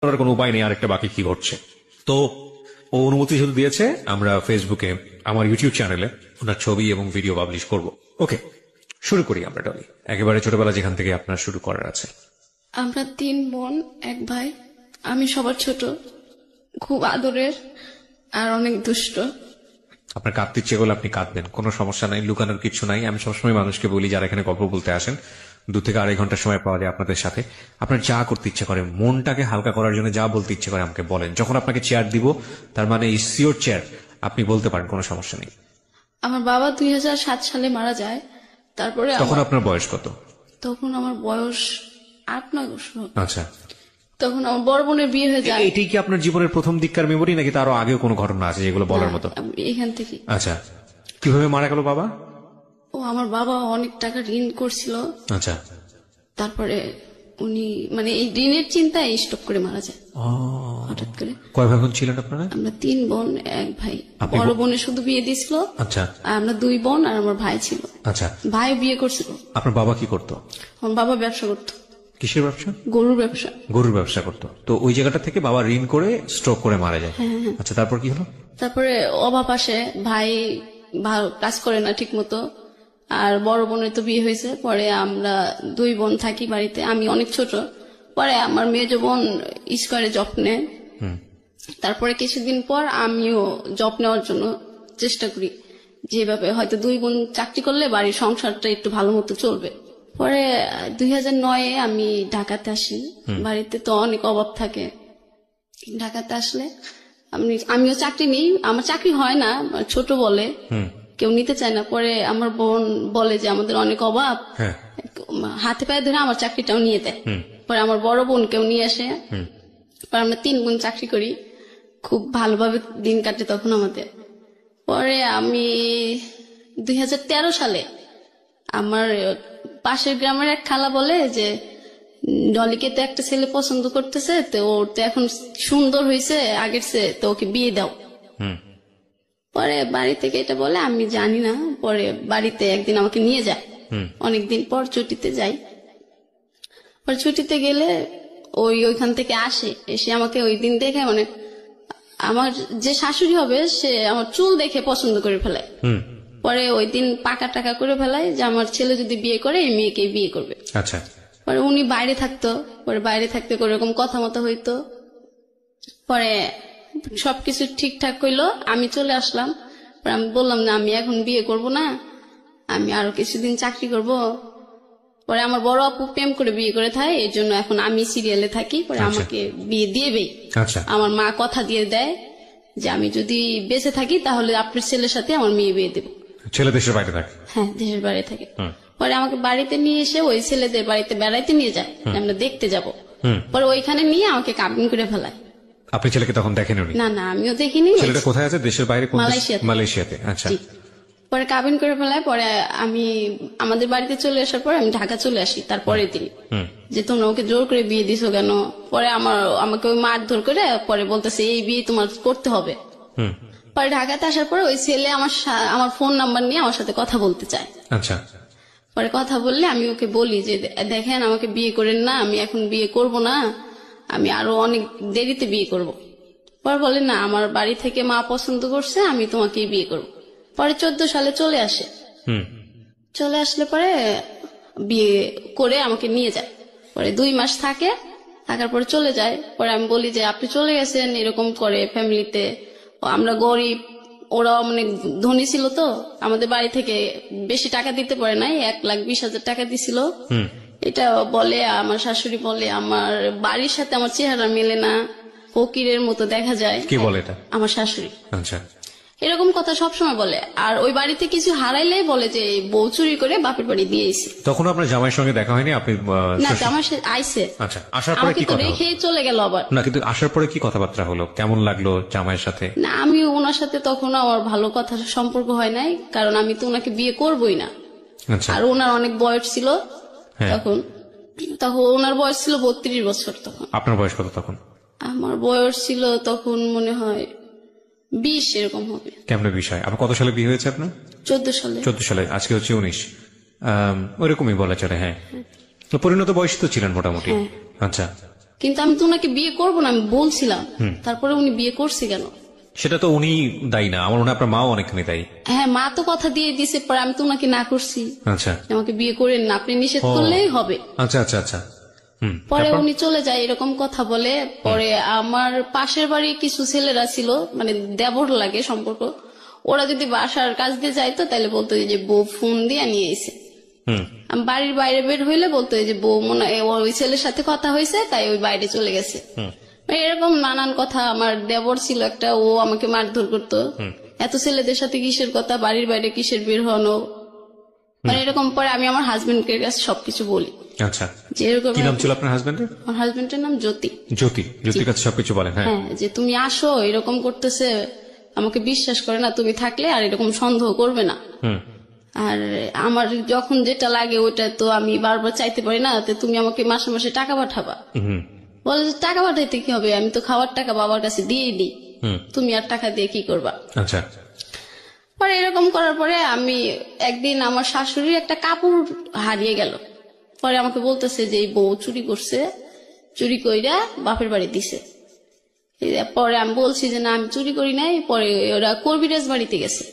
করার কোনো উপায় নেই আরেকটা বাকি কি ঘটছে। তো ও অনুমতি শুধু দিয়েছে আমরা ফেসবুকে আমার ইউটিউব চ্যানেলে ওনার ছবি এবং ভিডিও পাবলিশ করব। ওকে, শুরু করি আমরা ডলি, একেবারে ছোটবেলা যেখান থেকে আপনার শুরু করার আছে। আমরা 3 বোন 1 ভাই। আমি সবার ছোট, খুব আদরের আর অনেক দুষ্ট। আপনার কাঁদতে ইচ্ছে করলে আপনি কাঁদবেন, কোনো সমস্যা নাই, লুকানোর কিছু নাই। আমি সবসময় মানুষকে বলি যারা এখানে গল্প বলতে আসেন 2 থেকে 2.5 ঘন্টা সময় পাওয়া যায় আপনাদের সাথে, আপনার যা করতে ইচ্ছে করে, মনটাকে হালকা করার জন্য যা বলতে ইচ্ছে করে আমাকে বলেন। যখন আপনাকে চেয়ার দিব তার মানে ইটস ইওর চেয়ার, আপনি বলতে পারেন, কোনো সমস্যা নেই। আমার বাবা 2007 সালে মারা যায়। তারপরে তখন আপনার বয়স কত? তখন আমার বয়স 8-9 বছর। আচ্ছা, তখন আমার বড় বোনের বিয়ে হয়ে যায়। এটাই কি আপনার জীবনের প্রথম দিককার মেমোরি নাকি তারও আগেও কোনো ঘটনা আছে যেগুলো বলার মতো? এখান থেকে। আচ্ছা, কিভাবে মারা গেল বাবা? ও আমার বাবা অনেক টাকা ঋণ করছিল। আচ্ছা, তারপরে উনি মানে এই ঋণের চিন্তায় স্টপ করে মারা যায় হঠাৎ করে। কয় ভাই বোন ছিলেন আপনারা? আমরা 3 বোন 1 ভাই। বড় বোনের শুধু বিয়ে দিয়েছিল। আচ্ছা, আর আমরা 2 বোন আর আমার ভাই ছিল। আচ্ছা, ভাই বিয়ে করছিল। আপনার বাবা কি করতো? আমার বাবা ব্যবসা করতো। কিসের ব্যবসা? গরুর ব্যবসা। গরুর ব্যবসা করতো। তো ওই জায়গাটা থেকে বাবা ঋণ করে স্ট্রোক করে মারা যায়। আচ্ছা, তারপর কি হলো? তারপরে অভাব আসে, ভাই ভালো কাজ করে না ঠিক মতো, আর বড় বোনের তো বিয়ে হয়েছে। পরে আমরা 2 বোন থাকি বাড়িতে, আমি অনেক ছোট। পরে আমার মেজো বোন স্কয়ারে জব নেয়। তারপরে কিছুদিন পর আমিও জব নেওয়ার জন্য চেষ্টা করি, যেভাবে হয়তো 2 বোন চাকরি করলে বাড়ির সংসারটা একটু ভালো মতো চলবে। পরে 2009-এ আমি ঢাকাতে আসি। বাড়িতে তো অনেক অভাব থাকে। ঢাকাতে আসলে আমিও চাকরি নিই, আমার চাকরি হয় না, ছোট বলে কেউ নিতে চায় না। পরে আমার বোন বলে যে আমাদের অনেক অভাব, হাতে পায়ে ধরে আমার চাকরিটাও নিয়ে দেয়। পরে আমার বড় বোন কেউ নিয়ে আসে। পরে আমরা 3 বোন চাকরি করি, খুব ভালোভাবে দিন কাটে তখন আমাদের। পরে আমি 2013 সালে আমার পাশের গ্রামের এক খালা বলে যে ডলিকে তো একটা ছেলে পছন্দ করতেছে, তো ওর তো এখন সুন্দর হয়েছে আগের চেয়ে, তো ওকে বিয়ে দাও। পরে বাড়ি থেকে এটা বলে, আমি জানি না। পরে বাড়িতে একদিন আমাকে নিয়ে যায়, অনেকদিন পর ছুটিতে যাই। পরে ছুটিতে গেলে ওইখান থেকে এসে আমাকে ওই দিন দেখে, মানে আমার যে শাশুড়ি হবে সে আমার চুল দেখে পছন্দ করে ফেলায়। পরে ওই দিন পাকা টাকা করে ফেলায় যে আমার ছেলে যদি বিয়ে করে এই মেয়েকে বিয়ে করবে। আচ্ছা, পরে উনি বাইরে থাকতো, পরে বাইরে থাকতে ওরকম কথা মতো হইতো। পরে সবকিছু ঠিকঠাক হইলো, আমি চলে আসলাম। পরে আমি বললাম না আমি এখন বিয়ে করব না, আমি আরো কিছুদিন চাকরি করব। পরে আমার বড় আপু প্রেম করে বিয়ে করে থাকে, এই জন্য এখন আমি সিরিয়ালে থাকি। পরে আমাকে বিয়ে দিয়েবেই। আমার মা কথা দিয়ে দেয় যে আমি যদি বেঁচে থাকি তাহলে আপনার ছেলের সাথে আমার মেয়ে বিয়ে দেবো। ছেলে দেশের বাইরে থাকে? হ্যাঁ, দেশের বাইরে থাকে। পরে আমাকে বাড়িতে নিয়ে এসে ওই ছেলেদের বাড়িতে বেড়াইতে নিয়ে যায়, আমরা দেখতে যাব। পরে ওইখানে নিয়ে আমাকে কাবিন করে ফেলায়। আপনি ছেলেকে তখন দেখেন? না না, আমিও দেখিনি। ছেলেটা কোথায় আছে? দেশের বাইরে? মালয়েশিয়াতে। আচ্ছা, পরে কাবিন করে ফেলায়। পরে আমি আমাদের বাড়িতে চলে আসার পর আমি ঢাকা চলে আসি তারপরের দিন, যে তোমরা ওকে জোর করে বিয়ে দিছো কেন? পরে আমাকে ওই মারধর করে পরে বলতেছে এই বিয়ে তোমার করতে হবে। পরে ঢাকাতে আসার পর ওই ছেলে আমার ফোন নাম্বার নিয়ে আমার সাথে কথা বলতে চায়। আচ্ছা, পরে কথা বললে আমি ওকে বলি যে দেখেন আমাকে বিয়ে করেন না, আমি এখন বিয়ে করব না, আমি আরো অনেক দেরিতে বিয়ে করব। পরে বলে না, আমার বাড়ি থেকে মা পছন্দ করছে, আমি তোমাকে বিয়ে করব। পরে 14 সালে চলে আসে। চলে আসলে পরে বিয়ে করে আমাকে নিয়ে যায়। পরে 2 মাস থাকার পরে চলে যায়। পরে আমি বলি যে আপনি চলে গেছেন এরকম করে ফ্যামিলিতে, আমরা গরিব, ওরা অনেক ধনী ছিল, তো আমাদের বাড়ি থেকে বেশি টাকা দিতে পারে নাই, 1,20,000 টাকা দিছিল। এটা বলে আমার শাশুড়ি বলে আমার বাড়ির সাথে আমার চেহারা মেলে না, ফকিরের মতো দেখা যায়। কি বলে এটা? আমার শাশুড়ি। আচ্ছা, এরকম কথা সবসময় বলে। আর ওই বাড়িতে কিছু হারাইলে বলে যে বউ চুরি করে বাপের বাড়ি দিয়েছি। তখন আপনার জামাইয়ের সঙ্গে দেখা হয়নি? আপনি না, জামাই আইছে। আচ্ছা, আসার পরে কি কথা? রেখে চলে গেল আবার। না, কিন্তু আসার পরে কি কথাবার্তা হলো? কেমন লাগলো জামাইয়ের সাথে? না, আমি ওনার সাথে তখন আমার ভালো কথা সম্পর্ক হয় নাই, কারণ আমি তো ওনাকে বিয়ে করবই না। আর ওনার অনেক বয়স ছিল তখন ওনার বয়স ছিল 32 বছর। তখন আপনার বয়স কত তখন? আমার বয়স ছিল তখন মনে হয় 20 এরকম হবে। কেমন বিষয়? আপনার কত সালে বিয়ে হয়েছে আপনার? 14 সালে। আজকে হচ্ছে 19। ওইরকমই বলা চলে। হ্যাঁ, তো পরিণত বয়স তো ছিলেন মোটামুটি। আচ্ছা, কিন্তু আমি তো ওনাকে বিয়ে করবো না আমি বলছিলাম, তারপরে উনি বিয়ে করছে কেন? সেটা তো উনি দায়ী না, আমার মনে হয় আপনার মাও অনেকখানি দায়ী। হ্যাঁ, মা তো কথা দিয়ে দিছে, পরে আমি তো ওনাকে না করছি আচ্ছা যে আমাকে বিয়ে করেন না, আপনি নিষেধ করলেই হবে। আচ্ছা আচ্ছা আচ্ছা। পরে উনি চলে যায়, এরকম কথা বলে। পরে আমার পাশের বাড়ি কিছু ছেলেরা ছিল, মানে দেবর লাগে সম্পর্ক, ওরা যদি বাসার কাজ দিয়ে যাইতো তাহলে বলতো যে বউ ফোন দিয়ে নিয়ে এসে। আমি বাড়ির বাইরে বের হইলে বলতো যে বউ মনে হয় ওই ছেলের সাথে কথা হয়েছে তাই ওই বাইরে চলে গেছে। এরকম নানান কথা। আমার দেবর ছিল একটা, ও আমাকে মারধর করতো, এত ছেলেদের সাথে কিসের কথা, বাড়ির বাইরে কিসের বের হনো, মানে এরকম। পরে আমি আমার হাজবেন্ডের কাছে সবকিছু বলি। আচ্ছা, যে এরকম। কি নাম ছিল আপনার হাজবেন্ডের? আমার হাজবেন্ডের নাম জ্যোতি। জ্যোতি, জ্যোতির কাছে সবকিছু বলেন? হ্যাঁ, যে তুমি আসো, এরকম করতেছে, আমাকে বিশ্বাস করে না, তুমি থাকলে আর এরকম সন্দেহ করবে না। আর আমার যখন যেটা লাগে ওইটা তো আমি বারবার চাইতে পারি না, তুমি আমাকে মাসে মাসে টাকা পাঠাবা। বলে যে টাকা পাঠাইতে কি হবে, আমি তো খাওয়ার টাকা বাবার কাছে দিয়েই দিই, তুমি আর টাকা দিয়ে কি করবা। আচ্ছা। পরে এরকম করার পরে আমি একদিন আমার শাশুড়ির একটা কাপড় হারিয়ে গেল, পরে আমাকে বলতেছে যে এই বউ চুরি করছে, চুরি কইরা বাপের বাড়ি দিছে। পরে আমি বলছি যে না আমি চুরি করি নাই। পরে ওরা কবিরাজ বাড়িতে গেছে,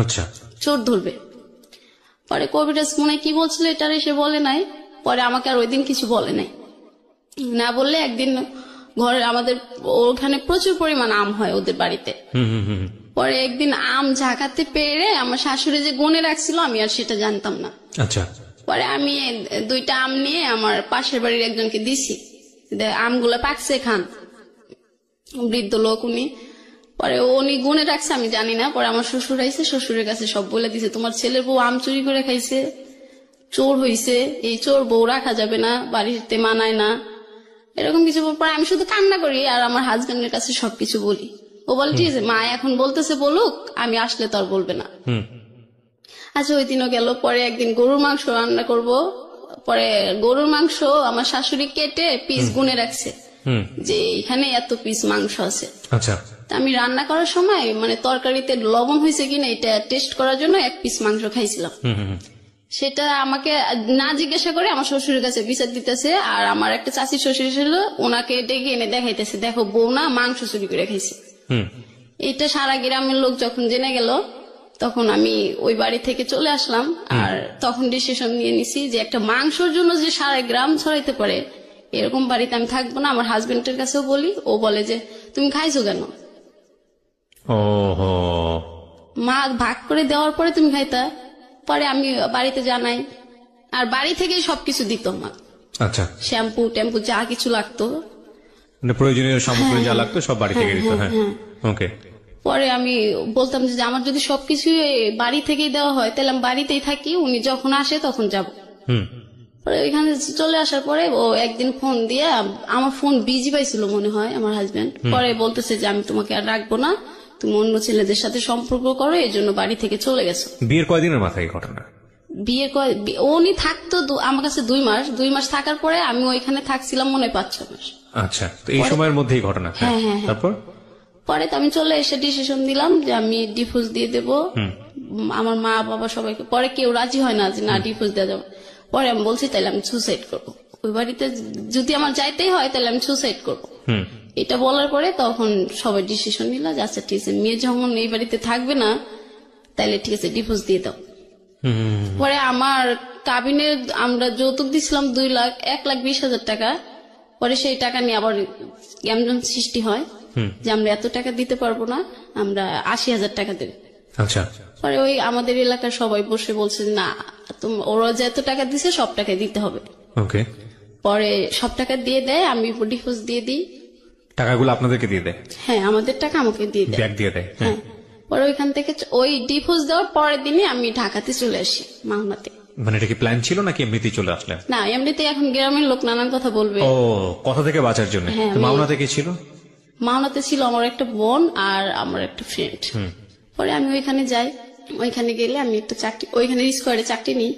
আচ্ছা, চোর ধরবে। পরে কবিরাজ মনে কি বলছিল এটা এসে বলে নাই। পরে আমাকে আর ওই দিন কিছু বলে নাই, না বললে একদিন ঘরে আমাদের ওখানে প্রচুর পরিমাণ আম হয় ওদের বাড়িতে। পরে একদিন আম ঝাঁকাতে পেরে আমার শাশুড়ি যে গুনে রাখছিল আমি আর সেটা জানতাম না। আচ্ছা। পরে আমি 2টা আম নিয়ে আমার পাশের বাড়ির একজনকে দিছি, আমগুলো পাকছে খান, বৃদ্ধ লোক উনি। পরে উনি গুনে রাখছে আমি জানি না। পরে আমার শ্বশুর আইছে, শ্বশুরের কাছে সব বলে দিছে, তোমার ছেলের বউ আম চুরি করে খাইছে, চোর হইছে, এই চোর বউ রাখা যাবে না, বাড়িতে মানায় না, এরকম কিছু। পরে আমি শুধু কান্না করি আর আমার হাজবেন্ডের কাছে সবকিছু বলি। ও বলে ঠিক আছে মা এখন বলতেছে বলুক, আমি আসলে তো আর বলবে না। আচ্ছা, ওই দিনও গেল। পরে একদিন গরুর মাংস রান্না করব, পরে গরুর মাংস আমার শাশুড়ি কেটে পিস গুনে রাখছে যে এখানে এত পিস মাংস আছে। আচ্ছা। আমি রান্না করার সময় মানে তরকারিতে লবণ হয়েছে কিনা এটা টেস্ট করার জন্য 1 পিস মাংস খাইছিলাম। সেটা আমাকে না জিজ্ঞাসা করে আমার শ্বশুরের কাছে বিচার দিতেছে। আর আমার একটা চাচি শ্বশুর ছিল, ওনাকে ডেকে এনে দেখাইতেছে, দেখো বউ না মাংস চুরি করে খাইছে। এটা সারা গ্রামের লোক যখন জেনে গেল তখন আমি ওই বাড়ি থেকে চলে আসলাম। আর তখন ডিসিশন নিয়ে নিছি যে একটা মাংসের জন্য যে সারা গ্রাম ছড়াইতে পারে এরকম বাড়িতে আমি থাকবো না। আমার হাজবেন্ডের কাছেও বলি, ও বলে যে তুমি খাইছো কেন, মা ভাগ করে দেওয়ার পরে তুমি খাইতা। পরে আমি বাড়িতে জানাই, আর বাড়ি থেকেই সবকিছু দিত আমার। আচ্ছা। শ্যাম্পু টেম্পু যা কিছু লাগতো, মানে প্রয়োজনীয় সামগ্রী যা লাগতো সব বাড়ি থেকে দিত। হ্যাঁ, ওকে। পরে আমি বলতাম যে আমার যদি সবকিছু বাড়ি থেকেই দেওয়া হয় তাহলে আমি বাড়িতেই থাকি, উনি যখন আসে তখন যাব। পরে ওইখানে চলে আসার পরে ও একদিন ফোন দিয়ে, আমার ফোন বিজি পাইছিল মনে হয় আমার হাজবেন্ড। পরে বলতেছে যে আমি তোমাকে আর রাখবো না, তুমি অন্য ছেলেদের সাথে সম্পর্ক করো, এই জন্য বাড়ি থেকে চলে গেছো। বিয়ের কয়দিনের মাথায় ঘটনা? বিয়ের উনি থাকতো আমার কাছে 2 মাস। 2 মাস থাকার পরে আমি ওইখানে থাকছিলাম মনে হয় 5-6 মাস। আচ্ছা, তো এই সময়ের মধ্যেই ঘটনা? হ্যাঁ। তারপর পরে তো আমি চলে এসে ডিসিশন দিলাম যে আমি ডিভোর্স দিয়ে দেব। আমার মা বাবা সবাইকে, পরে কেউ রাজি হয় না যে না ডিভোর্স দেওয়া যাবে। পরে আমি বলছি তাহলে আমি সুসাইড করবো, ওই বাড়িতে যদি আমার যাইতেই হয় তাহলে আমি সুসাইড করবো। এটা বলার পরে তখন সবাই ডিসিশন নিল যে আচ্ছা ঠিক আছে, মেয়ে যখন এই বাড়িতে থাকবে না তাহলে ঠিক আছে ডিভোর্স দিয়ে দাও। পরে আমার কাবিনে আমরা যৌতুক দিছিলাম 1,20,000 টাকা। পরে সেই টাকা নিয়ে আবার এমন সৃষ্টি হয় যে আমরা এত টাকা দিতে পারবো না, আমরা 80,000 টাকা দেব। আচ্ছা। পরে ওই আমাদের এলাকার সবাই বসে বলছে না ওরা যে এত টাকা দিছে সব টাকা দিতে হবে। ওকে। পরে সব টাকা দিয়ে দেয়, আমি ডিভোর্স দিয়ে দিই। টাকাগুলো আপনাদেরকে দিয়ে দেয়? হ্যাঁ, আমাদের টাকা আমাকে দিয়ে দেয়, ব্যাগ দিয়ে দেয়। হ্যাঁ। পরে ওইখান থেকে ওই ডিভোর্স দেওয়ার পরের দিনে আমি ঢাকাতে চলে আসি, মাওনাতে। মানে এটা কি প্ল্যান ছিল নাকি এমনিতেই চলে আসলেন? না, এমনিতে এখন গ্রামের লোক নানান কথা বলবে। ও, কথা থেকে বাঁচার জন্য। মাওনা থেকে ছিল? মাওনাতে ছিল আমার একটা বোন আর আমার একটা ফ্রেন্ড। পরে আমি ওইখানে যাই, ওইখানে গেলে আমি একটা চাকরি, ওইখানে স্কোয়ারে চাকরি নিই।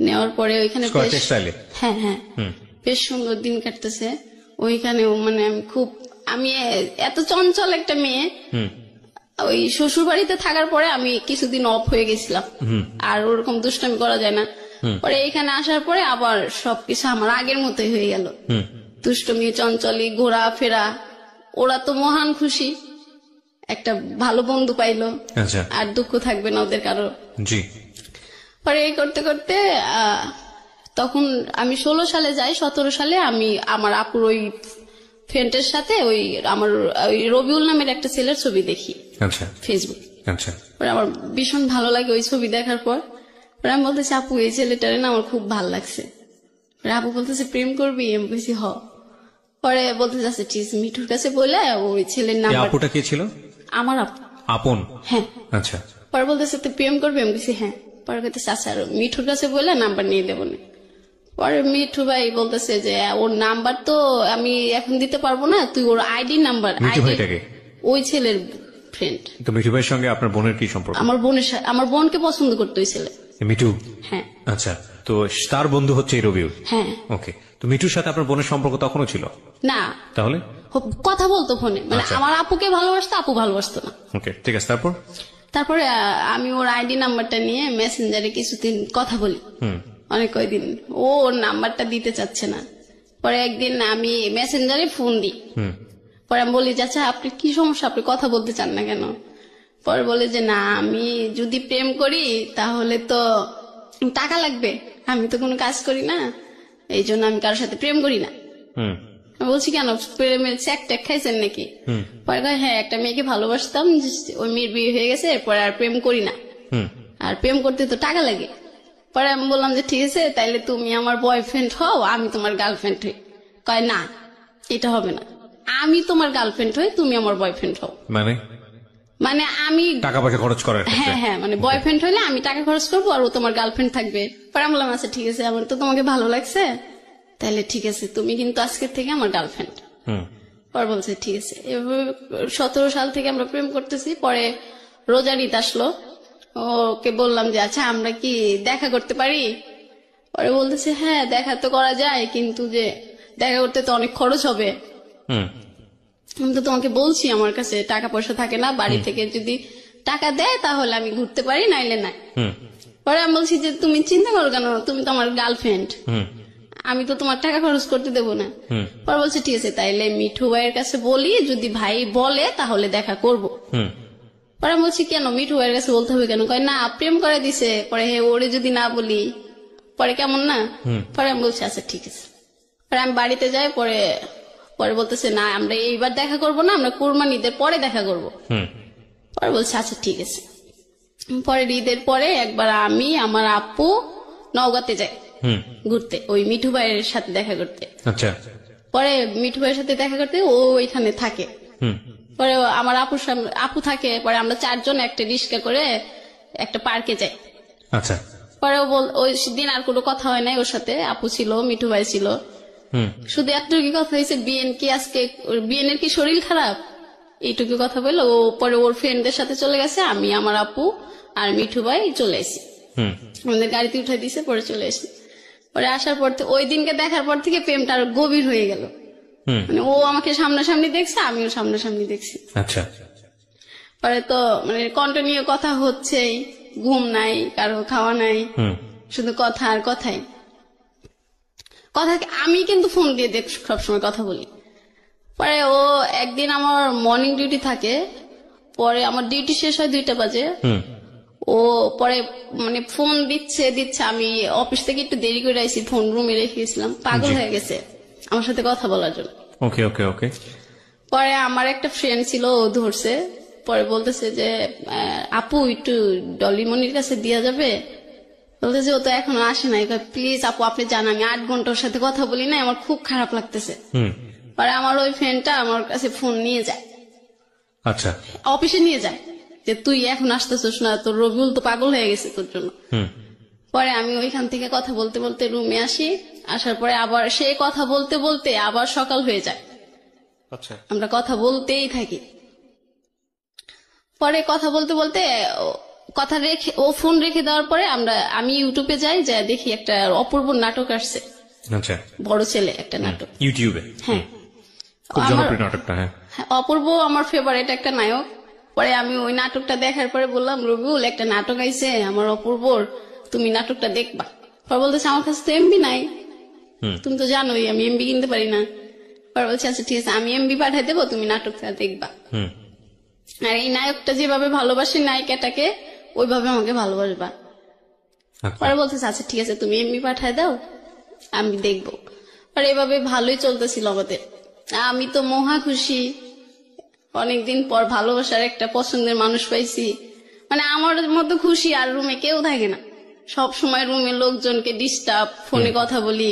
নেওয়ার পরে ওইখানে হ্যাঁ বেশ সুন্দর দিন কাটতেছে ওইখানে। মানে আমি এত চঞ্চল একটা মেয়ে, ওই শ্বশুর বাড়িতে থাকার পরে আমি কিছুদিন অফ হয়ে গেছিলাম, আর ওরকম দুষ্টামি করা যায় না। পরে এখানে আসার পরে আবার সবকিছু আমার আগের মতোই হয়ে গেল। দুষ্টমি চঞ্চলি ঘোরাফেরা, ওরা তো মহান খুশি, একটা ভালো বন্ধু পাইলো, আচ্ছা, আর দুঃখ থাকবে না ওদের কারো। জি, পরে এই করতে করতে তখন আমি 16 সালে যাই, 17 সালে আমি আমার আপুর ওই ফ্রেন্ডের সাথে ওই আমার ওই রবিউল নামের একটা ছেলের ছবি দেখি আচ্ছা, ফেসবুক। আচ্ছা, পরে আমার ভীষণ ভালো লাগে ওই ছবি দেখার পর। পরে আমি বলতেছি, আপু এই ছেলেটারে না আমার খুব ভালো লাগছে। পরে আপু বলতেছে, প্রেম করবি? আমি বলছি হ। পরে বলতে যাচ্ছে, ঠিক আছে, মিঠুর কাছে বলে ওই ছেলের এই নাম্বার। আপুটা কে ছিল? আমার আপু। আপন? হ্যাঁ। আচ্ছা, পরে বলতেছে, তুই প্রেম করবি? আমি বলছি হ্যাঁ। পরে বলতেছে, আচ্ছা আর মিঠুর কাছে বলে নাম্বার নিয়ে দেবো না। পরে মিঠু ভাই বলতেছে যে ওর নাম্বার তো আমি এখন দিতে পারবো না, তুই ওর আইডি নাম্বার। মিঠু ভাইটাকে? ওই ছেলের ফ্রেন্ড। তো মিঠু ভাইয়ের সঙ্গে আপনার বোনের কি সম্পর্ক? আমার বোনকে পছন্দ করতো ওই ছেলে। মিঠু? হ্যাঁ। আচ্ছা, তো তার বন্ধু হচ্ছে এই রবিউল? হ্যাঁ। ওকে, তো মিঠুর সাথে আপনার বোনের সম্পর্ক তখনও ছিল? না, তাহলে কথা বলতো ফোনে, মানে আচ্ছা। আমার আপুকে ভালোবাসতো, আপু ভালোবাসতো না। ওকে, ঠিক আছে, তারপর? তারপরে আমি ওর আইডি নাম্বারটা নিয়ে মেসেঞ্জারে কিছুদিন কথা বলি, অনেক কয়দিন। ও ওর নাম্বারটা দিতে চাচ্ছে না। পরে একদিন আমি মেসেঞ্জারে ফোন দিই। পরে আমি বলি, আচ্ছা আপনি কি সমস্যা, আপনি কথা বলতে চান না কেন? পরে বলে যে না, আমি যদি প্রেম করি তাহলে তো টাকা লাগবে, আমি তো কোনো কাজ করি না, এই জন্য আমি কারোর সাথে প্রেম করি না। আমি বলছি কেন, প্রেমের চেক টেক খাইছেন নাকি? পরে কয়, হ্যাঁ একটা মেয়েকে ভালোবাসতাম, ওই মেয়ের বিয়ে হয়ে গেছে, এরপরে আর প্রেম করি না, আর প্রেম করতে তো টাকা লাগে। পরে আমি বললাম যে ঠিক আছে, তাইলে তুমি আমার বয়ফ্রেন্ড হও, আমি তোমার গার্লফ্রেন্ড হই। কয় না, এটা হবে না, আমি তোমার গার্লফ্রেন্ড হই, তুমি আমার বয়ফ্রেন্ড হও। মানে আমি টাকা পয়সা খরচ করার? হ্যাঁ হ্যাঁ, মানে বয়ফ্রেন্ড হইলে আমি টাকা খরচ করবো আর ও তোমার গার্লফ্রেন্ড থাকবে। পরে আমি বললাম আচ্ছা ঠিক আছে, আমার তো তোমাকে ভালো লাগছে, তাহলে ঠিক আছে, তুমি কিন্তু আজকের থেকে আমার গার্লফ্রেন্ড। পরে বলছে ঠিক আছে। এভাবে 17 সাল থেকে আমরা প্রেম করতেছি। পরে রোজার ঈদ আসলো, ওকে বললাম যে আচ্ছা আমরা কি দেখা করতে পারি? পরে বলতেছে হ্যাঁ দেখা তো করা যায়, কিন্তু যে দেখা করতে তো অনেক খরচ হবে। আমি তো তোমাকে বলছি আমার কাছে টাকা পয়সা থাকে না, বাড়ি থেকে যদি টাকা দেয় তাহলে আমি ঘুরতে পারি, নাইলে না। পরে আমি বলছি যে তুমি চিন্তা করো কেন, তুমি তো আমার গার্লফ্রেন্ড, আমি তো তোমার টাকা খরচ করতে দেবো না। পরে বলছে ঠিক আছে, তাইলে মিঠু ভাইয়ের কাছে বলি, যদি ভাই বলে তাহলে দেখা করব। পরে আমি বলছি কেন, মিঠু ভাইয়ের কাছে বলতে হবে কেন? কয় না, প্রেম করে দিছে, পরে ওরে যদি না বলি পরে কেমন না। পরে আমি বলছি আচ্ছা ঠিক আছে। পরে আমি বাড়িতে যাই, পরে পরে বলতেছে না আমরা এইবার দেখা করব না, আমরা কুরবানি ঈদের পরে দেখা করব। পরে বলছে আচ্ছা ঠিক আছে। পরে ঈদের পরে একবার আমি আমার আপু নওগাঁতে যাই ঘুরতে, ওই মিঠু ভাইয়ের সাথে দেখা করতে। আচ্ছা, পরে মিঠু ভাইয়ের সাথে দেখা করতে ও ওইখানে থাকে। পরে আমার আপু থাকে, পরে আমরা 4 জন একটা রিক্সা করে একটা পার্কে যাই। আচ্ছা, পরে ওই দিন আর কোনো কথা হয় নাই ওর সাথে, আপু ছিল, মিঠু ভাই ছিল, শুধু এতটুকু কথা হয়েছে, বিএনের কি শরীর খারাপ, এইটুকু কথা বললো। ও পরে ওর ফ্রেন্ডদের সাথে চলে গেছে, আমি আমার আপু আর মিঠু ভাই চলে এসেছি, আমাদের গাড়িতে উঠাই দিয়েছে, পরে চলে এসেছি। পরে আসার পর ওই দিনকে দেখার পর থেকে প্রেমটা আরো গভীর হয়ে গেল, মানে ও আমাকে সামনাসামনি দেখছে, আমিও সামনাসামনি দেখছি। আচ্ছা, পরে তো মানে কন্টিনিউ কথা হচ্ছেই, ঘুম নাই, কারো খাওয়া নাই, শুধু কথা আর কথাই কথা। আমি কিন্তু ফোন দিয়ে সবসময় কথা বলি। পরে ও একদিন আমার মর্নিং ডিউটি থাকে, পরে আমার ডিউটি শেষ হয় 2টা বাজে। ও পরে মানে ফোন দিচ্ছে, আমি অফিস থেকে একটু দেরি করে আইছি, ফোন রুমে রেখে গেছিলাম, পাগল হয়ে গেছে আমার সাথে কথা বলার জন্য। ওকে ওকে ওকে। পরে আমার একটা ফ্রেন্ড ছিল, ও ধরছে, পরে বলতেছে যে আপু একটু ডলিমনির কাছে দেওয়া যাবে? বলতেছে ও তো এখনো আসে নাই, প্লিজ আপু আপনি জান আমি 8 ঘন্টা ওর সাথে কথা বলি না, আমার খুব খারাপ লাগতেছে। পরে আমার ওই ফ্রেন্ডটা আমার কাছে ফোন নিয়ে যায়, আচ্ছা, অফিসে নিয়ে যায়, যে তুই এখন আসতেছিস না, তোর রবিউল তো পাগল হয়ে গেছে তোর জন্য। পরে আমি ওইখান থেকে কথা বলতে বলতে রুমে আসি, আসার পরে আবার সে কথা বলতে বলতে আবার সকাল হয়ে যায়। আচ্ছা, আমরা কথা বলতেই থাকি। পরে কথা বলতে বলতে কথা রেখে, ও ফোন রেখে দেওয়ার পরে আমি ইউটিউবে যাই, যা দেখি একটা অপূর্ব নাটক আসছে, আচ্ছা, বড় ছেলে একটা নাটক ইউটিউবে। হ্যাঁ, খুব জনপ্রিয় নাটকটা। হ্যাঁ, অপূর্ব আমার ফেভারিট একটা নায়ক। পরে আমি ওই নাটকটা দেখার পরে বললাম রবিউল একটা নাটক আইছে আমার অপূর্বর, তুমি নাটকটা দেখবা। পরে বলতেছে আমার কাছে তো এমবি নাই, তুমি তো জানোই আমি এমবি কিনতে পারি না। পরে বলছে আচ্ছা ঠিক আছে আমি এমবি পাঠাই দেবো, তুমি নাটকটা দেখবা। হুম। আর এই নায়কটা যেভাবে ভালোবাসে নায়িকাটাকে ওইভাবে আমাকে ভালোবাসবা। আচ্ছা। পরে বলতেছে আচ্ছা ঠিক আছে তুমি এমবি পাঠায় দাও, আমি দেখবো। আর এভাবে ভালোই চলতেছিল আমাদের। আমি তো মহা খুশি, অনেকদিন পর ভালোবাসার একটা পছন্দের মানুষ পাইছি। মানে আমার মতো খুশি আর রুমে কেউ থাকে না, সব সময় রুমে লোকজনকে ডিস্টার্ব, ফোনে কথা বলি।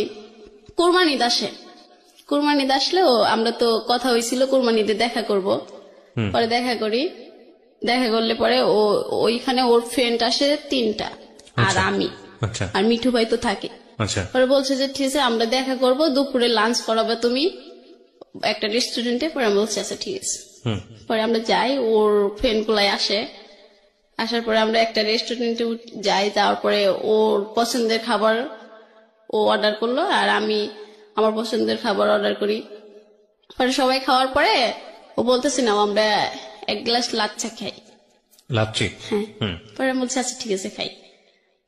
কোরবানিদ আসে, কোরবানিদ আসলেও আমরা তো কথা হয়েছিল কোরবানিতে দেখা করব। পরে দেখা করি, দেখা করলে পরে ও ওইখানে ওর ফ্রেন্ড আসে 3টা আর আমি আচ্ছা আর মিঠু ভাই তো থাকে। আচ্ছা পরে বলছে যে ঠিক আছে আমরা দেখা করব, দুপুরে লাঞ্চ করাবে তুমি একটা রেস্টুরেন্টে। পরে আমি বলছি আচ্ছা ঠিক আছে। হুম পরে আমরা যাই, ওর ফ্রেন্ড গুলাই আসে, আসার পরে আমরা একটা রেস্টুরেন্টে যাই, যাওয়ার পরে ওর পছন্দের খাবার ও অর্ডার করলো আর আমি আমার পছন্দের খাবার অর্ডার করি। পরে সবাই খাওয়ার পরে ও বলতেছে না আমরা 1 গ্লাস লাচ্চা খাই। লাচ্ছি। হ্যাঁ। হুম পরে আমি বলছি আচ্ছা ঠিক আছে খাই।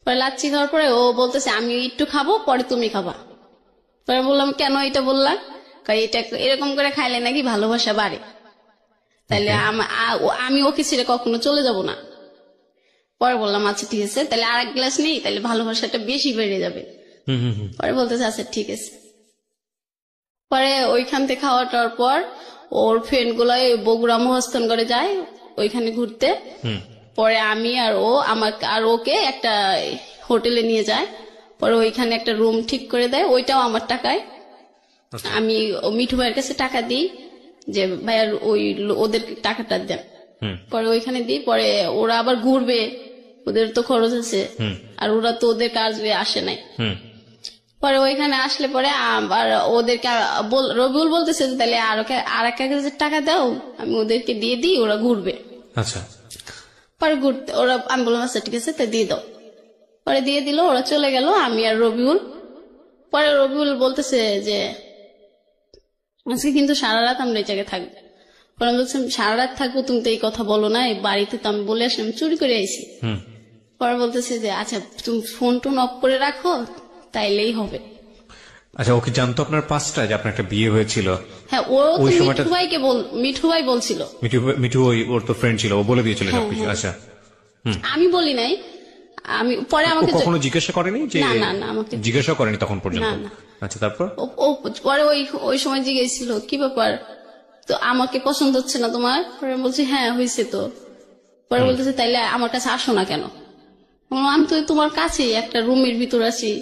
পরে লাচ্ছি খাওয়ার পরে ও বলতেছে আমি একটু খাবো, পরে তুমি খাবা। পরে আমি বললাম কেন এটা বললা? এটা এরকম করে খাইলে নাকি ভালোবাসা বাড়ে, তাহলে আমি ওকে ছেড়ে কখনো চলে যাব না। পরে বললাম আচ্ছা ঠিক আছে তাহলে আর 1 গ্লাস নেই, তাহলে ভালোবাসাটা বেশি বেড়ে যাবে। হুম হুম হুম। পরে বলতেছে আচ্ছা ঠিক আছে। পরে ওইখান থেকে খাওয়াটার পর ওর ফ্রেন্ড গুলো বগুড়া মহাস্থানগড়ে যায় ওইখানে ঘুরতে। হুম পরে আমি আর ও আর ওকে একটা হোটেলে নিয়ে যায়। পরে ওইখানে একটা রুম ঠিক করে দেয়, ওইটাও আমার টাকায়। আমি মিঠু ভাইয়ের কাছে টাকা দিই যে ভাইয়ার ওদের টাকাটা দেন। হুম পরে ওইখানে দিই, পরে ওরা আবার ঘুরবে, ওদের তো খরচ আছে, হুম আর ওরা তো ওদের কাজে আসে নাই। হুম। পরে ওইখানে আসলে পরে আবার ওদেরকে রবিউল বলতেছে যে তাহলে আর 1,000 টাকা দাও, আমি ওদেরকে দিয়ে দিই, ওরা ঘুরবে। আচ্ছা পরে ঘুরতে ওরা, আমি বললাম আচ্ছা ঠিক আছে তাই দিয়ে দাও। পরে দিয়ে দিল, ওরা চলে গেল, আমি আর রবিউল। পরে রবিউল বলতেছে যে আজকে কিন্তু সারা রাত আমরা এই জায়গায় থাকবো। পরে আমি বলছিলাম সারা রাত থাকবো, তুমি তো এই কথা বলো না, এই বাড়িতে তো আমি বলে আসলাম চুরি করে আইছি। হুম। পরে বলতেছে যে আচ্ছা তুমি ফোন টোন অফ করে রাখো তাইলেই হবে। আচ্ছা ওকে জানতো আপনার পাঁচটা যে আপনার একটা বিয়ে হয়েছিল? হ্যাঁ ও তো ওই সময়টা মিঠু ভাই বলছিল। মিঠু ওর তো ফ্রেন্ড ছিল, ও বলে দিয়েছিল সবকিছু। আচ্ছা আমি বলি নাই, আমি পরে ও আমাকে কখনো জিজ্ঞাসা করেনি যে? না না না আমাকে জিজ্ঞাসা করেনি তখন পর্যন্ত? না, না। আচ্ছা তারপর? ও পরে ওই সময় জিজ্ঞেসছিল কি ব্যাপার, তো আমাকে পছন্দ হচ্ছে না তোমার? পরে আমি বলছি হ্যাঁ হয়েছে তো। পরে বলতেছে তাইলে আমার কাছে আসো না কেন? আমি তো তোমার কাছেই একটা রুমের ভিতর আছি।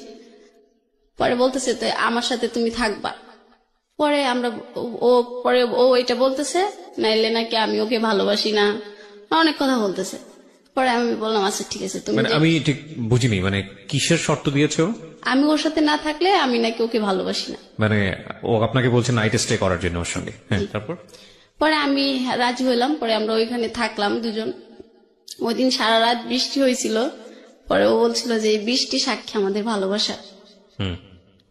পরে বলতেছে তো আমার সাথে তুমি থাকবা। পরে ও এটা বলতেছে নাইলে নাকি আমি ওকে ভালোবাসি না, অনেক কথা বলতেছে। পরে আমি বললাম আচ্ছা ঠিক আছে তুমি মানে আমি ঠিক বুঝিনি, মানে কিসের শর্ত দিয়েছো? আমি ওর সাথে না থাকলে আমি নাকি ওকে ভালোবাসি না। মানে ও আপনাকে বলছে নাইট স্টে করার জন্য ওর সঙ্গে? হ্যাঁ তারপর? পরে আমি রাজি হইলাম, পরে আমরা ওইখানে থাকলাম দুজন। ওই দিন সারা রাত বৃষ্টি হয়েছিল। পরে ও বলছিল যে এই বৃষ্টি সাক্ষী আমাদের ভালোবাসা। হুম।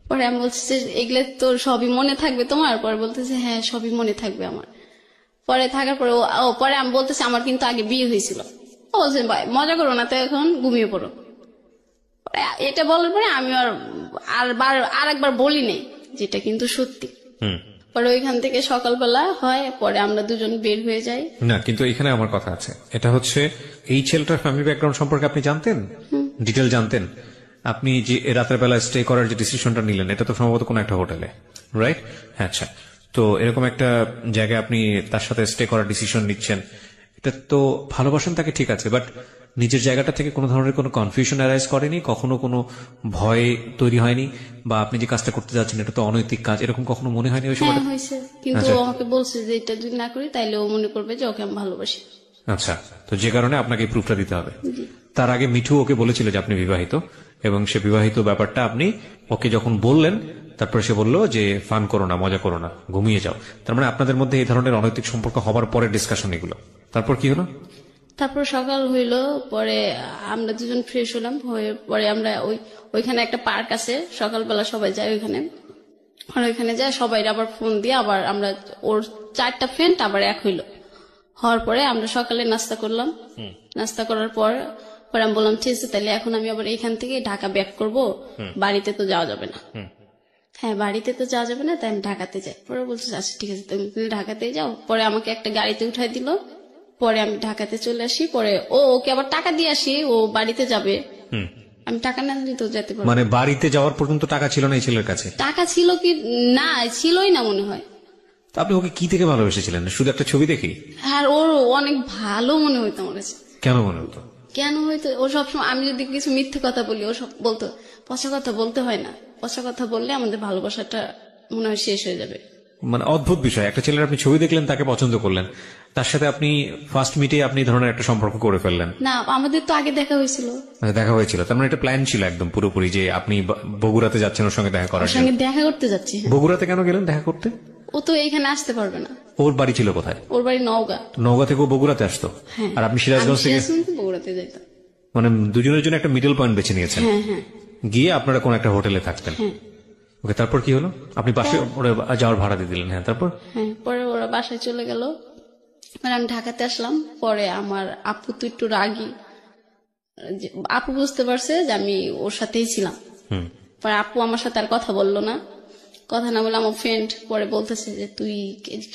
পরে আমি বলছি যে এগুলো তোর সবই মনে থাকবে তোমার? পরে বলতেছে হ্যাঁ সবই মনে থাকবে আমার। পরে থাকার পরে পরে আমি বলতেছি আমার কিন্তু আগে বিয়ে হয়েছিল। ও বলছে ভাই মজা করো না তো, এখন ঘুমিয়ে পড়ো। এটা বলার পরে আমি আর একবার বলি নেই, যেটা কিন্তু সত্যি। হুম। পরে ওইখান থেকে সকালবেলা হয়, পরে আমরা দুজন বের হয়ে যাই। না কিন্তু এখানে আমার কথা আছে, এটা হচ্ছে এই ছেলেটার ফ্যামিলি ব্যাকগ্রাউন্ড সম্পর্কে আপনি জানতেন? ডিটেল জানতেন? আপনি যে রাতের বেলা স্টে করার যে ডিসিশনটা নিলেন, এটা তো সম্ভবত কোনো একটা হোটেলে, রাইট? হ্যাঁ আচ্ছা। তো এরকম একটা জায়গায় আপনি তার সাথে স্টে করার ডিসিশন নিচ্ছেন, এটা তো ভালোবাসেন তাকে, ঠিক আছে, বাট নিজের জায়গাটা থেকে কোনো ধরনের কোনো কনফিউশন অ্যারাইজ করেনি? কখনো কোনো ভয় তৈরি হয়নি? বা আপনি যে কাজটা করতে যাচ্ছেন এটা তো অনৈতিক কাজ, এরকম কখনো মনে হয়নি ওই হ্যাঁ সময়টা? হয়েছে, কিন্তু আচ্ছা। ও আমাকে বলছে যে এটা যদি না করি তাইলে ও মনে করবে যে ওকে আমি ভালোবাসি। আচ্ছা, তো যে কারণে আপনাকে এই প্রুফটা দিতে হবে। তার আগে মিঠু ওকে বলেছিল যে আপনি বিবাহিত, এবং সে বিবাহিত ব্যাপারটা আপনি ওকে যখন বললেন, তারপরে সে বললো যে ফান করো না, মজা করো না, ঘুমিয়ে যাও। তার মানে আপনাদের মধ্যে এই ধরনের অনৈতিক সম্পর্ক হবার পরে ডিসকাশন এগুলো। তারপর কি হলো? তারপর সকাল হইলো, পরে আমরা দুজন ফ্রেশ হলাম, হয়ে পরে আমরা ওইখানে একটা পার্ক আছে, সকালবেলা সবাই যায় ওইখানে। আর ওইখানে যায় সবাই আবার ফোন দিয়ে আবার আমরা ওর 4টা ফ্রেন্ড আবার এক হইলো। হওয়ার পরে আমরা সকালে নাস্তা করলাম। নাস্তা করার পরে আমি বললাম ঠিক আছে তাহলে এখন আমি আবার এখান থেকে ঢাকা ব্যাক করব, বাড়িতে তো যাওয়া যাবে না। হ্যাঁ বাড়িতে তো যাওয়া যাবে না, তাই আমি ঢাকাতে যাই। পরে বলছে আচ্ছা ঠিক আছে তুমি ঢাকাতেই যাও। পরে আমাকে একটা গাড়িতে উঠাই দিল, পরে আমি ঢাকাতে চলে আসি। পরে ওকে আবার টাকা দিয়ে আসি, ও বাড়িতে যাবে, আমি টাকা না দিলে তো যেতে পারবো না। মানে বাড়িতে যাওয়ার পর্যন্ত টাকা ছিল না এই ছেলের কাছে? টাকা ছিল কি না, ছিলই না মনে হয়। তো আপনি ওকে কি থেকে ভালোবেসেছিলেন? শুধু একটা ছবি দেখি? আর ওর অনেক ভালো মনে হইতো আমার কাছে। কেন মনে হতো? কেন হয়তো ও সবসময় আমি যদি কিছু মিথ্যে কথা বলি ও সব বলতো পচা কথা বলতে হয় না, পচা কথা বললে আমাদের ভালোবাসাটা মনে হয় শেষ হয়ে যাবে। মানে অদ্ভুত বিষয়, একটা ছেলের আপনি ছবি দেখলেন, তাকে পছন্দ করলেন, তার সাথে আপনি ফার্স্ট মিটে আপনি এই ধরনের একটা সম্পর্ক করে ফেললেন। না আমাদের তো আগে দেখা হয়েছিল। মানে দেখা হয়েছিল, তার মানে একটা প্ল্যান ছিল একদম পুরোপুরি যে আপনি বগুড়াতে যাচ্ছেন ওর সঙ্গে দেখা করার ওর জন্য। সঙ্গে দেখা করতে যাচ্ছি। বগুড়াতে কেন গেলেন দেখা করতে? ও তো এইখানে আসতে পারবে না, ওর বাড়ি ছিল কোথায়? ওর বাড়ি নওগাঁ। নওগাঁ থেকে ও বগুড়াতে আসতো? হ্যাঁ। আর আপনি সিরাজগঞ্জ থেকে? বগুড়াতে যাইতাম। মানে দুজনের জন্য একটা মিডল পয়েন্ট বেছে নিয়েছেন। হ্যাঁ হ্যাঁ গিয়ে আপনারা কোন একটা হোটেলে থাকতেন। হ্যাঁ ওকে, তারপর কি হলো? আপনি পাশে ওরা যাওয়ার ভাড়া দিয়ে দিলেন। হ্যাঁ, তারপর? হ্যাঁ। পরে ওরা বাসায় চলে গেল, মানে আমি ঢাকাতে আসলাম। পরে আমার আপু তো একটু রাগী, আপু বুঝতে পারছে যে আমি ওর সাথেই ছিলাম। পরে আপু আমার সাথে আর কথা বললো না, কথা না বলে আমার ফ্রেন্ড পরে বলতেছে যে তুই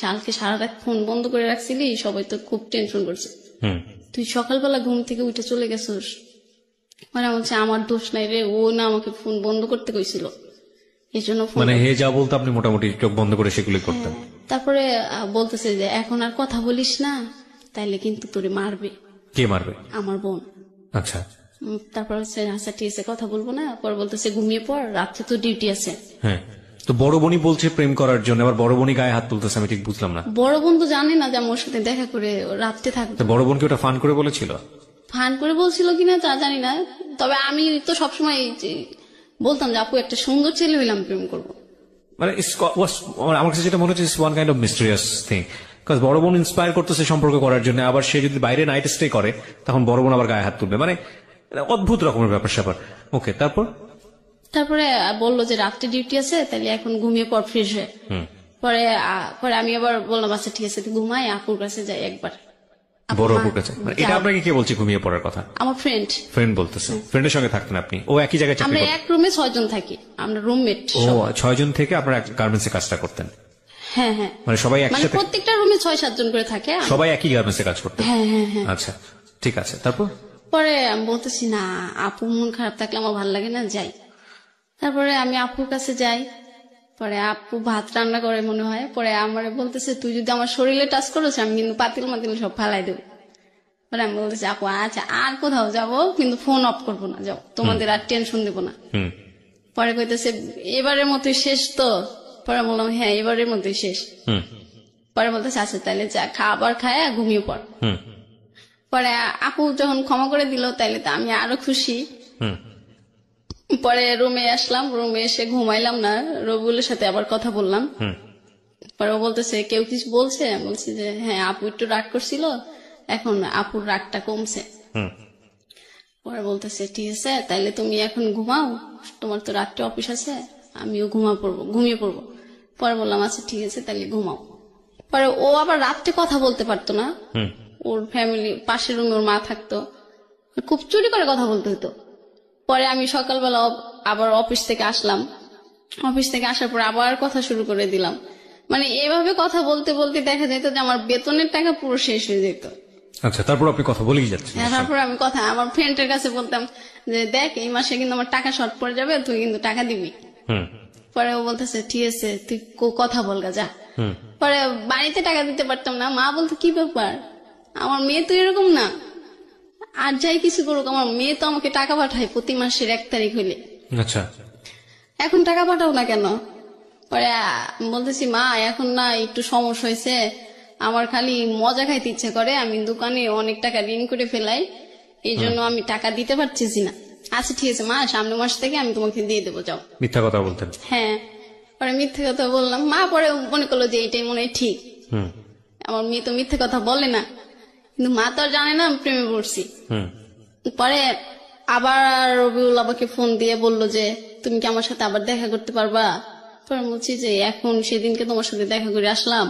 কালকে সারা রাত ফোন বন্ধ করে রাখছিলি, সবাই তো খুব টেনশন করছে, তুই সকালবেলা ঘুম থেকে উঠে চলে গেছিস। মানে বলছে আমার দোষ নাই রে, ও না আমাকে ফোন বন্ধ করতে কইছিল, এই জন্য ফোন। মানে হে যা বলতো আপনি মোটামুটি চোখ বন্ধ করে সেগুলি করতেন। তারপরে বলতেছে যে এখন আর কথা বলিস না, তাইলে কিন্তু তোরে মারবে। কে মারবে? আমার বোন। আচ্ছা। তারপর হচ্ছে আচ্ছা ঠিক আছে কথা বলবো না। পর বলতেছে ঘুমিয়ে পড়, রাত্রে তো ডিউটি আছে। হ্যাঁ, তো বড় বোনই বলছে প্রেম করার জন্য, আবার বড় বোনই গায়ে হাত তুলতেছে, আমি ঠিক বুঝলাম না। বড় বোন তো জানে না যে আমি ওর সাথে দেখা করে রাত্রে থাকবো। তো বড় বোনকে ওটা ফান করে বলেছিল? ফান করে বলছিল কিনা তা জানি না, তবে আমি তো সবসময় বলতাম যে আপু একটা সুন্দর ছেলে হইলে আমি প্রেম করবো। মানে আমার কাছে যেটা মনে হচ্ছে one kind of mysterious thing, because বড় বোন ইন্সপায়ার করতেছে সম্পর্ক করার জন্য, আবার সে যদি বাইরে নাইট স্টে করে তখন বড় বোন আবার গায়ে হাত তুলবে, মানে অদ্ভুত রকমের ব্যাপার স্যাপার। ওকে, তারপর? তারপরে বললো যে রাত্রে ডিউটি আছে, তাহলে এখন ঘুমিয়ে পড় ফ্রেশ হয়ে। পরে আমি আবার বললাম আচ্ছা ঠিক আছে তুই ঘুমাই, আপুর কাছে যাই একবার। বড় আপুর কাছে? মানে এটা আপনাকে কে বলছে ঘুমিয়ে পড়ার কথা? আমার ফ্রেন্ড। ফ্রেন্ড বলতেছে? ফ্রেন্ডের সঙ্গে থাকতেন আপনি? ও একই জায়গায় চাকরি আমরা করতেন? এক রুমে 6 জন থাকি, আমরা রুমমেট। ও 6 জন থেকে আপনারা গার্মেন্টস এ কাজটা করতেন? হ্যাঁ হ্যাঁ, মানে সবাই মানে একসাথে? প্রত্যেকটা রুমে 6-7 জন করে থাকে। সবাই একই গার্মেন্টস এ কাজ করতেন? হ্যাঁ হ্যাঁ হ্যাঁ। আচ্ছা ঠিক আছে, তারপর? পরে আমি বলতেছি না আপু মন খারাপ থাকলে আমার ভালো লাগে না, যাই। তারপরে আমি আপুর কাছে যাই, পরে আপু ভাত রান্না করে মনে হয়। পরে আমার বলতেছে তুই যদি আমার শরীরে টাচ করিস আমি কিন্তু পাতিল মাতিল সব ফালাই দেবো। পরে আমি বলতেছি আপু আচ্ছা আর কোথাও যাবো কিন্তু ফোন অফ করবো না, যাও, তোমাদের আর টেনশন দেবো না। পরে কইতেছে এবারের মতোই শেষ তো? পরে বললাম হ্যাঁ এবারের মতোই শেষ। পরে বলতেছে আচ্ছা তাহলে যা খাবার খায় ঘুমিয়ে পড়। পরে আপু যখন ক্ষমা করে দিল তাইলে তো আমি আরো খুশি। পরে রুমে আসলাম, রুমে এসে ঘুমাইলাম না, রবিউলের সাথে আবার কথা বললাম। পরে ও বলতেছে কেউ কিছু বলছে? বলছি যে হ্যাঁ আপু একটু রাগ করছিল, এখন আপুর রাগটা কমছে। পরে বলতেছে ঠিক আছে তাইলে তুমি এখন ঘুমাও, তোমার তো রাত্রে অফিস আছে, আমিও ঘুমিয়ে পড়বো। পরে বললাম আচ্ছা ঠিক আছে তাইলে ঘুমাও। পরে ও আবার রাত্রে কথা বলতে পারতো না, ওর ফ্যামিলি পাশের রুমে ওর মা থাকতো, খুব চুরি করে কথা বলতে হতো। পরে আমি সকালবেলা আবার অফিস থেকে আসলাম, অফিস থেকে আসার পর আবার কথা শুরু করে দিলাম। মানে এভাবে কথা বলতে বলতে দেখা যেত যে আমার বেতনের টাকা পুরো শেষ হয়ে যেত। আচ্ছা, তারপর আপনি কথা বলেই যাচ্ছেন? তারপর আমি কথা আমার ফ্রেন্ডের কাছে বলতাম যে দেখ এই মাসে কিন্তু আমার টাকা শর্ট পড়ে যাবে, তুই কিন্তু টাকা দিবি। পরে ও বলতেছে ঠিক আছে তুই কথা বলগা যা। পরে বাড়িতে টাকা দিতে পারতাম না, মা বলতো কি ব্যাপার আমার মেয়ে তো এরকম না, আর যাই কিছু করুক আমার মেয়ে তো আমাকে টাকা পাঠায় প্রতি মাসের 1 তারিখ হইলে। আচ্ছা, এখন টাকা পাঠাও না কেন? পরে বলতেছি মা এখন না একটু সমস্যা হয়েছে, আমার খালি মজা খাইতে ইচ্ছে করে, আমি দোকানে অনেক টাকা ঋণ করে ফেলাই, এই জন্য আমি টাকা দিতে পারতেছি না। আচ্ছা ঠিক আছে মা সামনের মাস থেকে আমি তোমাকে দিয়ে দেবো, যাও। মিথ্যা কথা বলতেন? হ্যাঁ। পরে মিথ্যে কথা বললাম, মা পরে মনে করলো যে এটাই মনে হয় ঠিক, আমার মেয়ে তো মিথ্যে কথা বলে না, কিন্তু মা তো আর জানে না আমি প্রেমে পড়ছি। পরে আবার রবিউল আমাকে ফোন দিয়ে বললো যে তুমি কি আমার সাথে আবার দেখা করতে পারবা? পরে বলছি যে এখন সেদিনকে তোমার সাথে দেখা করে আসলাম,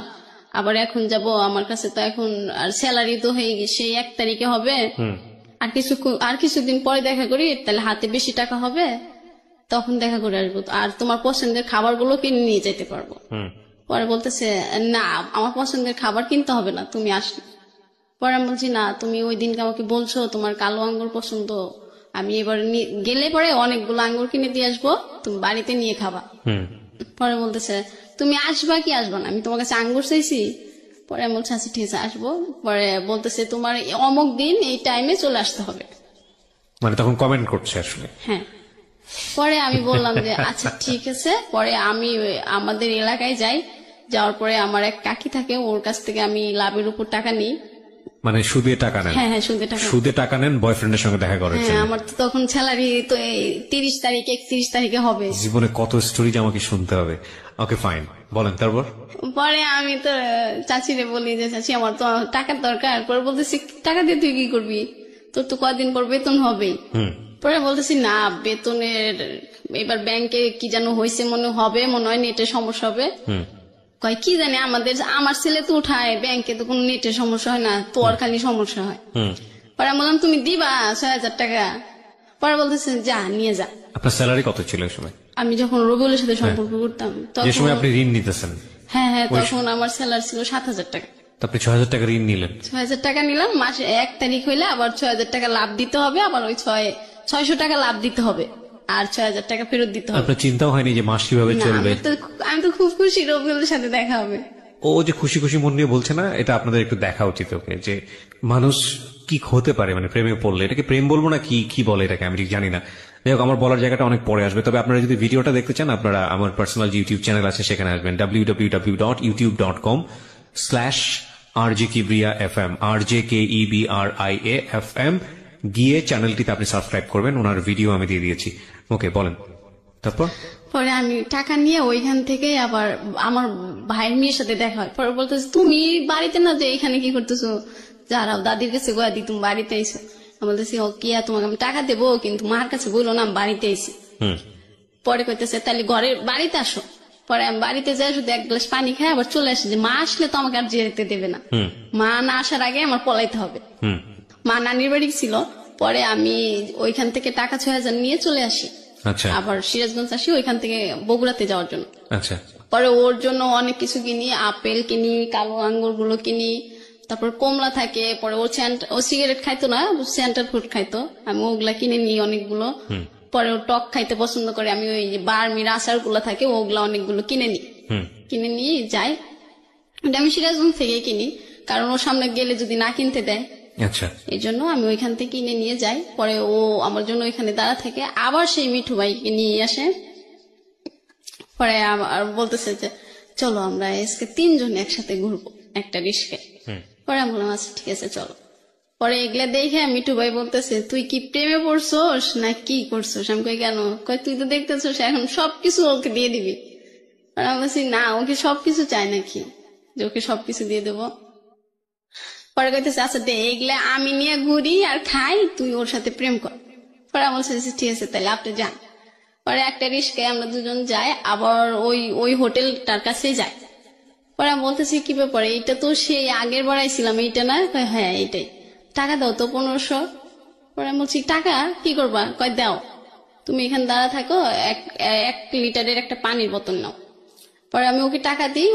আবার এখন যাব, আমার কাছে তো এখন আর স্যালারি তো হয়ে গেছে 1 তারিখে হবে, আর কিছুদিন পরে দেখা করি তাহলে হাতে বেশি টাকা হবে, তখন দেখা করে আসবো, আর তোমার পছন্দের খাবারগুলো কিনে নিয়ে যেতে পারবো। পরে বলতেছে না, আমার পছন্দের খাবার কিনতে হবে না, তুমি আসলে। পরে আমি বলছি না, তুমি ওই দিনকে আমাকে বলছো তোমার কালো আঙ্গুর পছন্দ, আমি এবার গেলে পরে অনেকগুলো আঙ্গুর কিনে দিয়ে আসবো, তুমি বাড়িতে নিয়ে খাবা। পরে বলতেছে তুমি আসবা কি আসবা না, আমি তোমার কাছে আঙ্গুর চাইছি? পরে আমি বলছি আচ্ছা ঠিক আছে আসবো। পরে বলতেছে তোমার অমুক দিন এই টাইমে চলে আসতে হবে। মানে তখন কমেন্ট করছে আসলে। হ্যাঁ। পরে আমি বললাম যে আচ্ছা ঠিক আছে। পরে আমি আমাদের এলাকায় যাই, যাওয়ার পরে আমার এক কাকি থাকে, ওর কাছ থেকে আমি লাভের উপর টাকা নিই। মানে সুদে টাকা নেন? হ্যাঁ হ্যাঁ, সুদে টাকা। সুদে টাকা নেন বয়ফ্রেন্ডের সঙ্গে দেখা করার হ্যাঁ, জন্য? আমার তো তখন স্যালারি তো এই 30 তারিখ 31 তারিখে হবে। জীবনে কত স্টোরি যে আমাকে শুনতে হবে। ওকে ফাইন, বলেন তারপর। পরে আমি তো চাচিরে বলি যে চাচি আমার তো টাকার দরকার। পরে বলতেছি টাকা দিয়ে তুই কি করবি, তোর তো কয়দিন পর বেতন হবেই। পরে বলতেছি না, বেতনের এবার ব্যাংকে কি যেন হয়েছে মনে হয়, নেটের সমস্যা হবে। কয় কি জানি, আমার ছেলে তো উঠায় ব্যাংকে, তো কোনো নেটের সমস্যা হয় না, তোর খালি সমস্যা হয়। পরে আমি বললাম তুমি দিবা 6,000 টাকা? পরে বলতেছে যা নিয়ে যা। আপনার স্যালারি কত ছিল এই সময়? আমি যখন রবিউলের সাথে সম্পর্ক করতাম যে সময় তখন, আপনি ঋণ নিতেছেন? হ্যাঁ হ্যাঁ, তখন আমার স্যালারি ছিল 7,000 টাকা। তো আপনি 6,000 টাকা ঋণ নিলেন? 6,000 টাকা নিলাম, মাসে 1 তারিখ হইলে আবার 6,000 টাকা লাভ দিতে হবে, আবার ওই 600 টাকা লাভ দিতে হবে, আর 6,000 টাকা ফেরত দিতে হবে। আপনার চিন্তাও হয়নি যে মাস কিভাবে না, চলবে? আমি তো খুব খুশি রবিউলের সাথে দেখা হবে। ও যে খুশি খুশি মন নিয়ে বলছে না, এটা আপনাদের একটু দেখা উচিত ওকে, যে মানুষ কি হতে পারে মানে প্রেমে পড়লে। এটাকে প্রেম বলবো না কি বলে এটাকে আমি ঠিক জানি না। যাই হোক, আমার বলার জায়গাটা অনেক পরে আসবে। তবে আপনারা যদি ভিডিওটা দেখতে চান, আপনারা আমার পার্সোনাল ইউটিউব চ্যানেল আছে, সেখানে আসবেন www.youtube.com/RJKebriafm, RJKEBRIAFM, গিয়ে চ্যানেলটিতে আপনি সাবস্ক্রাইব করবেন। ওনার ভিডিও আমি দিয়ে দিয়েছি। ওকে বলেন তারপর। পরে আমি টাকা নিয়ে ওইখান থেকে আবার আমার ভাইয়ের মেয়ের সাথে দেখা হয়। পরে বলতেছে তুমি বাড়িতে না, যে এখানে কি করতেছো, যারাও দাদির কাছে গোয়া দি তুমি বাড়িতে আইসো। আমি বলতেছি ও কি, তোমাকে আমি টাকা দেবো, কিন্তু মার কাছে বললো না আমি বাড়িতে আইসি। পরে কইতেছে তাহলে ঘরের বাড়িতে আসো। পরে আমি বাড়িতে যাই, শুধু 1 গ্লাস পানি খাই আবার চলে আসি, যে মা আসলে তো আমাকে আর যেতে দেবে না, মা না আসার আগে আমার পলাইতে হবে। মা নানির বাড়ি ছিল। পরে আমি ওইখান থেকে টাকা 6,000 নিয়ে চলে আসি। আচ্ছা। আবার সিরাজগঞ্জ আসি ওইখান থেকে বগুড়াতে যাওয়ার জন্য। আচ্ছা। পরে ওর জন্য অনেক কিছু কিনি, আপেল কিনি, কালো আঙ্গুর গুলো কিনি, তারপর কমলা থাকে। পরে ও সিগারেট খাইতো না, সেন্টার ফুড খাইতো, আমি ওগুলা কিনে নিই অনেকগুলো। পরে ও টক খাইতে পছন্দ করে, আমি ওই যে বার্মির আচার গুলা থাকে ওগুলা অনেকগুলো কিনে নিই। কিনে নিয়ে যাই, ওটা আমি সিরাজগঞ্জ থেকে কিনি, কারণ ওর সামনে গেলে যদি না কিনতে দেয়। আচ্ছা। এই জন্য আমি ওইখান থেকে কিনে নিয়ে যাই। পরে ও আমার জন্য ওইখানে দাঁড়া থাকে, আবার সেই মিঠু ভাইকে নিয়ে আসে। পরে আর বলতেছে যে চলো আমরা আজকে 3 জন একসাথে ঘুরবো একটা রিস্কায়। পরে আমি বললাম আচ্ছা ঠিক আছে চলো। পরে এগুলা দেখে মিঠু ভাই বলতেছে তুই কি প্রেমে পড়ছোস না কি করছোস? আমি কই কেন? কই তুই তো দেখতেছোস এখন সবকিছু ওকে দিয়ে দিবি। আর আমি বলছি না, ওকে সবকিছু চাই নাকি যে ওকে সবকিছু দিয়ে দেবো? পরে কইতেছে আচ্ছা দে, এগুলা আমি নিয়ে ঘুরি আর খাই, তুই ওর সাথে প্রেম কর। পরে আমি বলছি ঠিক আছে তাহলে আপনি যান। পরে একটা রিস্কায় আমরা 2 জন যাই, আবার ওই হোটেলটার কাছে যাই। পরে আমি বলতেছি কি ব্যাপারে, এটা তো সেই আগের বাড়াইছিলাম, এইটা না? হ্যাঁ এইটাই। টাকা দাও তো 1500। পরে আমি বলছি টাকা কি করবা? কয় দাও, তুমি এখানে দাঁড়া থাকো, 1 লিটারের একটা পানির বোতল নাও। পরে আমি ওকে টাকা দিই,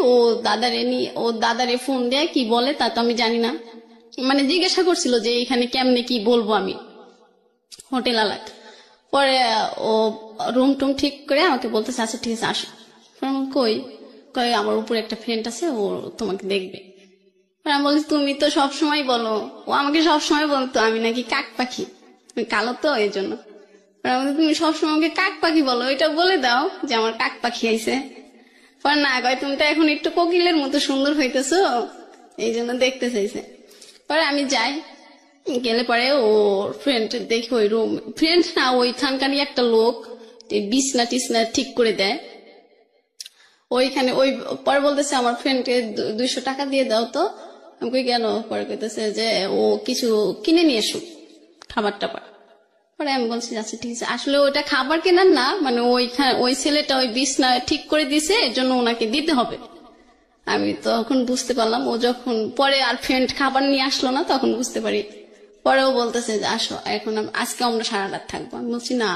ও দাদারে ফোন দেয়, কি বলে তা তো আমি জানি না, মানে জিজ্ঞাসা করছিল যে এখানে কেমনে কি বলবো আমি, হোটেল আলাক। পরে ও রুম টুম ঠিক করে আমাকে বলতেছে আচ্ছা ঠিক আছে আসো। কই আমার উপরে একটা ফ্রেন্ড আছে, ও তোমাকে দেখবে। আমি বলছি তুমি তো সবসময় বলো, ও আমাকে সবসময় বলতো আমি নাকি কাক পাখি, আমি কালো তো এই জন্য। তুমি সবসময় আমাকে কাক পাখি বলো, এটা বলে দাও যে আমার কাক পাখি আইছে। পরে না কয় তুমি তো এখন একটু কোকিলের মতো সুন্দর হইতেছো, এই জন্য দেখতে চাইছে। পরে আমি যাই, গেলে পরে ওর ফ্রেন্ড দেখি ওই রুম, ফ্রেন্ড না ওইখানকারই একটা লোক বিছনা টিছনা ঠিক করে দেয় ওইখানে। পরে বলতেছে আমার ফ্রেন্ডকে 200 টাকা দিয়ে দাও তো। আমি কই কেন? পরে কইতেছে যে ও কিছু কিনে নিয়ে এসো, খাবার টাবার। পরে আমি বলছি আচ্ছা ঠিক আছে, আসলে ওইটা খাবার কেনার না, মানে ওই ছেলেটা ওই বিছনা ঠিক করে দিছে, এর জন্য ওনাকে দিতে হবে। আমি তখন বুঝতে পারলাম, ও যখন পরে আর ফ্রেন্ড খাবার নিয়ে আসলো না তখন বুঝতে পারি। পরে ও বলতেছে যে আসো এখন আজকে আমরা সারা রাত থাকবো। আমি বলছি না,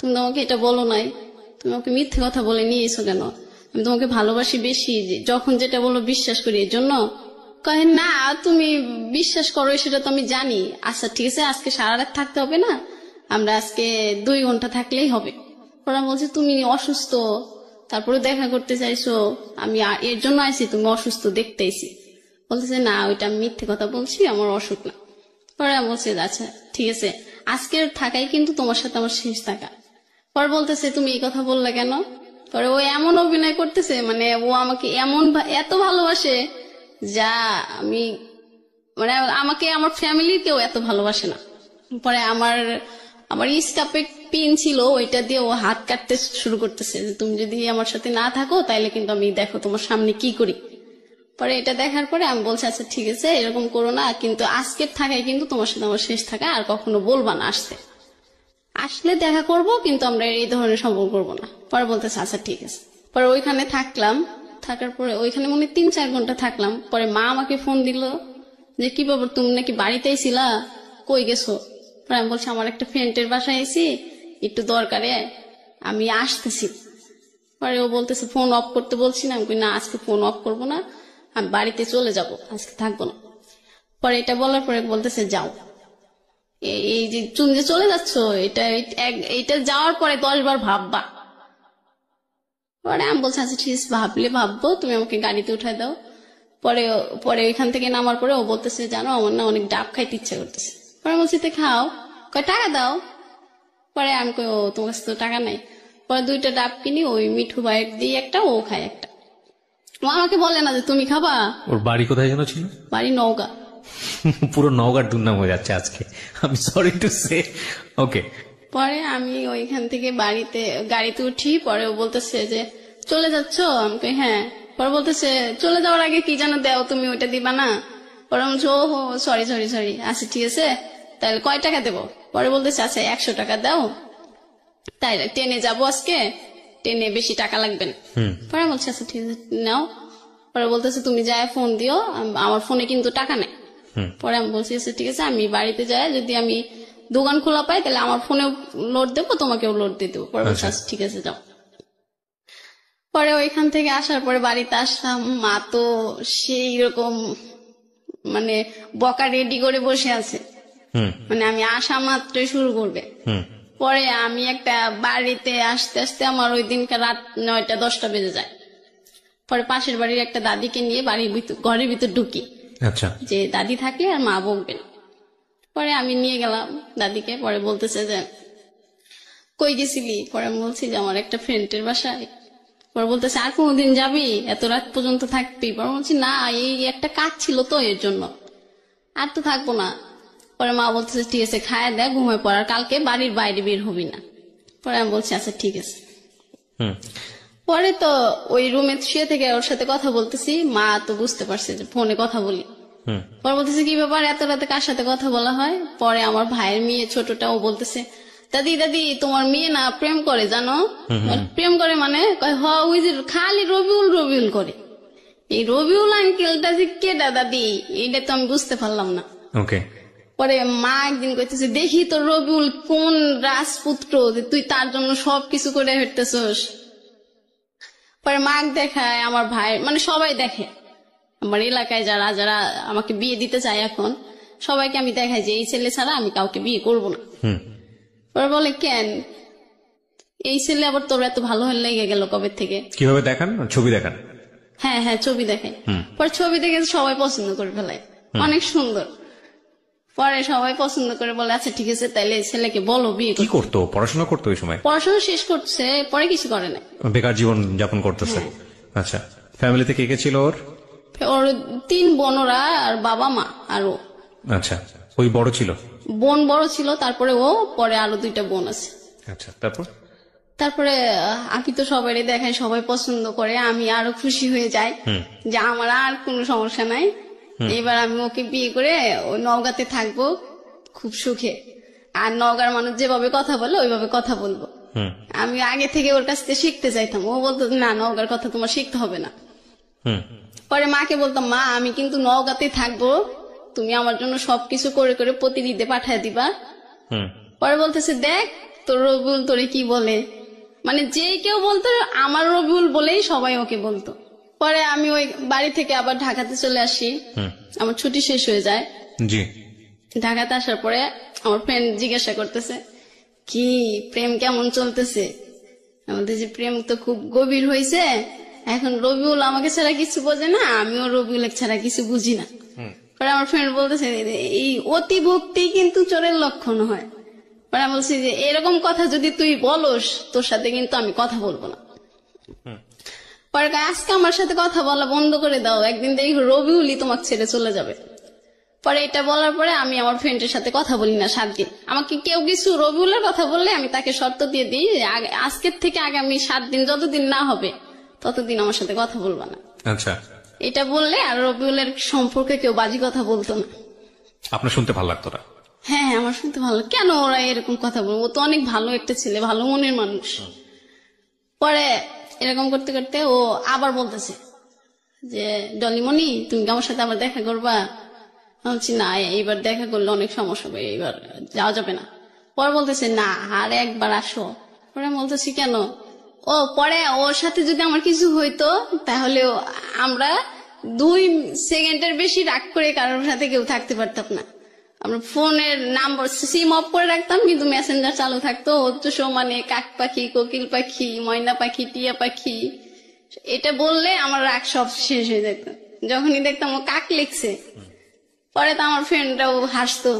তুমি তো আমাকে এটা বলো নাই, তুমি আমাকে মিথ্যে কথা বলে নিয়ে এসো কেন? আমি তোমাকে ভালোবাসি বেশি, যখন যেটা বলো বিশ্বাস করি এর জন্য। কহে না, তুমি বিশ্বাস করো সেটা তো আমি জানি। আচ্ছা ঠিক আছে, আজকে সারা রাত থাকতে হবে না, আমরা আজকে 2 ঘন্টা থাকলেই হবে। ওরা বলছে তুমি অসুস্থ, তারপরে দেখা করতে চাইছো, আমি এর জন্য আইছি, তুমি অসুস্থ দেখতেইছি। বলতেছে না, ওইটা আমি মিথ্যে কথা বলছি, আমার অসুখ না। পরে আমি বলছি আচ্ছা ঠিক আছে, আজকের থাকাই কিন্তু তোমার সাথে আমার শেষ থাকা। পরে বলতেছে তুমি এই কথা বললে কেন? পরে ও এমন অভিনয় করতেছে, মানে ও আমাকে এমন এত ভালোবাসে যা আমি, মানে আমাকে আমার ফ্যামিলির কেউ এত ভালোবাসে না। পরে আমার আমার স্কার্ফের পিন ছিল, ওইটা দিয়ে ও হাত কাটতে শুরু করতেছে যে তুমি যদি আমার সাথে না থাকো তাইলে কিন্তু আমি দেখো তোমার সামনে কি করি। পরে এটা দেখার পরে আমি বলছি আচ্ছা ঠিক আছে, এরকম করো না, কিন্তু আজকের থাকায় কিন্তু তোমার সাথে আমার শেষ থাকা, আর কখনো বলবা না আসতে, আসলে দেখা করব, কিন্তু আমরা এই ধরনের সম্পর্ক করবো না। পরে বলতেছে আচ্ছা ঠিক আছে। পরে ওইখানে থাকলাম, থাকার পরে ওইখানে মনে 3-4 ঘন্টা থাকলাম। পরে মা আমাকে ফোন দিল যে কি ব্যাপার, তুমি নাকি বাড়িতেই ছিলা, কই গেছো? পরে আমি বলছি আমার একটা ফ্রেন্ডের বাসায় এসি, একটু দরকারে আমি আসতেছি। পরে ও বলতেছে ফোন অফ করতে বলছি না, আমি কই না আজকে ফোন অফ করবো না, আমি বাড়িতে চলে যাব, আজকে থাকবো না। পরে এটা বলার পরে বলতেছে যাও, এই যে তুমি যে চলে যাচ্ছ, এটা যাওয়ার পরে 10 বার ভাববা। পরে আমি বলছি আচ্ছা ঠিক আছে, ভাবলে ভাববো, তুমি আমাকে গাড়িতে উঠায় দাও। পরে পরে ওইখান থেকে নামার পরে ও বলতেছে জানো আমার না অনেক ডাব খাইতে ইচ্ছা করতেছে। পরে বলছি তো খাও, কয় টাকা দাও। পরে আমি কই ও তোমার কাছে তো টাকা নাই। পরে 2টা ডাব কিনি, ওই মিঠু ভাইয়ের দিয়ে একটা, ও খায় একটা। ও আমাকে বলে না যে তুমি খাবা। ওর বাড়ি কোথায় যেন ছিল? বাড়ি নওগাঁ। পুরো নওগাঁর দুর্নাম হয়ে যাচ্ছে আজকে, আমি সরি টু সে। ওকে। পরে আমি ওইখান থেকে গাড়িতে উঠি। পরে ও বলতেছে যে চলে যাচ্ছ? আমি কই হ্যাঁ। পরে বলতেছে চলে যাওয়ার আগে কি যেন দেও, তুমি ওইটা দিবা না? পরে আমি বলছি ও হো সরি সরি সরি, আচ্ছা ঠিক আছে, তাহলে কয় টাকা দেবো? পরে বলতেছে আচ্ছা 100 টাকা দাও, তাই ট্রেনে যাবো আজকে, ট্রেনে বেশি টাকা লাগবে না। পরে বলছে আচ্ছা ঠিক আছে নাও। পরে বলতেছে তুমি যায় ফোন দিও, আমার ফোনে কিন্তু টাকা নেই। পরে আমি বলছি আচ্ছা ঠিক আছে, আমি বাড়িতে যাই, যদি আমি দোকান খোলা পাই তাহলে আমার ফোনেও লোড দেবো, তোমাকেও লোড দিয়ে দেবো। পরে বলছে আচ্ছা ঠিক আছে যাও। পরে ওইখান থেকে আসার পরে বাড়িতে আসলাম, মা তো সেই রকম মানে বকা রেডি করে বসে আছে, মানে আমি আসা মাত্রই শুরু করবে। পরে আমি একটা বাড়িতে আসতে আসতে আমার ওই দিনকার রাত 9টা-10টা বেজে যায়। পরে পাশের বাড়ির একটা দাদিকে নিয়ে ঘরের ভিতর ঢুকি, আচ্ছা, যে দাদি থাকলে আর মা বকবেন। পরে আমি নিয়ে গেলাম দাদিকে। পরে বলতেছে যে কই গেছিলি? পরে আমি বলছি যে আমার একটা ফ্রেন্ডের বাসায়। পরে বলতেছে আর কোনোদিন যাবি, এত রাত পর্যন্ত থাকবি? পরে বলছি না, এই একটা কাজ ছিল তো এর জন্য, আর তো থাকবো না। পরে মা বলতেছে ঠিক আছে খায় দেয়, ঘুমায় পড়ার, কালকে বাড়ির বাইরে বের হবি না। পরে আমি বলছি আচ্ছা ঠিক আছে। পরে তো ওই রুমে শুয়ে থেকে ওর সাথে কথা বলতেছি, মা তো বুঝতে পারছে যে ফোনে কথা বলি। পরে বলতেছে কি ব্যাপার, এত রাতে কার সাথে কথা বলা হয়? পরে আমার ভাইয়ের মেয়ে ছোটটা, ও বলতেছে দাদি দাদি তোমার মেয়ে না প্রেম করে জানো? প্রেম করে মানে? কয় হ, ওই যে খালি রবিউল রবিউল করে। এই রবিউল আঙ্কেলটা যে কেডা দাদি, এইটা তো আমি বুঝতে পারলাম না। ওকে। পরে মা একদিন কইতেছে দেখি তোর রবিউল কোন রাজপুত্র যে তুই তার জন্য সবকিছু করে হেঁটতেছস। পরে মাক দেখায়, আমার ভাই, মানে সবাই দেখে, আমার এলাকায় যারা যারা আমাকে বিয়ে দিতে চায় এখন সবাইকে আমি দেখাই যে এই ছেলে ছাড়া আমি কাউকে বিয়ে করবো না। পরে বলে কেন, এই ছেলে আবার তোর এত ভালো হয়ে লেগে গেল কবে থেকে? কিভাবে দেখান? ছবি দেখান? হ্যাঁ হ্যাঁ ছবি দেখাই। পরে ছবি দেখে সবাই পছন্দ করে ফেলায়, অনেক সুন্দর। পরে সবাই পছন্দ করে বলে আচ্ছা ঠিক আছে তাইলে ছেলেকে বলো বিয়ে। কি করতো? পড়াশোনা করতো ওই সময়? পড়াশোনা শেষ করছে, পরে কিছু করে না, বেকার জীবন যাপন করতেছে। আচ্ছা, ফ্যামিলিতে কে কে ছিল ওর? ওর 3 বোনরা আর বাবা মা আর ও। আচ্ছা, ওই বড় ছিল? বোন বড় ছিল, তারপরে ও, পরে আরো 2টা বোন আছে। আচ্ছা, তারপরে আমি তো সবাই দেখাই, সবাই পছন্দ করে, আমি আরো খুশি হয়ে যাই যে আমার আর কোনো সমস্যা নাই, এবার আমি ওকে বিয়ে করে ওই নওগাঁতে থাকবো খুব সুখে। আর নওগাঁর মানুষ যেভাবে কথা বলে ওইভাবে কথা বলবো। আমি আগে থেকে ওর কাছ থেকে শিখতে চাইতাম, ও বলতো না নওগাঁর কথা তোমার শিখতে হবে না। পরে মাকে বলতাম মা আমি কিন্তু নওগাঁতে থাকবো, তুমি আমার জন্য সবকিছু করে করে প্রতিনিধি পাঠায় দিবা। পরে বলতেছে দেখ তোর রবিউল তোরে কি বলে, মানে যে কেউ বলতো আমার রবিউল বলেই সবাই ওকে বলতো। পরে আমি ওই বাড়ি থেকে আবার ঢাকাতে চলে আসি, আমার ছুটি শেষ হয়ে যায়। জি। ঢাকাতে আসার পরে আমার ফ্রেন্ড জিজ্ঞাসা করতেছে কি প্রেম কেমন চলতেছে, আমাদের যে প্রেম তো খুব গভীর হয়েছে, এখন রবিউল আমাকে ছাড়া কিছু বোঝে না, আমিও রবিউল ছাড়া কিছু বুঝি না। পরে আমার ফ্রেন্ড বলতেছে এই অতি ভক্তি কিন্তু চোরের লক্ষণ হয়। পরে আমি বলছি যে এরকম কথা যদি তুই বলস তোর সাথে কিন্তু আমি কথা বলবো না। পরে কয়, আজকে আমার সাথে কথা বলা বন্ধ করে দাও, একদিন দেখি রবিউলই তোমাকে ছেড়ে চলে যাবে। পরে এটা বলার পরে আমি আমার ফ্রেন্ডের সাথে কথা বলি না 7 দিন। আমাকে কেউ কিছু রবিউলের কথা বললে আমি তাকে শর্ত দিয়ে দিই যে আজকের থেকে আগামী 7 দিন যতদিন না হবে ততদিন আমার সাথে কথা বলবা না। আচ্ছা, এটা বললে আর রবিউলের সম্পর্কে কেউ বাজে কথা বলতো না। আপনার শুনতে ভালো লাগতো না? হ্যাঁ, আমার শুনতে ভালো, কেন ওরা এরকম কথা বলবো, ও তো অনেক ভালো একটা ছেলে, ভালো মনের মানুষ। পরে এরকম করতে করতে ও আবার বলতেছে যে ডলিমণি তুমি কি আমার সাথে আবার দেখা করবা? বলছি না, এইবার দেখা করলে অনেক সমস্যা হবে, এইবার যাওয়া যাবে না। পরে বলতেছে না আর একবার আসো। পরে বলতেছি কেন? ও পরে ওর সাথে যদি আমার কিছু হইতো তাহলে আমরা 2 সেকেন্ডের বেশি রাগ করে কারোর সাথে কেউ থাকতে পারতাম না। আমরা ফোনের নাম্বার সিম অফ করে রাখতাম কিন্তু মেসেঞ্জার চালু থাকতো। ওর তো সমানে কাক পাখি, কোকিল পাখি, ময়না পাখি, টিয়া পাখি, এটা বললে আমার রাগ সব শেষ হয়ে যেত। যখনই দেখতাম ও কাক লিখছে, পরে তো আমার ফ্রেন্ডরাও হাসতো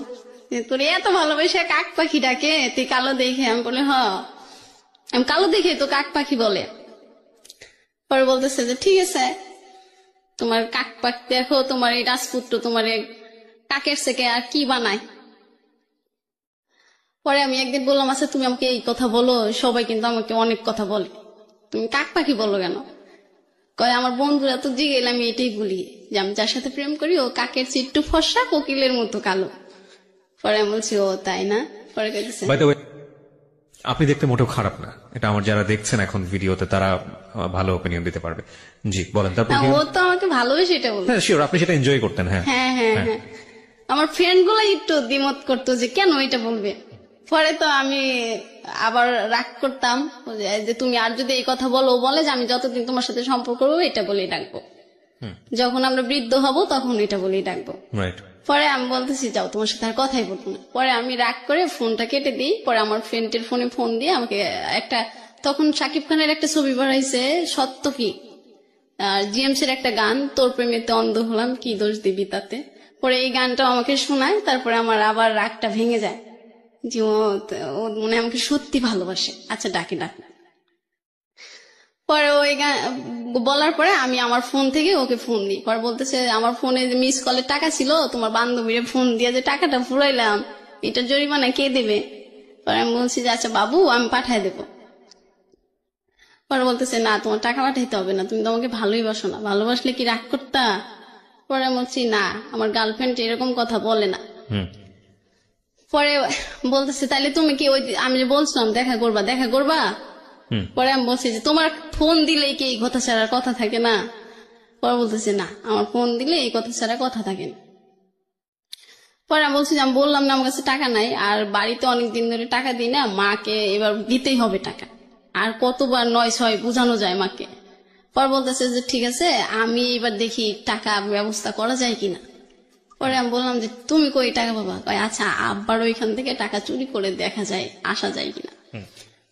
যে তোর এত ভালোবাসে কাক পাখি ডাকে, তুই কালো দেখে? আমি বলে আমি কালো দেখে তো কাক পাখি বলে। পরে বলতেছে যে ঠিক আছে, তোমার কাক পাখি দেখো, তোমার এই রাজপুত্র তোমার কাকের থেকে আর কি বানায়। পরে আমি একদিন বললাম আচ্ছা তুমি আমাকে এই কথা বলো, সবাই কিন্তু আমাকে অনেক কথা বলে, তুমি কাক পাখি বলো কেন? কয় আমার বন্ধুরা তো জিগেল, আমি এটাই বলি যে আমি যার সাথে প্রেম করি ও কাকের চিট্টু ফর্সা, কোকিলের মতো কালো। পরে আমি বলছি ও তাই না? পরে কইতেছে বাই দ্য ওয়ে, আপনি দেখতে মোটেও খারাপ না, এটা আমার যারা দেখছেন এখন ভিডিওতে তারা ভালো ওপিনিয়ন দিতে পারবে। জি বলেন, তারপর না, কি? ও তো আমাকে ভালোবেসে এটা বলতো। হ্যাঁ শিওর, আপনি সেটা এনজয় করতেন। হ্যাঁ হ্যাঁ হ্যাঁ হ্যাঁ, আমার ফ্রেন্ড গুলো একটু দ্বিমত করতো যে কেন এটা বলবে। পরে তো আমি আবার রাগ করতাম যে তুমি আর যদি এই কথা বলো, ও বলে যে আমি যতদিন তোমার সাথে সম্পর্ক করবো এটা বলেই ডাকবো, যখন আমরা বৃদ্ধ হব তখন এটা বলেই ডাকবো। রাইট। পরে আমি বলতেছি যাও, তোমার সাথে আর কথাই বলবো না। পরে আমি রাগ করে ফোনটা কেটে দিই। পরে আমার ফ্রেন্ডের ফোনে ফোন দিয়ে আমাকে একটা, তখন শাকিব খানের একটা ছবি বাড়াইছে সত্য কি, আর জিএমস এর একটা গান তোর প্রেমেতে অন্ধ হলাম কি দোষ দিবি তাতে। পরে এই গানটাও আমাকে শোনায়। তারপরে আমার আবার রাগটা ভেঙে যায় যে ও মনে হয় আমাকে সত্যি ভালোবাসে, আচ্ছা ডাকি ডাকি। পরে ওই গান বলার পরে আমি আমার ফোন থেকে ওকে ফোন দিই। পরে বলতেছে আমার ফোনে যে মিস কলের টাকা ছিল, তোমার বান্ধবীরে ফোন দিয়ে যে টাকাটা ফুরাইলাম, এটা জরিমানা কে দেবে? পরে আমি বলছি যে আচ্ছা বাবু আমি পাঠাই দেবো। পরে বলতেছে না তোমার টাকা পাঠাইতে হবে না, তুমি তো আমাকে ভালোই বাসো না, ভালোবাসলে কি রাগ করতা? পরে আমি বলছি না আমার গার্লফ্রেন্ড এরকম কথা বলে না। পরে বলতেছে তাহলে তুমি কি ওই আমি যে বলছিলাম দেখা করবা দেখা করবা? পরে আমি বলছি যে তোমার ফোন দিলে কি এই কথা ছাড়ার কথা থাকে না? পরে বলতেছে না আমার ফোন দিলে এই কথা ছাড়া কথা থাকে না। পরে আমি বলছি যে আমি বললাম না আমার কাছে টাকা নাই, আর বাড়িতে অনেকদিন ধরে টাকা দিই না, মাকে এবার দিতেই হবে টাকা, আর কতবার 9-6 বোঝানো যায় মাকে। পরে বলতেছে যে ঠিক আছে আমি এবার দেখি টাকা ব্যবস্থা করা যায় কিনা। পরে আমি বললাম যে তুমি কই টাকা পাবা? আচ্ছা আব্বার ওইখান থেকে টাকা চুরি করে দেখা যায় আসা যায় কিনা।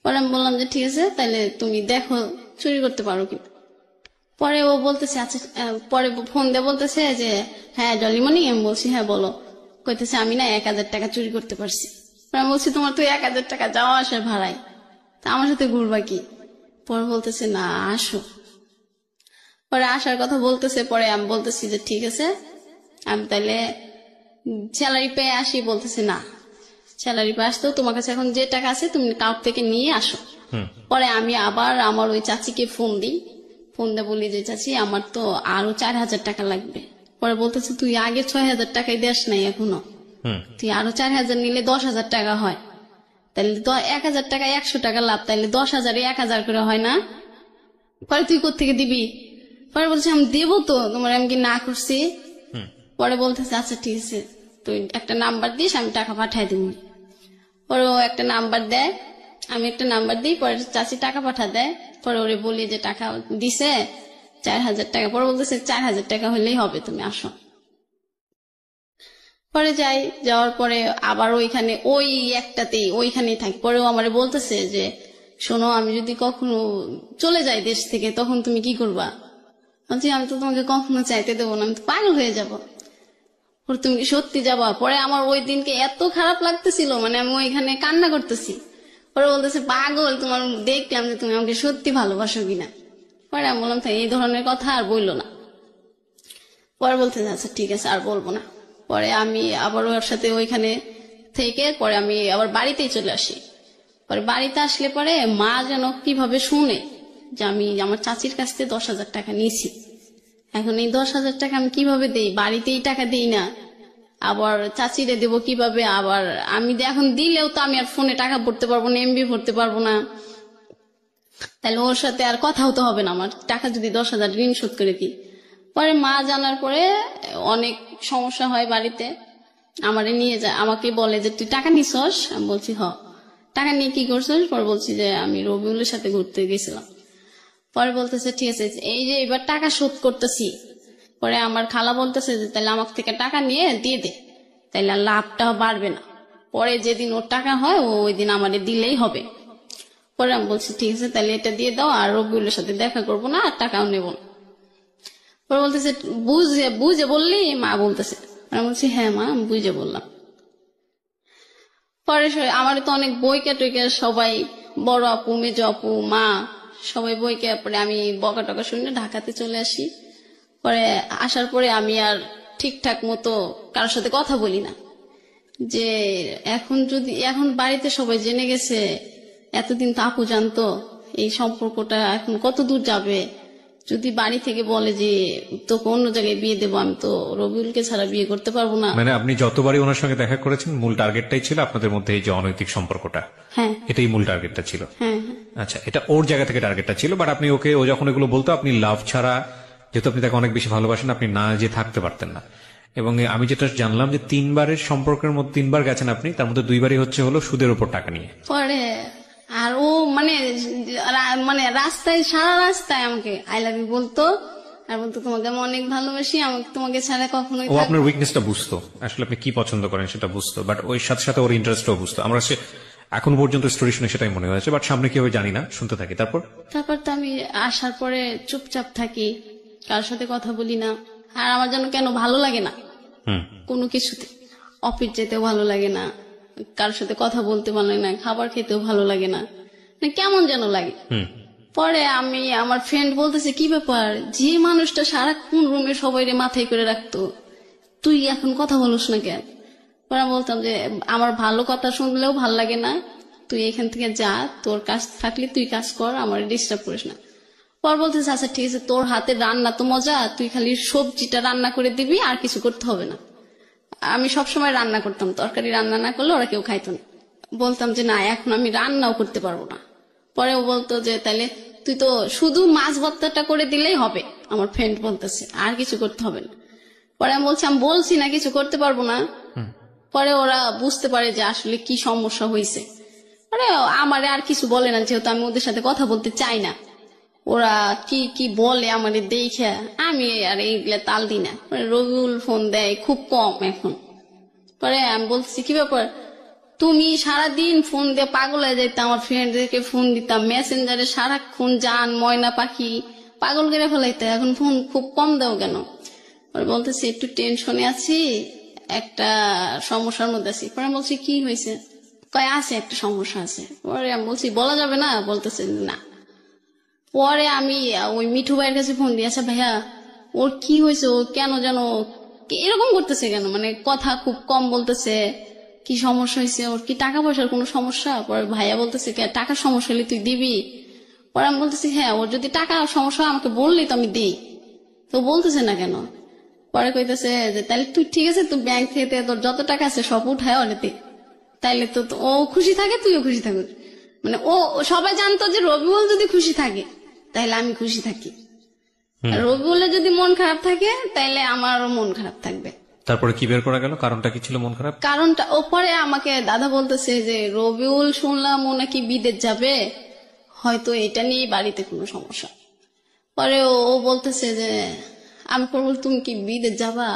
পরে আমি বললাম যে ঠিক আছে তাহলে তুমি দেখো চুরি করতে পারো কিনা। পরে ও বলতেছে আচ্ছা, পরে ফোন দিয়ে বলতেছে যে হ্যাঁ ডলিমণি। আমি বলছি হ্যাঁ বলো। কইতেছে আমি না 1000 টাকা চুরি করতে পারছি। আমি বলছি তোমার তো 1000 টাকা যাওয়া আসা ভাড়াই, তা আমার সাথে ঘুরবা কি? পরে বলতেছে না আসো। পরে আসার কথা বলতেছে। পরে আমি বলতেছি যে ঠিক আছে আমি তাহলে স্যালারি পেয়ে আসি। বলতেছে না স্যালারি পেয়ে আসতেও তোমার কাছে এখন যে টাকা আছে তুমি কাউর থেকে নিয়ে আসো। পরে আমি আবার আমার ওই চাচিকে ফোন দিই, ফোন দিয়ে বলি যে চাচি আমার তো আরো 4000 টাকা লাগবে। পরে বলতেছে তুই আগে 6000 টাকাই দেশ নাই এখনো, তুই আরো 4000 নিলে 10,000 টাকা হয়, তাহলে 1000 টাকা 100 টাকা লাভ, তাহলে 10,000 1000 করে হয় না? পরে তুই কোত্থেকে দিবি? পরে বলছে আমি দেবো তো, তোমার আমি কি না করছি? পরে বলতেছে আচ্ছা ঠিক আছে তুই একটা নাম্বার দিস আমি টাকা পাঠাই দিব। পরে ও একটা নাম্বার দেয়। আমি একটা নাম্বার দিই, পরে চাচি টাকা পাঠা দেয়, পরে ওরে বলি যে টাকা দিছে 4,000 টাকা, পরে বলতেছে 4,000 টাকা হলেই হবে, তুমি আসো। পরে যাই, যাওয়ার পরে আবার ওইখানে ওই একটাতেই ওইখানেই থাকি। পরেও আমারে বলতেছে যে শোনো, আমি যদি কখনো চলে যাই দেশ থেকে তখন তুমি কি করবা? বলছি আমি তো তোমাকে কখনো চাইতে দেবো না, আমি তো পাগল হয়ে যাবো। পরে তুমি কি সত্যি যাবা? পরে আমার ওই দিনকে এত খারাপ লাগতেছিল, মানে আমি ওইখানে কান্না করতেছি। পরে বলতেছে পাগল, তোমার দেখলাম যে তুমি আমাকে সত্যি ভালোবাসো কিনা। পরে আমি বললাম তাই এই ধরনের কথা আর বললো না। পরে বলতেছে আচ্ছা ঠিক আছে আর বলবো না। পরে আমি আবার ওর সাথে ওইখানে থেকে পরে আমি আবার বাড়িতেই চলে আসি। পরে বাড়িতে আসলে পরে মা যেন কিভাবে শুনে যে আমি আমার চাচির কাছ থেকে 10,000 টাকা নিয়েছি। এখন এই 10,000 টাকা আমি কিভাবে দেই? বাড়িতেই টাকা দিই না, আবার চাচিরে দেবো কিভাবে? আবার আমি এখন দিলেও তো আমি আর ফোনে টাকা ভরতে পারবো না, এমবি ভরতে পারবো না, তাহলে ওর সাথে আর কথাও তো হবে না আমার, টাকা যদি 10,000 ঋণ শোধ করে দিই। পরে মা জানার পরে অনেক সমস্যা হয় বাড়িতে, আমারে নিয়ে যায়, আমাকে বলে যে তুই টাকা নিছস? আমি বলছি হ। টাকা নিয়ে কি করছিস? পরে বলছি যে আমি রবিউলের সাথে ঘুরতে গেছিলাম। পরে বলতেছে ঠিক আছে, এই যে এবার টাকা শোধ করতেছি। পরে আমার খালা বলতেছে যে তাহলে আমার থেকে টাকা নিয়ে দিয়ে দে, তাহলে আর লাভটাও বাড়বে না, পরে যেদিন ওর টাকা হয় ওই দিন আমারে দিলেই হবে। পরে আমি বলছি ঠিক আছে তাহলে এটা দিয়ে দাও, আর রবিউলের সাথে দেখা করবো না, আর টাকাও নেব না। পরে বলতেছে বুঝে বুঝে বললি? মা বলতেছে। আমি বলছি হ্যাঁ মা, আমি বুঝে বললাম। পরে আমার তো অনেক বইকা টইকা সবাই, বড় আপু, মেজ আপু, মা সবাই বইকে, পরে আমি বকা টকা শুনে ঢাকাতে চলে আসি। পরে আসার পরে আমি আর ঠিকঠাক মতো কারোর সাথে কথা বলি না, যে এখন বাড়িতে সবাই জেনে গেছে, এতদিন তো আপু জানতো, এই সম্পর্কটা এখন কত দূর যাবে। যদি বাড়ি থেকে বলে যে তোকে অন্য জায়গায় বিয়ে দেবো, আমি তো রবিউলকে ছাড়া বিয়ে করতে পারবো না। মানে আপনি যতবারই ওনার সঙ্গে দেখা করেছেন মূল টার্গেটটাই ছিল আপনাদের মধ্যে এই যে অনৈতিক সম্পর্কটা, হ্যাঁ এটাই মূল টার্গেটটা ছিল। হ্যাঁ আচ্ছা, এটা ওর জায়গা থেকে টার্গেটটা ছিল, বাট আপনি ওকে, ও যখন এগুলো বলতো আপনি লাভ ছাড়া, যেহেতু আপনি তাকে অনেক বেশি ভালোবাসেন, আপনি না যে থাকতে পারতেন না। এবং আমি যেটা জানলাম যে 3বারের সম্পর্কের মধ্যে 3বার গেছেন আপনি, তার মধ্যে 2বারই হচ্ছে হলো সুদের উপর টাকা নিয়ে। পরে আর ও মানে রাস্তায়, সারা রাস্তায় আমাকে আই লাভ ইউ বলতো, আর বলতো তোমাকে আমি অনেক ভালোবাসি, আমাকে তোমাকে ছাড়া কখনোই ও আপনার উইকনেসটা বুঝতো, আসলে আপনি কি পছন্দ করেন সেটা বুঝতো, বাট ওই সাথে সাথে ওর ইন্টারেস্টও বুঝতো। আমরা এখন পর্যন্ত স্টোরি শুনে সেটাই মনে হয়েছে, বাট সামনে কি হবে জানি না, শুনতে থাকি। তারপর তো আমি আসার পরে চুপচাপ থাকি, কারোর সাথে কথা বলি না। আর আমার যেন কেন ভালো লাগে না কোনো কিছুতে, অফিস যেতেও ভালো লাগে না, কারোর সাথে কথা বলতে ভালো লাগে না, খাবার খেতেও ভালো লাগে না, মানে কেমন যেন লাগে। পরে আমার ফ্রেন্ড বলতেছে কি ব্যাপার, যে মানুষটা সারাক্ষণ রুমে সবাই মাথায় করে রাখতো, তুই এখন কথা বলিস না কেন? পরে আমি বলতাম যে আমার ভালো কথা শুনলেও ভাল লাগে না, তুই এখান থেকে যা, তোর কাজ থাকলে তুই কাজ কর, আমার ডিস্টার্ব করিস না। পর বলতেছে আচ্ছা ঠিক আছে, তোর হাতের রান্না তো মজা, তুই খালি সবজিটা রান্না করে দিবি, আর কিছু করতে হবে না। আমি সবসময় রান্না করতাম, তরকারি রান্না না করলে ওরা কেউ খাইতো না। বলতাম যে না, এখন আমি রান্নাও করতে পারবো না। পরে ও বলতো যে তাহলে তুই তো শুধু মাছ ভর্তাটা করে দিলেই হবে, আমার ফ্রেন্ড বলতেছে, আর কিছু করতে হবে না। পরে আমি বলছি না কিছু করতে পারবো না। পরে ওরা বুঝতে পারে যে আসলে কি সমস্যা হয়েছে। পরে আমারে আর কিছু বলে না, যেহেতু আমি ওদের সাথে কথা বলতে চাই না। ওরা কি কি বলে আমাদের দেখে, আমি আর এইগুলা তাল দিই না। পরে রবিউল ফোন দেয় খুব কম এখন। পরে আমি বলছি কি ব্যাপার, তুমি সারাদিন ফোন দিয়ে পাগল হয়ে যাইতে, আমার ফ্রেন্ডদেরকে ফোন দিতাম মেসেঞ্জারে সারাক্ষণ, জান ময়না পাখি পাগল করে ফেলাইতে, এখন ফোন খুব কম দাও কেন? পরে বলতেছি একটু টেনশনে আছি, একটা সমস্যার মধ্যে আছি। পরে আমি বলছি কি হয়েছে? কয় আছে একটা সমস্যা আছে। পরে আমি বলছি বলা যাবে না, বলতেছে না। পরে আমি ওই মিঠু ভাইয়ের কাছে ফোন দিয়েছে, ভাইয়া ওর কি হয়েছে, ও কেন যেন এরকম করতেছে কেন, মানে কথা খুব কম বলতেছে, কি সমস্যা হয়েছে, ওর কি টাকা পয়সার কোনো সমস্যা? পরে ভাইয়া বলতেছে টাকার সমস্যা হলে তুই দিবি? পরে আমি বলতেছি হ্যাঁ, ওর যদি টাকা সমস্যা আমাকে বললি তো আমি দিই, তো বলতেছে না কেন? পরে কইতেছে যে তাহলে তুই ঠিক আছে, তুই ব্যাংক থেকে তোর যত টাকা আছে সব উঠায় অনেতে, তাইলে তো ও খুশি থাকে, তুইও খুশি থাকবি। মানে ও সবাই জানতো যে রবিউল যদি খুশি থাকে তাহলে আমি খুশি থাকি, আর রবিউলের যদি মন খারাপ থাকে তাইলে আমারও মন খারাপ থাকবে। তারপরে কি বের করা গেল, কারণটা কি ছিল মন খারাপ? কারণটা পরে আমাকে দাদা বলতেছে যে রবিউল শুনলাম ও নাকি বিদেশ যাবে, হয়তো এটা নিয়ে বাড়িতে কোনো সমস্যা। পরে ও বলতেছে যে আমি পরে বলি, তুমি কি বিদেশ যাবা?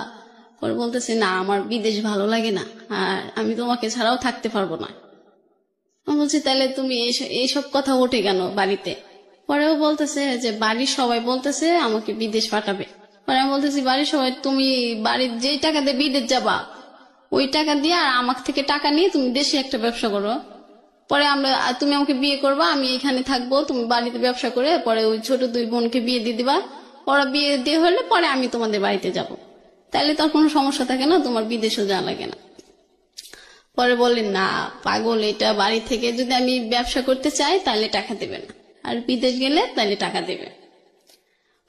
পরে বলতেছে না, আমার বিদেশ ভালো লাগে না, আর আমি তোমাকে ছাড়াও থাকতে পারবো না। আমি বলছি তাহলে তুমি এইসব কথা ওঠে কেন বাড়িতে? পরেও বলতেছে যে বাড়ির সবাই বলতেছে আমাকে বিদেশ পাঠাবে। পরে আমি বলতেছি বাড়ির সবাই, তুমি বাড়ির যেই টাকা দিয়ে বিদেশ যাবা ওই টাকা দিয়ে আর আমার থেকে টাকা নিয়ে তুমি দেশে একটা ব্যবসা করো। পরে তুমি আমাকে বিয়ে করবা, আমি এখানে থাকবো, তুমি বাড়িতে ব্যবসা করে পরে ওই ছোট 2 বোনকে বিয়ে দিয়ে দিবা। ওরা বিয়ে দিয়ে হলে পরে আমি তোমাদের বাড়িতে যাব, তাহলে তো আর কোনো সমস্যা থাকে না, তোমার বিদেশও যাওয়া লাগে না। পরে বললেন না পাগল, এটা বাড়ি থেকে যদি আমি ব্যবসা করতে চাই তাহলে টাকা দেবে না, আর বিদেশ গেলে তাহলে টাকা দেবে।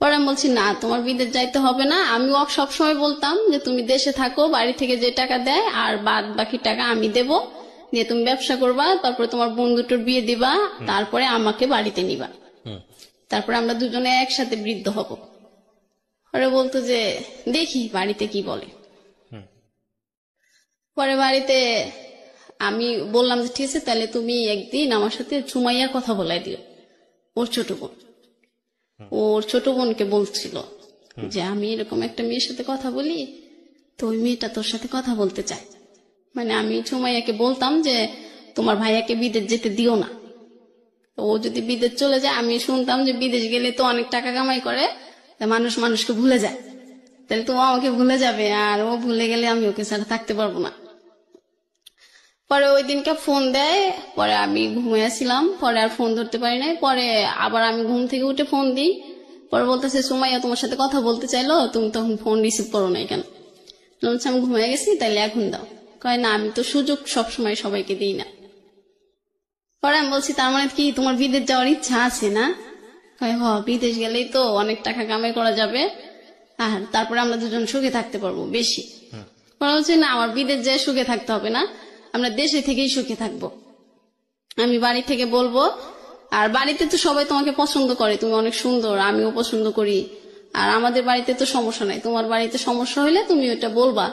পরে আমি বলছি না, তোমার বিদেশ যাইতে হবে না, আমি সবসময় বলতাম যে তুমি দেশে থাকো, বাড়ি থেকে যে টাকা দেয় আর বাদ বাকি টাকা আমি দেব, দিয়ে তুমি ব্যবসা করবা, তারপরে তোমার বন্ধুটার বিয়ে দিবা, তারপরে আমাকে বাড়িতে নিবা, তারপরে আমরা দুজনে একসাথে বৃদ্ধ হব। পরে বলতো যে দেখি বাড়িতে কি বলে। পরে বাড়িতে আমি বললাম যে ঠিক আছে, তাহলে তুমি একদিন আমার সাথে সুমাইয়ার কথা বলাই দিও, ওর ছোট বোন। ওর ছোট বোনকে বলছিল যে আমি এরকম একটা মেয়ের সাথে কথা বলি, তো ওই মেয়েটা তোর সাথে কথা বলতে চায়। মানে আমি সুমাইয়াকে বলতাম যে তোমার ভাইয়াকে বিদেশ যেতে দিও না, ও যদি বিদেশ চলে যায়, আমি শুনতাম যে বিদেশ গেলে তো অনেক টাকা কামাই করে, মানুষ মানুষকে ভুলে যায়, তাহলে তো ও আমাকে ভুলে যাবে, আর ও ভুলে গেলে আমি ওকে ছাড়া থাকতে পারবো না। পরে ওই দিনকে ফোন দেয়, পরে আমি ঘুমিয়েছিলাম, পরে আর ফোন ধরতে পারি নাই। পরে আবার আমি ঘুম থেকে উঠে ফোন দিই, পরে বলতেছে সুমাইয়া তোমার সাথে কথা বলতে চাইলো, তুমি তখন ফোন রিসিভ করো নাই কেন? বলছি আমি ঘুমিয়ে গেছি, তাইলে এখন দাও। কয় না, আমি তো সুযোগ সবসময় সবাইকে দিই না। পরে আমি বলছি তার মানে কি তোমার বিদেশ যাওয়ার ইচ্ছা আছে না? কয় হ, বিদেশ গেলেই তো অনেক টাকা কামাই করা যাবে, আর তারপরে আমরা দুজন সুখে থাকতে পারবো বেশি। পরে বলছি না, আমার বিদেশ যায় সুখে থাকতে হবে না, আমরা দেশে থেকেই সুখে থাকবো। আমি বাড়ি থেকে বলবো, আর বাড়িতে তো সবাই তোমাকে পছন্দ করে, তুমি অনেক সুন্দর, আমিও পছন্দ করি, আর আমাদের বাড়িতে তো সমস্যা নাই, তোমার বাড়িতে সমস্যা হইলে তুমি ওটা বলবা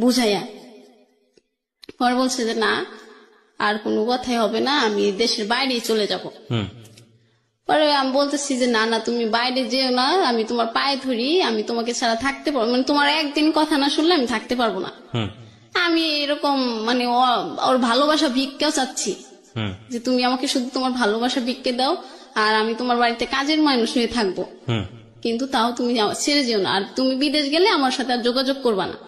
বুঝাইয়া। পরে বলছে যে না, আর কোনো কথাই হবে না, আমি দেশের বাইরেই চলে যাব। পরে আমি বলতেছি যে না না, তুমি বাইরে যেও না, আমি তোমার পায়ে ধরি, আমি তোমাকে ছাড়া থাকতে পারবো, মানে তোমার একদিন কথা না শুনলে আমি থাকতে পারবো না। আমি এরকম মানে ওর ভালোবাসা ভিক্ষাও চাচ্ছি, যে তুমি আমাকে শুধু তোমার ভালোবাসা ভিক্ষে দাও, আর আমি তোমার বাড়িতে কাজের মানুষ হয়ে থাকবো, কিন্তু তাও তুমি ছেড়ে যেও না, আর তুমি বিদেশ গেলে আমার সাথে আর যোগাযোগ করবা না।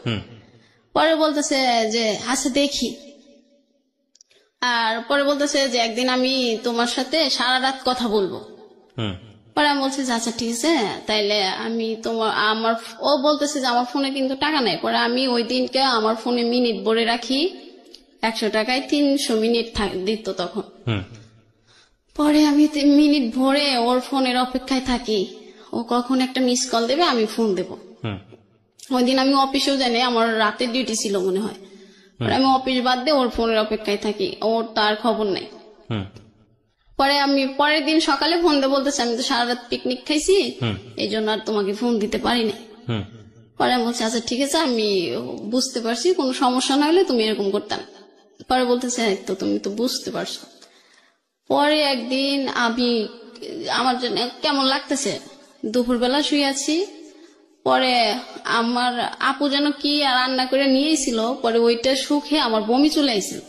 পরে বলতেছে যে আচ্ছা দেখি, আর পরে বলতেছে যে একদিন আমি তোমার সাথে সারা রাত কথা বলবো। পরে আমি বলছি যে আচ্ছা ঠিক আছে, তাইলে আমি ও বলতেছে যে আমার ফোনে কিন্তু টাকা নাই। পরে আমি ওই দিনকে আমার ফোনে মিনিট ভরে রাখি, 100 টাকায় 300 মিনিট দিত তখন। পরে আমি মিনিট ভরে ওর ফোনের অপেক্ষায় থাকি, ও কখন একটা মিস কল দেবে আমি ফোন দেব। ওই দিন আমি অফিসেও জানি, আমার রাতের ডিউটি ছিল মনে হয়, আমি অফিস বাদ দিয়ে ওর ফোনের অপেক্ষায় থাকি, ওর তার খবর নাই। পরে আমি পরের দিন সকালে ফোন দিয়ে বলতেছি আমি তো সারা রাত পিকনিক খাইছি, এই জন্য আর তোমাকে ফোন দিতে পারি না। পরে আমি বলছি আচ্ছা ঠিক আছে, আমি বুঝতে পারছি, কোনো সমস্যা না হলে তুমি এরকম করতাম। পরে বলতেছে তো তুমি তো বুঝতে পারছো। পরে একদিন আমার জন্য কেমন লাগতেছে, দুপুরবেলা শুয়ে আছি, পরে আমার আপু যেন কি রান্না করে নিয়েছিল, পরে ওইটা শুকে আমার বমি চলে আইছিল।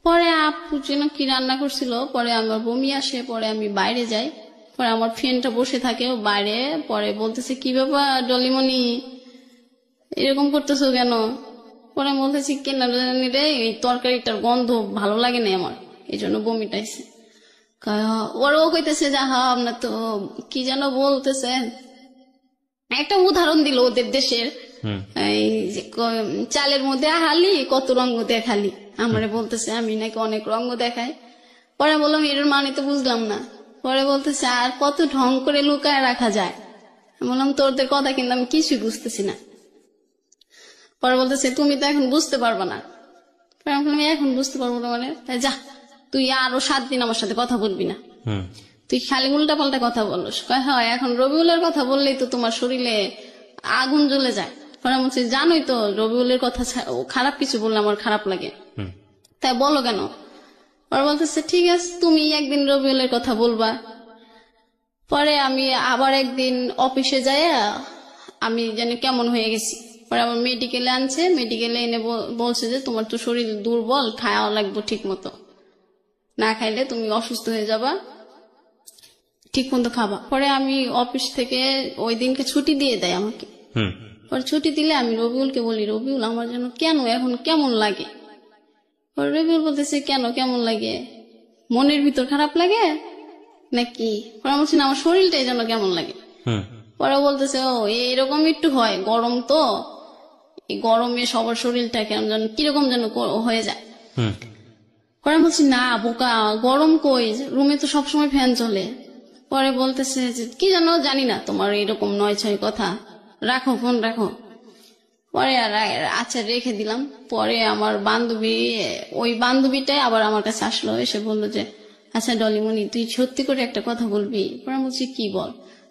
পরে আপু যেন কি রান্না করছিল, পরে আমার বমি আসে, পরে আমি বাইরে যাই, পরে আমার ফ্রেন্ডটা বসে থাকে বাইরে, পরে বলতেছে কি ব্যাপার ডলিমণি এরকম করতেছো কেন? পরে বলতেছি কেন রে, এই তরকারিটার গন্ধ ভালো লাগে না আমার, এই জন্য বমিটা আইছে। ওরাও কইতেছে যে হা আপনার তো কি যেন বলতেছে, একটা উদাহরণ দিল ওদের দেশের, এই যে চালের মধ্যে হালি কত রঙ দেখালি, আমারে বলতেছে আমি নাকি অনেক রঙ দেখাই। পরে বললাম এর মানে তো বুঝলাম না। পরে বলতেছে আর কত ঢং করে লুকায় রাখা যায়। বললাম তোদের কথা কিন্তু আমি কিছুই বুঝতেছি না। পরে বলতেছে তুমি তো এখন বুঝতে পারবে না। পরে আমি বললাম এখন বুঝতে পারবো না মানে, তাই যা তুই আরো 7 দিন আমার সাথে কথা বলবি না, তুই খালি উল্টা পাল্টা কথা বলস। হয় এখন রবিউলের কথা বললেই তো তোমার শরীরে আগুন জ্বলে যায়, পরে আমি বলছি জানোই তো রবিউলের কথা ও খারাপ কিছু বললে আমার খারাপ লাগে, তাই বলো কেন? পরে বলতেছে ঠিক আছে তুমি একদিন রবিউলের কথা বলবা। পরে আমি আবার একদিন অফিসে যাই, আমি জানি কেমন হয়ে গেছি। পরে আমার মেডিকেলে আনছে, মেডিকেলে এনে বলছে যে তোমার তো শরীর দুর্বল, খাওয়া লাগবে ঠিক মতো, না খাইলে তুমি অসুস্থ হয়ে যাবা, ঠিক মতো খাবা। পরে আমি অফিস থেকে ওই দিনকে ছুটি দিয়ে দেয় আমাকে। পরে ছুটি দিলে আমি রবিউলকে বলি, রবিউল আমার যেন কেন এখন কেমন লাগে। পরে রবিউল বলতেছে কেন কেমন লাগে, মনের ভিতর খারাপ লাগে নাকি? পরে আমি বলছি না আমার শরীরটাই যেন কেমন লাগে। পরে বলতেছে ও এইরকম একটু হয়, গরম তো, এই গরমে সবার শরীরটা কেমন যেন কিরকম যেন হয়ে যায়। পরে আমি বলছি না বোকা, গরম কই, রুমে তো সবসময় ফ্যান চলে। পরে বলতেছে যে কি জানো জানি না তোমার এরকম 9-6 কথা, রাখো ফোন রাখো। পরে আর আচ্ছা রেখে দিলাম। পরে আমার বান্ধবী, ওই বান্ধবীটাই আবার আমার কাছে আসলো, এসে বললো যে আচ্ছা ডলিমণি তুই সত্যি করে একটা কথা বলবি? পরে আমি বলছি কি বল?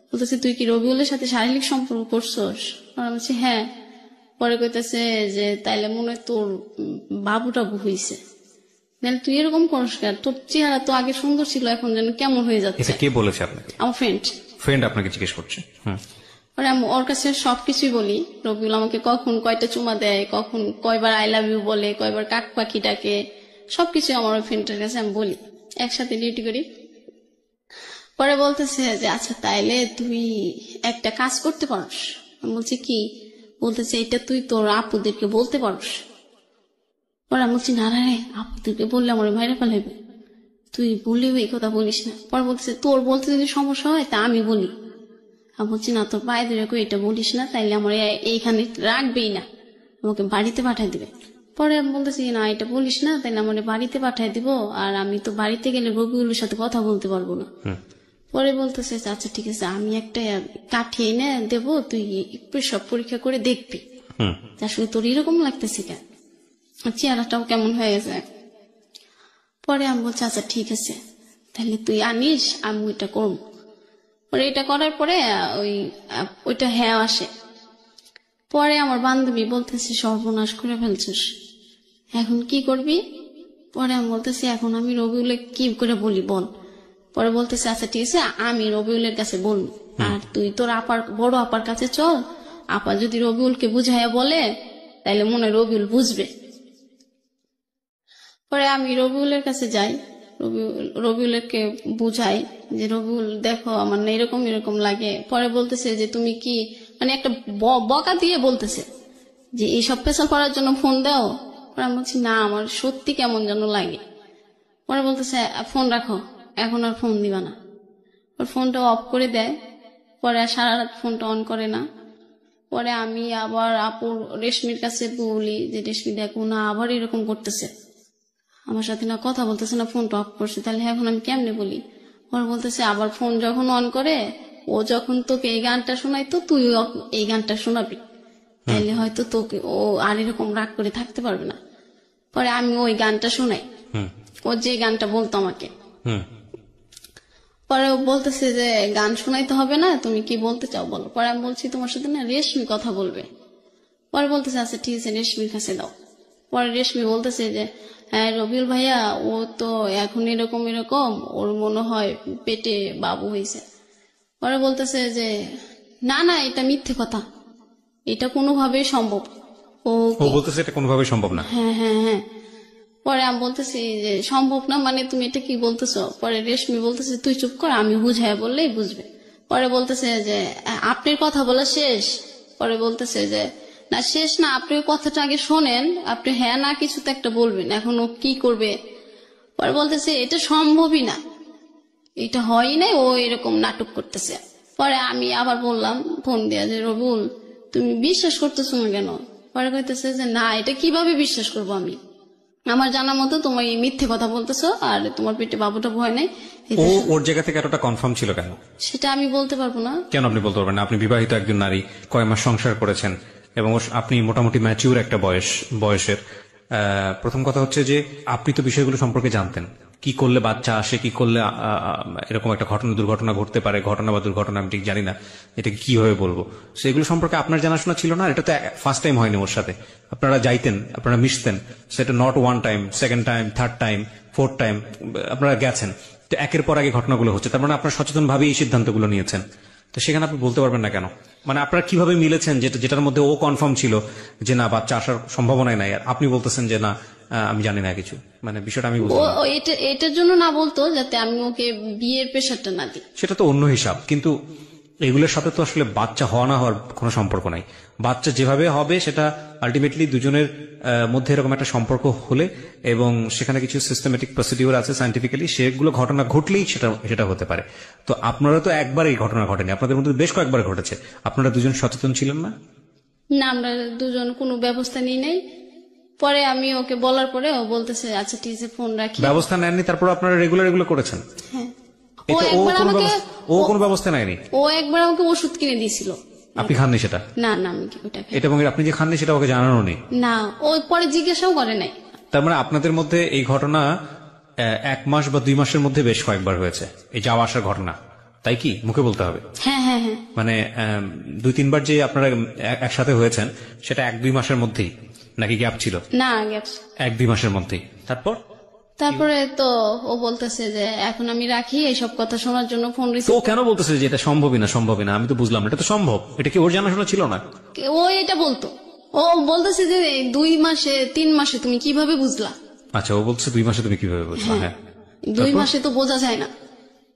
বলতেছে তুই কি রবিউলের সাথে শারীরিক সম্পর্ক করছোস? পরে আমি বলছি হ্যাঁ। পরে কইতেছে যে তাইলে মনে হয় তোর বাবু টাবু হইছে, নাহলে তুই এরকম করিস কেন? তোর চেহারা তো আগে সুন্দর ছিল, এখন যেন কেমন হয়ে যাচ্ছে। এটা কে বলেছে আপনাকে? আমার ফ্রেন্ড। ফ্রেন্ড আপনাকে জিজ্ঞেস করছে? পরে আমি ওর কাছে সবকিছুই বলি, রবিউল আমাকে কখন কয়টা চুমা দেয়, কখন কয়বার আই লাভ ইউ বলে, কয়বার কাক পাখি ডাকে, সবকিছু আমার ওই ফ্রেন্ডের কাছে আমি বলি, একসাথে ডিউটি করি। পরে বলতেছে যে আচ্ছা তাইলে তুই একটা কাজ করতে পারস। আমি বলছি কি? বলতেছে এটা তুই তোর আপুদেরকে বলতে পারস। পরে আমি বলছি না রে, আপুদেরকে বললে আমার ভাইরা ফেলাইবে, তুই বললেও এই কথা বলিস না। পরে বলতেছে তোর বলতে যদি সমস্যা হয় তা আমি বলি। আমি বলছি না তোর পায়ে ধরে এটা বলিস না, তাইলে আমার এইখানে রাখবেই না, আমাকে বাড়িতে পাঠাই দিবে। পরে আমি বলতেছি না এটা বলিস না, তাইলে আমার বাড়িতে পাঠাই দিব, আর আমি তো বাড়িতে গেলে রবিউলের সাথে কথা বলতে পারবো না। পরে বলতেছে আচ্ছা ঠিক আছে আমি একটা কাঠি এনে দেবো, তুই সব পরীক্ষা করে দেখবি আসলে তোর এরকম লাগতেছে কেন, চেহারাটাও কেমন হয়ে গেছে। পরে আমি বলছি আচ্ছা ঠিক আছে তাহলে তুই আনিস, আমি ওইটা করবো। পরে এটা করার পরে ওইটা হ্যাঁ আসে। পরে আমার বান্ধবী বলতেছে সর্বনাশ করে ফেলছিস, এখন কি করবি? পরে আমি বলতেছি এখন আমি রবিউলে কি করে বলি বল। পরে বলতেছে আচ্ছা ঠিক আছে আমি রবিউলের কাছে বলবো, আর তুই তোর বড় আপার কাছে চল, আপা যদি রবিউলকে বুঝাইয়া বলে তাইলে মনে হয় রবিউল বুঝবে। পরে আমি রবিউলের কাছে যাই, রবিউলকে বুঝাই যে রবিউল দেখো আমার না এরকম এরকম লাগে। পরে বলতেছে যে তুমি কি মানে একটা বকা দিয়ে বলতেছে যে এইসব পেশাল করার জন্য ফোন দাও। পরে আমি বলছি না আমার সত্যি কেমন যেন লাগে। পরে বলতেছে ফোন রাখো, এখন আর ফোন দিবা না। ওর ফোনটা অফ করে দেয়। পরে আর সারা রাত ফোনটা অন করে না। পরে আমি আবার আপুর রেশমির কাছে বলি যে রেশমি দেখো না আবার এরকম করতেছে, আমার সাথে না কথা বলতেছে না, ফোনটা অফ করছে, তাহলে এখন আমি কেমনে বলি? পরে বলতেছে আবার ফোন যখন অন করে ও যখন তোকে এই গানটা শোনাইতো তুই এই গানটা শোনাবি, তাইলে হয়তো তোকে ও আর এরকম রাগ করে থাকতে পারবে না। পরে আমি ওই গানটা শোনাই, ও যে গানটা বলতো আমাকে। পরে ও বলতেছে যে গান শোনাইতে হবে না, তুমি কি বলতে চাও বলো। পরে আমি বলছি তোমার সাথে না রেশমি কথা বলবে। পরে বলতেছে আচ্ছা ঠিক আছে রেশমির কাছে দাও। পরে রেশমি বলতেছে যে হ্যাঁ রবিউল ভাইয়া ও তো এখন এরকম এরকম, ওর মনে হয় পেটে বাবু হয়েছে। পরে বলতেছে যে না না এটা মিথ্যে কথা, এটা কোনোভাবেই সম্ভব। ও বলতেছে এটা কোনোভাবেই সম্ভব না। হ্যাঁ হ্যাঁ হ্যাঁ। পরে আমি বলতেছি যে সম্ভব না মানে তুমি এটা কি বলতেছো? পরে রেশমি বলতেছে তুই চুপ কর, আমি বুঝাই বললেই বুঝবে। পরে বলতেছে যে আপনার কথা বলা শেষ? পরে বলতেছে যে না শেষ না, আপনি কথাটা আগে শোনেন, আপনি হ্যাঁ না কিছু তো একটা বলবেন, এখন ও কি করবে। পরে বলতেছে এটা সম্ভবই না, এটা হয়ই নাই, ও এরকম নাটক করতেছে। পরে আমি আবার বললাম ফোন দিয়া যে রবিউল তুমি বিশ্বাস করতেছো না কেন? পরে কইতেছে যে না এটা কিভাবে বিশ্বাস করবো আমি, আমার জানা মতো তোমার এই মিথ্যে কথা বলতেছো, আর তোমার পেটে বাবুটা ভয় নাই। ওর জায়গা থেকে এতটা কনফার্ম ছিল কেন সেটা আমি বলতে পারবো না। কেন আপনি বলতে পারবেন না? আপনি বিবাহিত একজন নারী, কয় মাস সংসার করেছেন এবং আপনি মোটামুটি ম্যাচিউর একটা বয়সের। প্রথম কথা হচ্ছে যে আপনি তো বিষয়গুলো সম্পর্কে জানতেন, কি করলে বাচ্চা আসে, কি করলে এরকম একটা দুর্ঘটনা ঘটতে পারে, ঘটনা বা দুর্ঘটনা আমি ঠিক জানি না, এটাকে কিভাবে বলবো, সেগুলো সম্পর্কে আপনার জানাশোনা ছিল না। এটা তো ফার্স্ট টাইম হয়নি ওর সাথে, আপনারা যাইতেন, আপনারা মিশতেন, সেটা not one time, second time, third time, fourth time আপনারা গেছেন, তো একের পর আগে ঘটনাগুলো হচ্ছে, তার মানে আপনারা সচেতন ভাবেই এই সিদ্ধান্তগুলো নিয়েছেন। তো সেখানে আপনি বলতে পারবেন না কেন? মানে আপনারা কিভাবে মিলেছেন যেটার মধ্যে ও কনফার্ম ছিল যে না বাচ্চা আসার সম্ভাবনাই নাই, আর আপনি বলতেছেন যে না আমি জানি না কিছু, মানে বিষয়টা আমি ও বুঝলাম না। ও এটার জন্য না বলতো যাতে আমি ওকে বিয়ের প্রেশারটা না দিই। সেটা তো অন্য হিসাব, কিন্তু এগুলোর সাথে তো আসলে বাচ্চা হওয়া না হওয়ার কোনো সম্পর্ক নাই। বাচ্চা যেভাবে হবে সেটা আলটিমেটলি দুজনের মধ্যে এরকম একটা সম্পর্ক হলে, এবং সেখানে কিছু সিস্টেমেটিক প্রসিডিউর আছে সায়েন্টিফিক্যালি, সেগুলো ঘটনা ঘটলেই সেটা হতে পারে। তো আপনারা তো একবার এই ঘটনা ঘটেনি, আপনাদের মধ্যে বেশ কয়েকবার ঘটেছে, আপনারা দুজন সচেতন ছিলেন না? না, আমরা দুজন কোনো ব্যবস্থা নিই নাই। পরে আমি ওকে বলার পরে ও বলতেছে আচ্ছা ঠিক আছে ফোন রাখি। ব্যবস্থা নেননি, তারপর আপনারা রেগুলার এগুলো করেছেন? হ্যাঁ। এতে ও কোনো ব্যবস্থা নেয়নি? ও একবার আমাকে ওষুধ কিনে দিয়েছিল। আপনি খাননি সেটা? না না, আমি কি ওটা খাই? এটা, এবং আপনি যে খাননি সেটা ওকে জানানো নেই? না, ও পরে জিজ্ঞাসাও করে নাই। তার মানে আপনাদের মধ্যে এই ঘটনা 1 মাস বা 2 মাসের মধ্যে বেশ কয়েকবার হয়েছে, এই যাওয়া আসার ঘটনা, তাই কি? মুখে বলতে হবে। হ্যাঁ হ্যাঁ হ্যাঁ। মানে 2-3 বার যে আপনারা একসাথে হয়েছেন সেটা 1-2 মাসের মধ্যেই, নাকি গ্যাপ ছিল? না, গ্যাপস। 1-2 মাসের মধ্যেই। তারপরে তো ও বলতেছে যে এখন আমি রাখি, এইসব কথা শোনার জন্য ফোন তো রিসিভ। ও কেন বলতেছে যে এটা সম্ভবই না? আমি তো বুঝলাম না, এটা তো সম্ভব। এটা কি ওর জানাশোনা ছিল না? ও এটা বলতো, ও বলতেছে যে 2 মাসে 3 মাসে তুমি কিভাবে বুঝলা? আচ্ছা, ও বলছে 2 মাসে তুমি কিভাবে বুঝলা? হ্যাঁ, 2 মাসে তো বোঝা যায় না,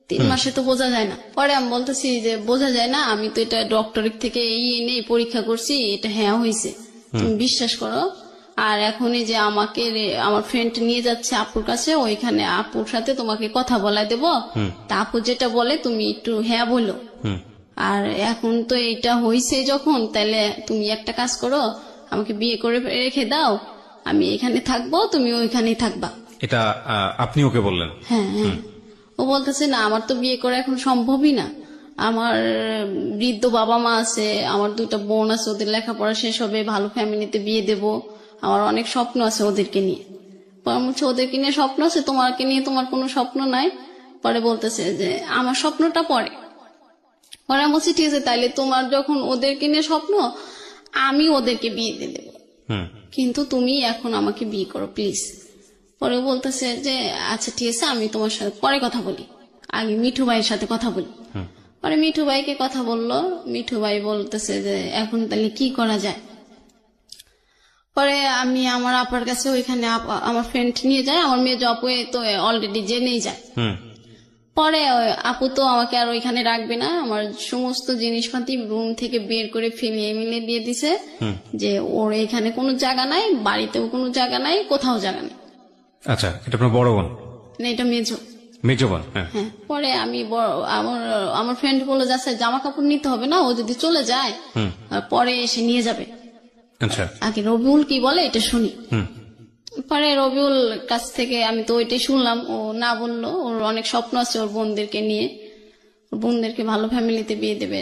3 মাসে তো বোঝা যায় না। পরে আমি বলতেছি যে বোঝা যায় না, আমি তো এটা ডক্টরের থেকে এই এনে পরীক্ষা করছি, এটা হ্যাঁ হয়েছে, তুমি বিশ্বাস করো। আর এখন এই যে আমাকে আমার ফ্রেন্ড নিয়ে যাচ্ছে আপুর কাছে, ওইখানে আপুর সাথে তোমাকে কথা বলাই দেবো, তা আপু যেটা বলে তুমি একটু হ্যাঁ বলো। আর এখন তো এটা হয়েছে যখন, তাহলে তুমি একটা কাজ করো, আমাকে বিয়ে করে রেখে দাও, আমি এখানে থাকবো, তুমি ওইখানেই থাকবা। এটা আপনি ওকে বললেন? হ্যাঁ হ্যাঁ। ও বলতেছে না আমার তো বিয়ে করা এখন সম্ভবই না, আমার বৃদ্ধ বাবা মা আছে, আমার 2টা বোন আছে, ওদের লেখাপড়া শেষ হবে, ভালো ফ্যামিলিতে বিয়ে দেব, আমার অনেক স্বপ্ন আছে ওদেরকে নিয়ে। পরে বলছে ওদেরকে নিয়ে স্বপ্ন আছে, তোমাকে নিয়ে তোমার কোনো স্বপ্ন নাই। পরে বলতেছে যে আমার স্বপ্নটা পরে। পরে আমি বলছি ঠিক আছে, তাইলে তোমার যখন ওদেরকে নিয়ে স্বপ্ন, আমি ওদেরকে বিয়ে দিয়ে দেবো, কিন্তু তুমি এখন আমাকে বিয়ে করো প্লিজ। পরে বলতেছে যে আচ্ছা ঠিক আছে, আমি তোমার সাথে পরে কথা বলি, আগে মিঠু ভাইয়ের সাথে কথা বলি। পরে মিঠু ভাইকে কথা বললো, মিঠু ভাই বলতেছে যে এখন তাহলে কি করা যায়। পরে আমি আমার আপার কাছে ওইখানে আমার ফ্রেন্ড নিয়ে যায়, আমার মেয়ে আপু তো অলরেডি জেনেই যায়। পরে আপু তো আমাকে আর ওইখানে রাখবে না, আমার সমস্ত জিনিসপাতি রুম থেকে বের করে ফেলিয়ে মিলে দিয়ে দিছে যে ওর এখানে কোনো জায়গা নাই, বাড়িতেও কোনো জায়গা নাই, কোথাও জায়গা নেই। আচ্ছা, এটা আপনার বড় বোন? না, এটা মেজো। মেজো বোন? হ্যাঁ। পরে আমি আমার ফ্রেন্ড বলে যাচ্ছে জামা কাপড় নিতে হবে না, ও যদি চলে যায় পরে এসে নিয়ে যাবে। আচ্ছা, আগে রবিউল কি বলে এটা শুনি। পরে রবিউল কাছ থেকে আমি তো ওইটাই শুনলাম, ও না বললো ওর অনেক স্বপ্ন আছে ওর বোনদেরকে নিয়ে, ওর বোনদেরকে ভালো ফ্যামিলিতে বিয়ে দেবে।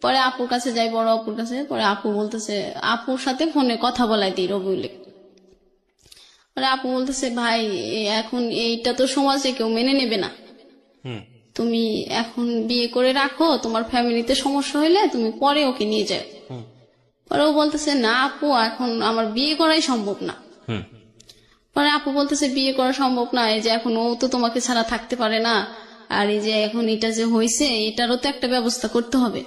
পরে আপুর কাছে যাই, বড় আপুর কাছে। পরে আপু বলতেছে, আপুর সাথে ফোনে কথা বলাই দিই রবিউলে। পরে আপু বলতেছে ভাই এখন এইটা তো সমাজে কেউ মেনে নেবে না, তুমি এখন বিয়ে করে রাখো, তোমার ফ্যামিলিতে সমস্যা হইলে তুমি পরে ওকে নিয়ে যাও। পরে ও বলতেছে না আপু এখন আমার বিয়ে করাই সম্ভব না। পরে আপু বলতেছে বিয়ে করা সম্ভব না, এই যে এখন ও তো তোমাকে ছাড়া থাকতে পারে না, আর এই যে এখন এটা যে হয়েছে এটারও তো একটা ব্যবস্থা করতে হবে।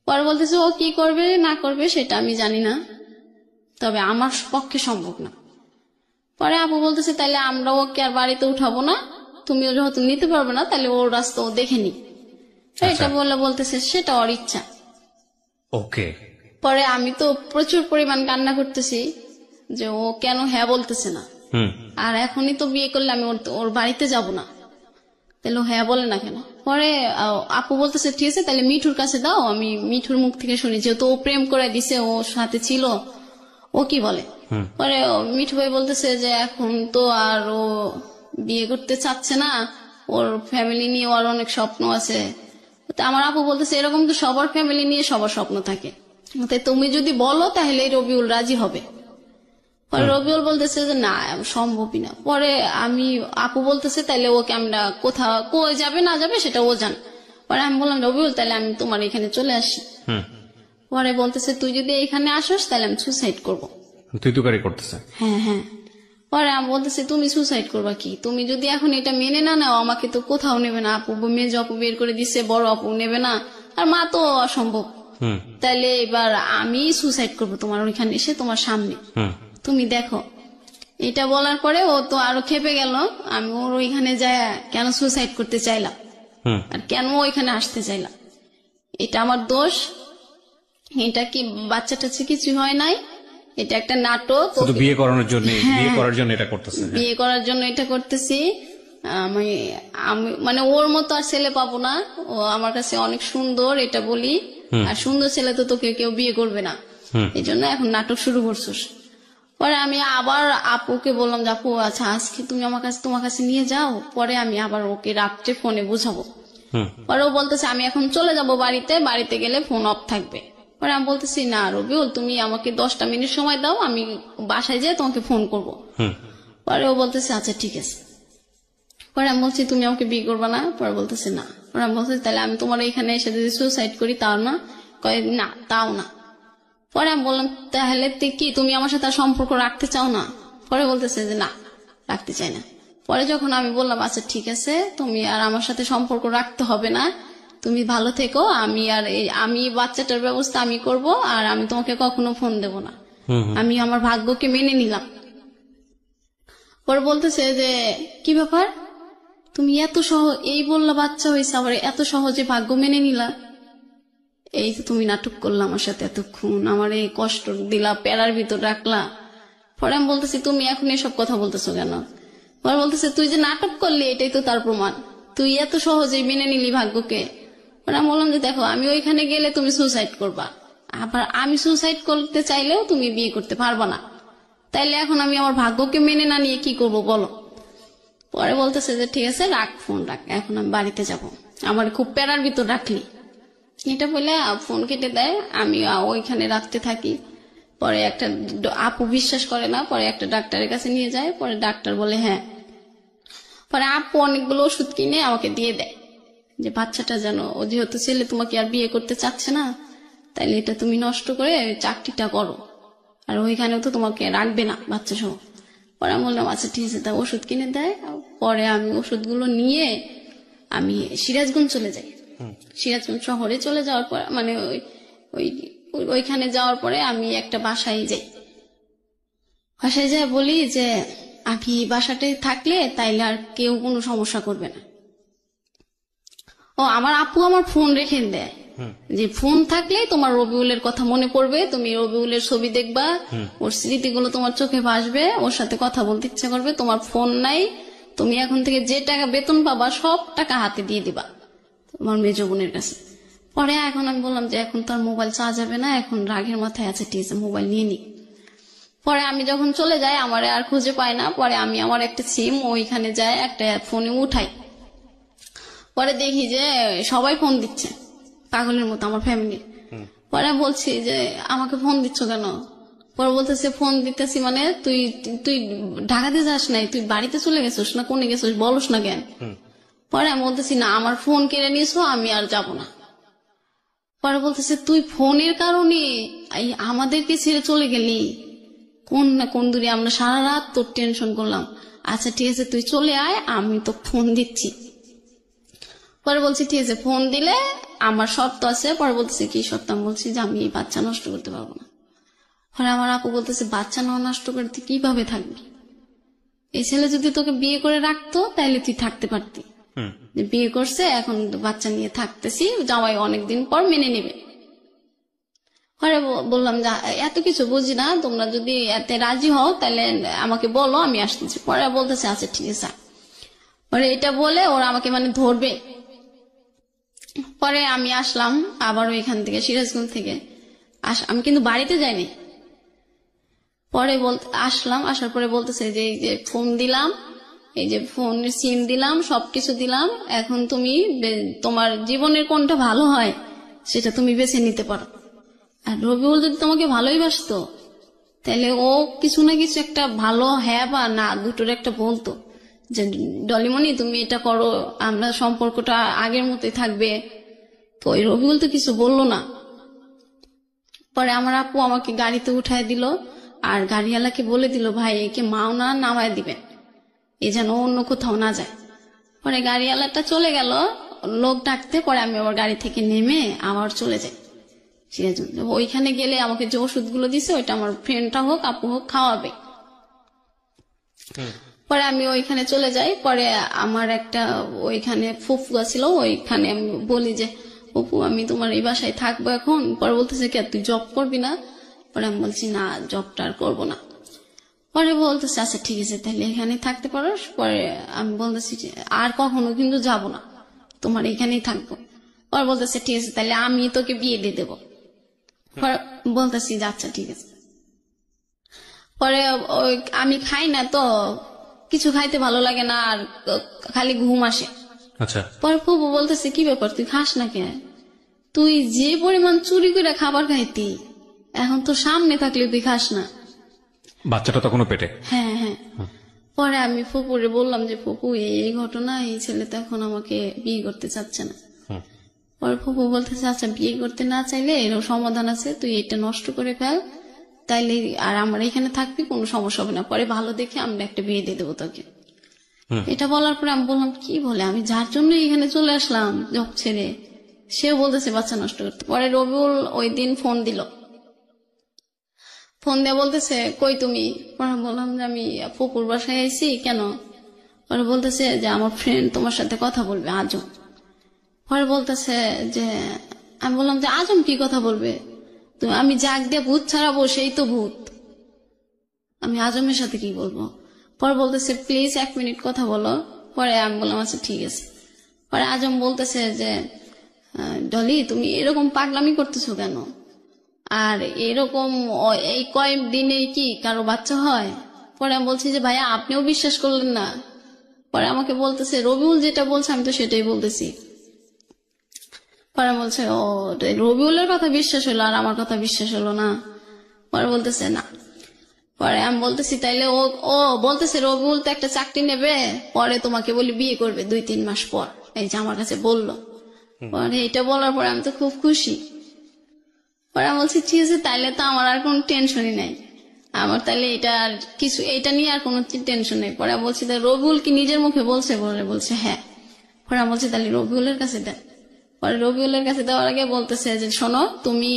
পরে বলতেছে ও কি করবে না করবে সেটা আমি জানি না, তবে আমার পক্ষে সম্ভব না। পরে আপু বলতেছে তাহলে আমরা ওকে আর বাড়িতে উঠাবো না, তুমিও যেহেতু নিতে পারবে না তাহলে ওর রাস্তা ও দেখে নি। এটা বললে বলতেছে সেটা ওর ইচ্ছা। ওকে। পরে আমি তো প্রচুর পরিমাণ কান্না করতেছি যে ও কেন হ্যাঁ বলতেছে না, আর এখনই তো বিয়ে করলে আমি ওর বাড়িতে যাব না, তাহলে ও হ্যাঁ বলে না কেন। পরে আপু বলতেছে ঠিক আছে তাহলে মিঠুর কাছে দাও, আমি মিঠুর মুখ থেকে শুনি, যেহেতু ও প্রেম করে দিছে, ওর সাথে ছিল, ও কি বলে। পরে মিঠু ভাই বলতেছে যে এখন তো আর ও বিয়ে করতে চাচ্ছে না, ওর ফ্যামিলি নিয়ে ওর অনেক স্বপ্ন আছে। আমার আপু বলতেছে এরকম তো সবার ফ্যামিলি নিয়ে সবার স্বপ্ন থাকে, তাই তুমি যদি বলো তাহলে রবিউল রাজি হবে। পরে রবিউল বলতেছে যে না সম্ভবই না। পরে আমি আপু বলতেছে তাইলে ওকে আমরা কোথাও কই যাবে না যাবে সেটা ও জান। পরে আমি বললাম রবিউল তাহলে আমি তোমার এখানে চলে আসি। পরে বলতেছে তুই যদি এখানে আসস তাহলে আমি সুসাইড করবো। তুই তুকারি করতেছে। হ্যাঁ হ্যাঁ। পরে আমি বলতেছি তুমি সুসাইড করবা কি, তুমি যদি এখন এটা মেনে না নাও আমাকে তো কোথাও নেবে না, আপু মেজ আপু বের করে দিচ্ছে, বড় আপু নেবে না, আর মা তো অসম্ভব। তাইলে এবার আমি সুসাইড করবো তোমার ওইখানে এসে তোমার সামনে, তুমি দেখো। এটা বলার পরে ও তো আরো খেপে গেল। আমি ওর ওইখানে যায় কেন সুসাইড করতে চাইলাম আর কেন ওইখানে আসতে চাইলাম, এটা আমার দোষ, এটা কি বাচ্চা টাচ্চা কিছু হয় নাই, এটা একটা নাটক। শুধু বিয়ে করানোর জন্য, বিয়ে করার জন্য এটা করতেছে। বিয়ে করার জন্য এটা করতেছি। আমি মানে ওর মতো আর ছেলে পাবো না, ও আমার কাছে অনেক সুন্দর এটা বলি, আর সুন্দর ছেলে তো তোকে কেউ বিয়ে করবে না, এই জন্য এখন নাটক শুরু করছিস। পরে আমি আবার আপুকে বললাম যে আপু আচ্ছা আজকে তুমি আমার কাছে তোমার কাছে নিয়ে যাও, পরে আমি আবার ওকে রাত্রে ফোনে বুঝাবো। পরে ও বলতেছে আমি এখন চলে যাব বাড়িতে, বাড়িতে গেলে ফোন অফ থাকবে। পরে আমি বলতেছি না রবিউল তুমি আমাকে 10টা মিনিট সময় দাও, আমি বাসায় যেয়ে তোমাকে ফোন করব। পরে ও বলতেছে আচ্ছা ঠিক আছে। পরে আমি বলছি তুমি আমাকে বিয়ে করবা না? পরে বলতেছে না। পরে আমি বলছি তাহলে আমি তোমার এখানে এসে যদি সুসাইড করি তাও না? কয় না তাও না। পরে আমি বললাম তাহলে কি তুমি আমার সাথে আর সম্পর্ক রাখতে চাও না? পরে বলতেছে যে না রাখতে চাই না। পরে যখন আমি বললাম আচ্ছা ঠিক আছে তুমি আর আমার সাথে সম্পর্ক রাখতে হবে না, তুমি ভালো থেকো, আমি বাচ্চাটার ব্যবস্থা আমি করব, আর আমি তোমাকে কখনো ফোন দেব না, আমি আমার ভাগ্যকে মেনে নিলাম। পরে বলতেছে যে কি ব্যাপার তুমি এত এই বললা বাচ্চা হয়েছে আবার এত সহজে ভাগ্য মেনে নিলা, এই তো তুমি নাটক করলা আমার সাথে এতক্ষণ, আমার এই কষ্ট দিলা, প্যারার ভিতর রাখলা। পরে আমি বলতেছি তুমি এখন এসব কথা বলতেছো কেন? পরে বলতেছে তুই যে নাটক করলি এটাই তো তার প্রমাণ, তুই এত সহজেই মেনে নিলি ভাগ্যকে। পরে আমি বললাম যে দেখো আমি ওইখানে গেলে তুমি সুসাইড করবা, আবার আমি সুসাইড করতে চাইলেও তুমি বিয়ে করতে পারবা না, তাইলে এখন আমি আমার ভাগ্যকে মেনে না নিয়ে কি করব বলো? পরে বলতেছে যে ঠিক আছে রাখ ফোন রাখ, এখন আমি বাড়িতে যাব, আমার খুব প্যারার ভিতর রাখলি। এটা বলে ফোন কেটে দেয়। আমি ওইখানে রাখতে থাকি। পরে একটা আপু বিশ্বাস করে না, পরে একটা ডাক্তারের কাছে নিয়ে যায়। পরে ডাক্তার বলে হ্যাঁ। পরে আপু অনেকগুলো ওষুধ কিনে আমাকে দিয়ে দেয় যে বাচ্চাটা যেন, ও যেহেতু ছেলে তোমাকে আর বিয়ে করতে চাচ্ছে না, তাইলে এটা তুমি নষ্ট করে চাকরিটা করো, আর ওইখানেও তো তোমাকে রাখবে না বাচ্চা সহ। পরে আমি বললাম আচ্ছা ঠিক আছে, তা ওষুধ কিনে দেয়। পরে আমি ওষুধগুলো নিয়ে আমি সিরাজগঞ্জ চলে যাই। সিরাজগঞ্জ শহরে চলে যাওয়ার পর মানে ওইখানে যাওয়ার পরে আমি একটা বাসায় যাই। বাসায় যাই বলি যে আমি বাসাটায় থাকলে তাইলে আর কেউ কোনো সমস্যা করবে না। ও আমার আপু আমার ফোন রেখে দেয় যে ফোন থাকলে তোমার রবিউলের কথা মনে পড়বে, তুমি রবিউলের ছবি দেখবা, ওর স্মৃতিগুলো তোমার চোখে ভাসবে, ওর সাথে কথা বলতে ইচ্ছা করবে। তোমার ফোন নাই, তুমি এখন থেকে যে টাকা বেতন পাবা সব টাকা হাতে দিয়ে দিবা তোমার মেজ বোনের কাছে। পরে এখন আমি বললাম যে এখন তো আর মোবাইল চাওয়া যাবে না, এখন রাগের মাথায় আছে ঠিক আছে মোবাইল নিয়ে নি। পরে আমি যখন চলে যাই আমার আর খুঁজে পাই না। পরে আমি আমার একটা সিম ওইখানে যাই একটা ফোনে উঠাই। পরে দেখি যে সবাই ফোন দিচ্ছে পাগলের মতো আমার ফ্যামিলি। পরে বলছি যে আমাকে ফোন দিচ্ছ কেন? পরে বলতেছে ফোন দিতেছি মানে তুই তুই ঢাকাতে যাস নাই, তুই বাড়িতে চলে গেছিস না কোনে গেছিস বলস না কেন? পরে আমি বলতেছি না আমার ফোন কেড়ে নিয়েছো আমি আর যাব না। পরে বলতেছে তুই ফোনের কারণে আমাদেরকে ছেড়ে চলে গেলি, কোন না কোন দূরে আমরা সারা রাত তোর টেনশন করলাম। আচ্ছা ঠিক আছে তুই চলে আয়, আমি তো ফোন দিচ্ছি। পরে বলছি ঠিক আছে ফোন দিলে আমার শর্ত আছে। পরে বলতেছে কি শর্ত? আমি বলছি যে আমি এই বাচ্চা নষ্ট করতে পারবো না। পরে আমার আপু বলতেছে বাচ্চা না নষ্ট করতে কিভাবে থাকবি? এই ছেলে যদি তোকে বিয়ে করে রাখতো তাহলে তুই থাকতে পারতি, বিয়ে করছে এখন বাচ্চা নিয়ে থাকতেছি, জামাই অনেকদিন পর মেনে নেবে। পরে বললাম যে এত কিছু বুঝি না, তোমরা যদি এতে রাজি হও তাহলে আমাকে বলো আমি আসতেছি। পরে বলতেছে আচ্ছা ঠিক আছে। পরে এটা বলে ওরা আমাকে মানে ধরবে। পরে আমি আসলাম আবার ওইখান থেকে সিরাজগঞ্জ থেকে আমি কিন্তু বাড়িতে যাইনি। পরে আসলাম, আসার পরে বলতেছে যে এই যে ফোন দিলাম, এই যে ফোনের সিম দিলাম, সবকিছু দিলাম, এখন তুমি তোমার জীবনের কোনটা ভালো হয় সেটা তুমি বেছে নিতে পারো। আর রবিউল যদি তোমাকে ভালোই বাসতো তাহলে ও কিছু না কিছু একটা ভালো হ্যাঁ বা না দুটোর একটা বলতো যে ডলিমণি তুমি এটা করো, আমরা সম্পর্কটা আগের মতোই থাকবে। তো ওই রবিউল তো কিছু বললো না। পরে আমার আপু আমাকে গাড়িতে উঠায় দিল, আর গাড়িওয়ালাকে বলে দিল ভাই একে মাওনা নামায় দিবেন, এ যেন অন্য কোথাও না যায়। পরে গাড়িওয়ালাটা চলে গেল লোক ডাকতে। পরে আমি আবার গাড়ি থেকে নেমে আবার চলে যাই সিরাজগঞ্জ। ওইখানে গেলে আমাকে যে ওষুধগুলো দিছে ওইটা আমার ফ্রেন্ডটা হোক আপু হোক খাওয়াবে। পরে আমি ওইখানে চলে যাই। পরে আমার একটা ওইখানে ফুফুয়া ছিল, ওইখানে আমি বলি যে ফুফু আমি তোমার এই বাসায় থাকবো এখন। পরে বলতেছে কে তুই জব করবি না? পরে আমি বলছি না জবটা আর করবো না। পরে বলতেছে আচ্ছা ঠিক আছে তাহলে এখানে থাকতে পারো। পরে আমি বলতেছি যে আর কখনো কিন্তু যাব না, তোমার এখানেই থাকবো। পরে বলতেছে ঠিক আছে তাহলে আমি তোকে বিয়ে দিয়ে দেবো। পরে বলতেছি যে আচ্ছা ঠিক আছে। পরে আমি খাই না তো, কিছু খাইতে ভালো লাগে না, আর খালি ঘুম আসে। আচ্ছা, পরে ফুফু বলতেছে কি ব্যাপার তুই খাস না কেন? তুই যে পরিমাণ চুরি করে খাবার খাইতি, এখন তো সামনে থাকলে তুই খাস না। বাচ্চাটা তখনও পেটে? হ্যাঁ হ্যাঁ। পরে আমি ফুপুরে বললাম যে ফুপু এই ঘটনা, এই ছেলে তো এখন আমাকে বিয়ে করতে চাচ্ছে না। পরে ফুপু বলতেছে আচ্ছা বিয়ে করতে না চাইলে এরও সমাধান আছে, তুই এটা নষ্ট করে ফেল, তাইলে আর আমরা এখানে থাকবি, কোনো সমস্যা হবে না। পরে ভালো দেখে আমরা একটা বিয়ে দিয়ে দেবো তোকে। এটা বলার পরে আমি বললাম কি বলে, আমি যার জন্য এখানে চলে আসলাম জব ছেড়ে, সেও বলতেছে বাচ্চা নষ্ট করতে। পরে রবিউল ওই দিন ফোন দিল, ফোন দিয়ে বলতেছে কই তুমি? পরে বললাম যে আমি ফুপুর বাসায় আইছি। কেন? পরে বলতেছে যে আমার ফ্রেন্ড তোমার সাথে কথা বলবে, আজম। পরে বলতেছে যে, আমি বললাম যে আজম কি কথা বলবে? তুমি আমি জাগ দিয়ে ভূত ছাড়াবো, সেই তো ভূত, আমি আজমের সাথে কি বলবো? পরে বলতেছে প্লিজ 1 মিনিট কথা বলো। পরে আমি বললাম আচ্ছা ঠিক আছে। পরে আজম বলতেছে যে ডলি তুমি এরকম পাগলামি করতেছো কেন? আর এরকম এই কয়েক দিনে কি কারো বাচ্চা হয়? পরে আমি বলছি যে ভাইয়া আপনিও বিশ্বাস করলেন না। পরে আমাকে বলতেছে রবিউল যেটা বলছে আমি তো সেটাই বলতেছি। পরে বলছে ও রবিউলের কথা বিশ্বাস হলো আর আমার কথা বিশ্বাস হলো না। পরে বলতেছে না। পরে আমি বলতেছি তাইলে ও বলতেছে রবিউল তো একটা চাকরি নেবে, পরে তোমাকে বলি বিয়ে করবে 2-3 মাস পর, এই যে আমার কাছে বললো। পরে এটা বলার পরে আমি তো খুব খুশি। পরে আমি বলছি ঠিক আছে তাইলে তো আমার আর কোনো টেনশনই নাই, আমার তাইলে এটা আর কিছু এটা নিয়ে আর কোনো টেনশন নেই। পরে বলছি তাই রবিউল কি নিজের মুখে বলছে? বলছে হ্যাঁ। পরে আমি বলছি তাহলে রবিউলের কাছে দেন। পরে রবিউলের কাছে দেওয়ার আগে বলতেছে যে শোনো তুমি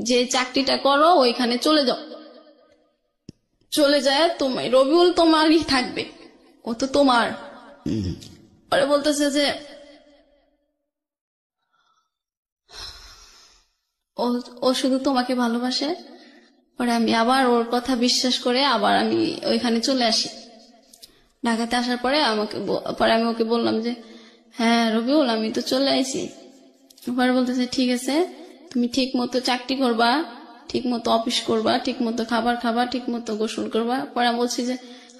যে চাকরিটা করো ওইখানে চলে যাও, চলে যায় তুমি রবিউল তোমারই থাকবে, ও তো তোমার। পরে বলতেছে যে ও শুধু তোমাকে ভালোবাসে। পরে আমি আবার ওর কথা বিশ্বাস করে আবার আমি ওইখানে চলে আসি। ঢাকাতে আসার পরে পরে আমি ওকে বললাম যে হ্যাঁ রবিউল আমি তো চলে আসি। পরে বলতেছে ঠিক আছে তুমি ঠিক মতো চাকরি করবা, ঠিক মতো অফিস করবা, ঠিক মতো খাবার খাবা, ঠিক মতো গোসল করবা। পরে আমি বলছি যে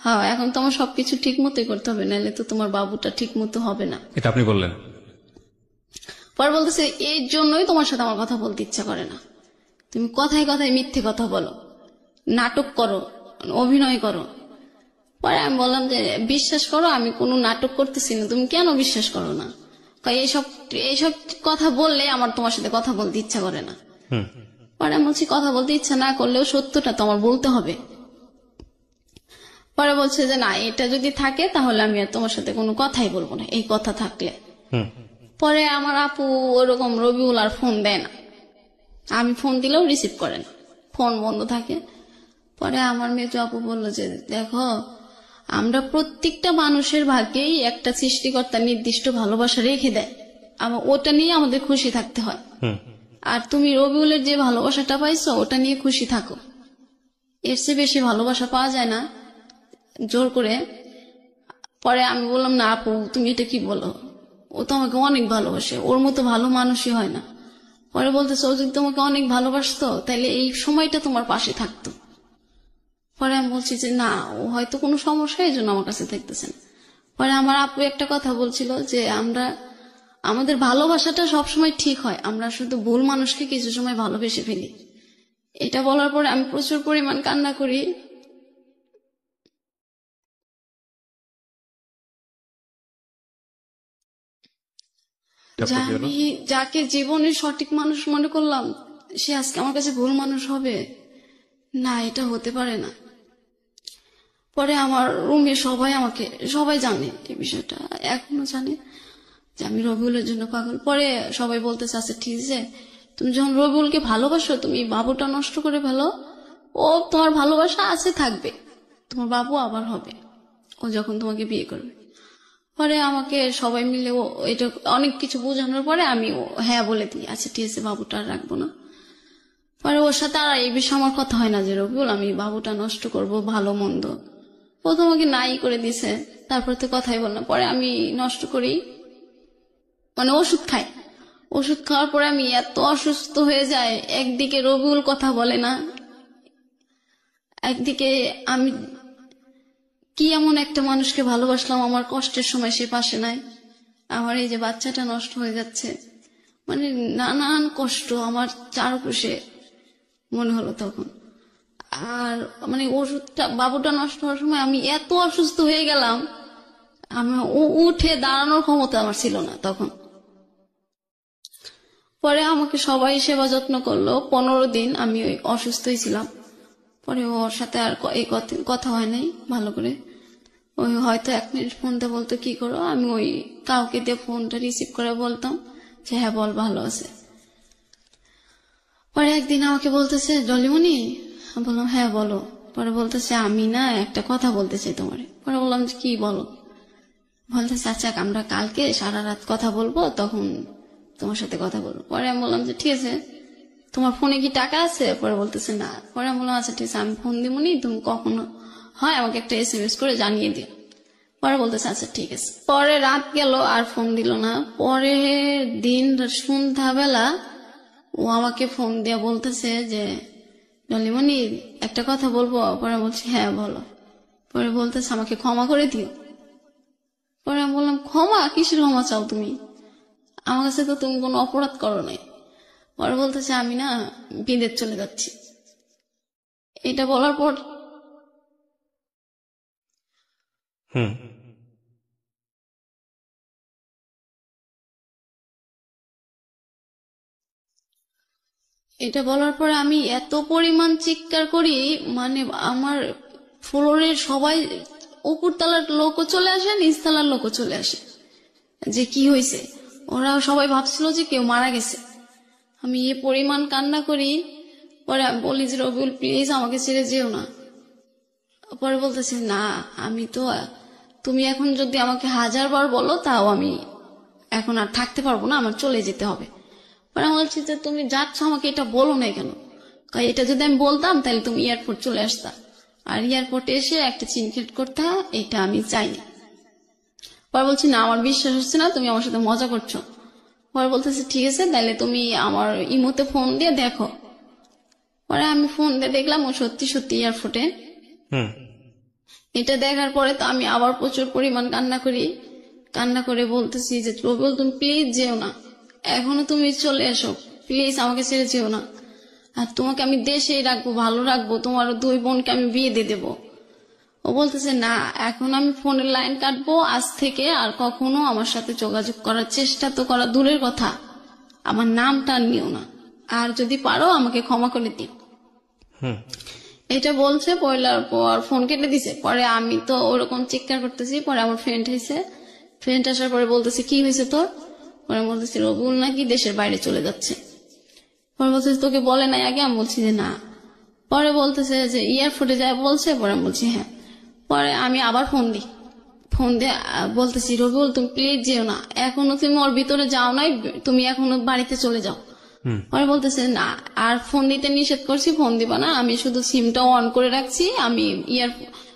হ্যাঁ এখন তো আমার সবকিছু ঠিক মতোই করতে হবে, নাহলে তো তোমার বাবুটা ঠিক মতো হবে না। এটা আপনি বললেন? পরে বলতেছে এই জন্যই তোমার সাথে আমার কথা বলতে ইচ্ছা করে না, তুমি কথায় কথায় মিথ্যে কথা বলো, নাটক করো, অভিনয় করো। পরে আমি বললাম যে বিশ্বাস করো আমি কোনো নাটক করতেছি না, তুমি কেন বিশ্বাস করো না? এইসব এইসব কথা বললে আমার তোমার সাথে কথা বলতে ইচ্ছা করে না। পরে আমি বলছি কথা বলতে ইচ্ছা না করলেও সত্যটা তো আমার বলতে হবে। পরে বলছে যে না এটা যদি থাকে তাহলে আমি আর তোমার সাথে কোনো কথাই বলবো না, এই কথা থাকলে। পরে আমার আপু ওরকম রবিউল আর ফোন দেয় না, আমি ফোন দিলেও রিসিভ করে না, ফোন বন্ধ থাকে। পরে আমার মেজো আপু বললো যে দেখো আমরা প্রত্যেকটা মানুষের ভাগ্যেই একটা সৃষ্টিকর্তা নির্দিষ্ট ভালোবাসা রেখে দেয়, ওটা নিয়ে আমাদের খুশি থাকতে হয়। আর তুমি রবিউলের যে ভালোবাসাটা পাইছো ওটা নিয়ে খুশি থাকো, এর চেয়ে বেশি ভালোবাসা পাওয়া যায় না জোর করে। পরে আমি বললাম না আপু তুমি এটা কি বলো, ও তো আমাকে অনেক ভালোবাসে, ওর মতো ভালো মানুষই হয় না। পরে বলতেছে ও যদি তোমাকে অনেক ভালোবাসতো তাহলে এই সময়টা তোমার পাশে থাকতো। পরে আমি বলছি যে না ও হয়তো কোনো সমস্যা এই জন্য আমার কাছে থাকতেছে না। পরে আমার আপু একটা কথা বলছিল যে আমাদের ভালোবাসাটা সবসময় ঠিক হয়, আমরা শুধু ভুল মানুষকে কিছু সময় ভালোবেসে ফেলি, এটা বলার পরে আমি প্রচুর পরিমাণ কান্না করি। যে তারপর কি হলো? আমি যাকে জীবনের সঠিক মানুষ মনে করলাম সে আজকে আমার কাছে ভুল মানুষ হবে, না এটা হতে পারে না। পরে আমার রুমে সবাই জানে এই বিষয়টা, এখনো জানে যে আমি রবিউলের জন্য পাগল। পরে সবাই বলতেছে আচ্ছা ঠিক আছে, তুমি যখন রবিউলকে ভালোবাসো তুমি বাবুটা নষ্ট করে ফেলো, ও তোমার ভালোবাসা আছে থাকবে, তোমার বাবু আবার হবে ও যখন তোমাকে বিয়ে করবে। পরে আমাকে সবাই মিলে ও এটা অনেক কিছু বোঝানোর পরে আমি হ্যাঁ বলে দিই, আচ্ছা ঠিক আছে বাবুটা আর রাখবো না। পরে ওর সাথে আর এই বিষয়ে আমার কথা হয় না যে রবিউল আমি বাবুটা নষ্ট করব ভালো মন্দ, ও তো আমাকে নাই করে দিছে, তারপর তো কথাই বললাম। পরে আমি নষ্ট করি, মানে ওষুধ খাই, ওষুধ খাওয়ার পরে আমি এত অসুস্থ হয়ে যাই, একদিকে রবিউল কথা বলে না, একদিকে আমি কি এমন একটা মানুষকে ভালোবাসলাম আমার কষ্টের সময় সে পাশে নাই, আমার এই যে বাচ্চাটা নষ্ট হয়ে যাচ্ছে, মানে নানান কষ্ট আমার চারপাশে মনে হলো তখন। আর মানে ওষুধটা বাবুটা নষ্ট হওয়ার সময় আমি এত অসুস্থ হয়ে গেলাম, আমি উঠে দাঁড়ানোর ক্ষমতা আমার ছিল না তখন। পরে আমাকে সবাই সেবা যত্ন করলো, 15 দিন আমি ওই অসুস্থই ছিলাম। পরে ওর সাথে আর এই কথা হয় নাই ভালো করে, ওই হয়তো 1 মিনিট ফোনটা বলতো কি করো, আমি ওই কাউকে দিয়ে ফোনটা রিসিভ করে বলতাম যে হ্যাঁ বল ভালো আছে। পরে একদিন আমাকে বলতেছে জলিমনি, বললাম হ্যাঁ বলো। পরে বলতেছে আমি না একটা কথা বলতে চাই তোমারে। পরে বললাম যে কি বলো। বলতেছে আচ্ছা আমরা কালকে সারা রাত কথা বলবো, তখন তোমার সাথে কথা বলবো। পরে আমি বললাম যে ঠিক আছে, তোমার ফোনে কি টাকা আছে? পরে বলতেছে না। পরে আমি বললাম আচ্ছা ঠিক আছে আমি ফোন দিবনি, তুমি কখনো হয় আমাকে একটা SMS করে জানিয়ে দিও। পরে বলতেছে আচ্ছা ঠিক আছে। পরে রাত গেল আর ফোন দিল না। পরে দিন সন্ধ্যাবেলা ও আমাকে ফোন দিয়ে বলতেছে যে ডলিমনি একটা কথা বলবো। পরে বলছি হ্যাঁ বলো। পরে বলতেছে আমাকে ক্ষমা করে দিও। পরে আমি বললাম ক্ষমা? কিসের ক্ষমা চাও তুমি? আমার কাছে তো তুমি কোনো অপরাধ করো নাই। পরে বলতেছে আমি না বিদেশ চলে যাচ্ছি। এটা বলার পর হুম। এটা বলার পরে আমি এত পরিমাণ চিৎকার করি, মানে আমার ফ্লোরের সবাই, উপরতলার লোকও চলে আসে নিচতলার লোকও চলে আসে যে কি হয়েছে। ওরা সবাই ভাবছিল যে কেউ মারা গেছে। আমি এ পরিমাণ কান্না করি। পরে আমি বলি যে রবিউল প্লিজ আমাকে ছেড়ে যেও না। পরে বলতেছে না আমি তো, তুমি এখন যদি আমাকে 1000 বার বলো তাও আমি এখন আর থাকতে পারবো না, আমার চলে যেতে হবে। পরে আমি বলছি যে তুমি যাচ্ছ আমাকে এটা বলো না কেন? এটা যদি আমি বলতাম তাহলে তুমি এয়ারপোর্ট চলে আসতা, আর এয়ারপোর্টে এসে একটা চিনকেট করতে, এটা আমি চাইনি। পরে বলছি না আমার বিশ্বাস হচ্ছে না, তুমি আমার সাথে মজা করছো। পরে বলতেছে ঠিক আছে তাহলে তুমি আমার ইমোতে ফোন দিয়ে দেখো। পরে আমি ফোন দিয়ে দেখলাম ও সত্যি সত্যি এয়ারপোর্টে। হুম। এটা দেখার পরে তো আমি আবার প্রচুর পরিমাণ কান্না করি। কান্না করে বলতেছি যে রবিউল তুমি প্লিজ যেও না, এখনো তুমি চলে এসো, প্লিজ আমাকে ছেড়ে যেও না, আর তোমাকে আমি দেশেই রাখবো, ভালো রাখবো, তোমার 2 বোনকে আমি বিয়ে দিয়ে দেবো। ও বলতেছে না এখন আমি ফোনের লাইন কাটবো, আজ থেকে আর কখনো আমার সাথে যোগাযোগ করার চেষ্টা তো করা দূরের কথা, আমার নামটা নিও না, আর যদি পারো আমাকে ক্ষমা করে দিও। হুম। এটা বলছে পয়লার পর ফোন কেটে দিছে। পরে আমি তো ওরকম চিৎকার করতেছি। পরে আমার ফ্রেন্ড হয়েছে, ফ্রেন্ড আসার পরে বলতেছে কি হয়েছে তোর? পরে বলতেছি রবিউল নাকি দেশের বাইরে চলে যাচ্ছে। পরে বলতেছে তোকে বলে নাই আগে? আমি বলছি যে না। পরে বলতেছে যে এয়ারপোর্টে যায় বলছে। পরে আমি বলছি হ্যাঁ। পরে আমি আবার ফোন দিই, ফোন দিয়ে বলতেছি রবিউল তুমি প্লিজ যেও না, এখনো তুমি ওর ভিতরে যাও নাই, তুমি এখনো বাড়িতে চলে যাও। পরে বলতেছে না আর ফোন দিতে নিষেধ করছি, ফোন দিবা না, আমি শুধু সিমটা অন করে রাখছি, আমি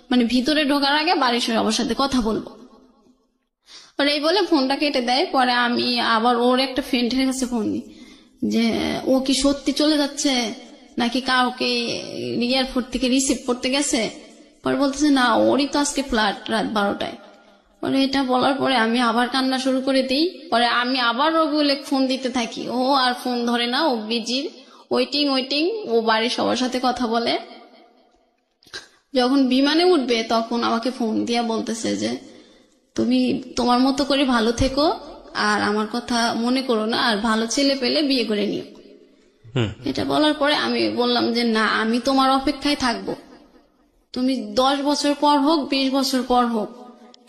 মানে ভিতরে ঢোকার আগে বাড়ির সবার সাথে কথা বলবো। পরে এই বলে ফোনটা কেটে দেয়। পরে আমি আবার ওর একটা ফ্রেন্ডের কাছে ফোন দিই যে ও কি সত্যি চলে যাচ্ছে নাকি কাউকে এয়ারপোর্ট থেকে রিসিভ করতে গেছে। পরে বলতেছে না ওরই তো আজকে ফ্লাইট রাত 12টায়। পরে এটা বলার পরে আমি আবার কান্না শুরু করে দিই। পরে আমি আবার রবিউলে ফোন দিতে থাকি, ও আর ফোন ধরে না, ও বিজি, ও ওয়েটিং ওয়েটিং, ও বাড়ির সবার সাথে কথা বলে। যখন বিমানে উঠবে তখন আমাকে ফোন দিয়া বলতেছে যে তুমি তোমার মতো করে ভালো থেকো, আর আমার কথা মনে করো না, আর ভালো ছেলে পেলে বিয়ে করে নিও। এটা বলার পরে আমি বললাম যে না, আমি তোমার অপেক্ষায় থাকবো। তুমি 10 বছর পর হোক, 20 বছর পর হোক,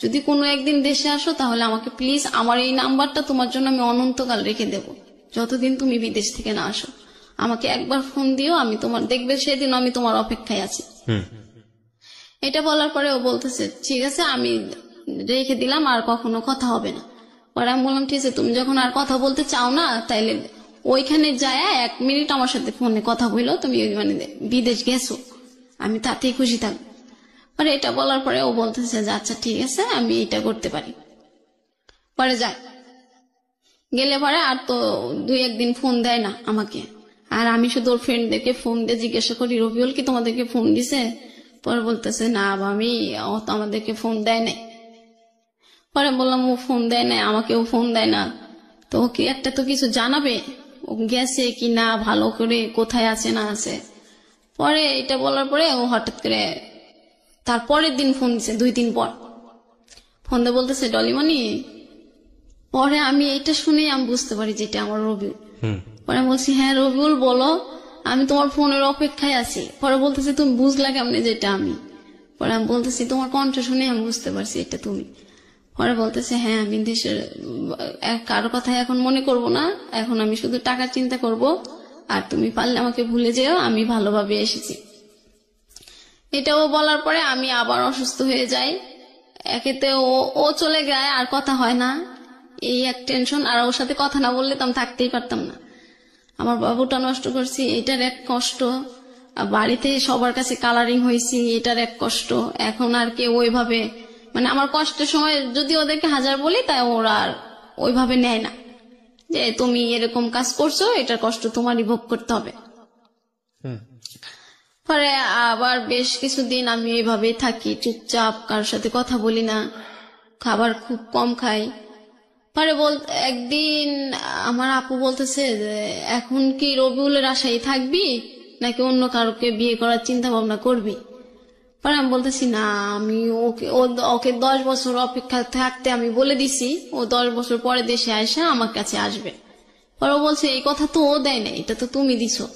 যদি কোনো একদিন দেশে আসো তাহলে আমাকে প্লিজ, আমার এই নাম্বারটা তোমার জন্য আমি অনন্তকাল রেখে দেব, যতদিন তুমি বিদেশ থেকে না আসো। আমাকে একবার ফোন দিও, আমি তোমার দেখবে সেদিন আমি তোমার অপেক্ষায় আছি। এটা বলার পরে ও বলতেছে ঠিক আছে, আমি রেখে দিলাম, আর কখনো কথা হবে না। পরে আমি বললাম ঠিক আছে, তুমি যখন আর কথা বলতে চাও না তাইলে ওইখানে যায় 1 মিনিট আমার সাথে ফোনে কথা বললো, তুমি মানে বিদেশ গেছো, আমি তাতেই খুশি থাকবো। পরে এটা বলার পরে ও বলতেছে যে আচ্ছা ঠিক আছে, আমি এটা করতে পারি। পরে যায়, গেলে পরে আর তো 2-1 দিন ফোন দেয় না আমাকে। আর আমি শুধু ওর ফ্রেন্ডদেরকে ফোন দিয়ে জিজ্ঞাসা করি রবিউল কি তোমাদেরকে ফোন দিছে? পরে বলতেছে না আমি, ও তো আমাদেরকে ফোন দেয় নাই। পরে বললাম ও ফোন দেয় নাই, আমাকেও ফোন দেয় না, তো ওকে একটা তো কিছু জানাবে, ও গেছে কি না, ভালো করে কোথায় আছে না আছে। পরে এটা বলার পরে ও হঠাৎ করে তার পরের দিন ফোন দিছে, 2 দিন পর ফোন দিয়ে বলতেছে ডলিমণি। পরে আমি এটা শুনে আমি বুঝতে পারি যে এটা আমার রবিউল। পরে আমি বলছি হ্যাঁ রবিউল বলো, আমি তোমার ফোনের অপেক্ষায় আছি। পরে বলতেছে তুমি বুঝলা কেমনে যেটা আমি? পরে আমি বলতেছি তোমার কণ্ঠ শুনে আমি বুঝতে পারছি এটা তুমি। পরে বলতেছে হ্যাঁ, আমি দেশের কারো কথা এখন মনে করব না, এখন আমি শুধু টাকার চিন্তা করব, আর তুমি পারলে আমাকে ভুলে যেও, আমি ভালোভাবে এসেছি। এটাও বলার পরে আমি আবার অসুস্থ হয়ে যাই। একেতে ও চলে যায়, আর কথা হয় না, এই এক টেনশন। আর ওর সাথে কথা না বললে তো আমি থাকতেই পারতাম না। আমার বাবুটা নষ্ট করছি, এটার এক কষ্ট। আর বাড়িতে সবার কাছে কালারিং হয়েছি, এটার এক কষ্ট। এখন আর কেউ ওইভাবে, মানে আমার কষ্টের সময় যদি ওদেরকে 1000 বলি তাই ওরা আর ওইভাবে নেয় না, যে তুমি এরকম কাজ করছো, এটার কষ্ট তোমারই ভোগ করতে হবে। পরে আবার বেশ কিছুদিন আমি এইভাবেই থাকি, চুপচাপ, কারোর সাথে কথা বলি না, খাবার খুব কম খাই। পরে একদিন আমার আপু বলতেছে যে এখন কি রবিউলের আশায় থাকবি নাকি অন্য কারোকে বিয়ে করার চিন্তা ভাবনা করবি? পরে আমি বলতেছি না, আমি ওকে 10 বছর অপেক্ষা থাকতে আমি বলে দিছি, ও 10 বছর পরে দেশে আসে আমার কাছে আসবে। পরে ও বলছে এই কথা তো ও দেয় না, এটা তো তুমি দিছো,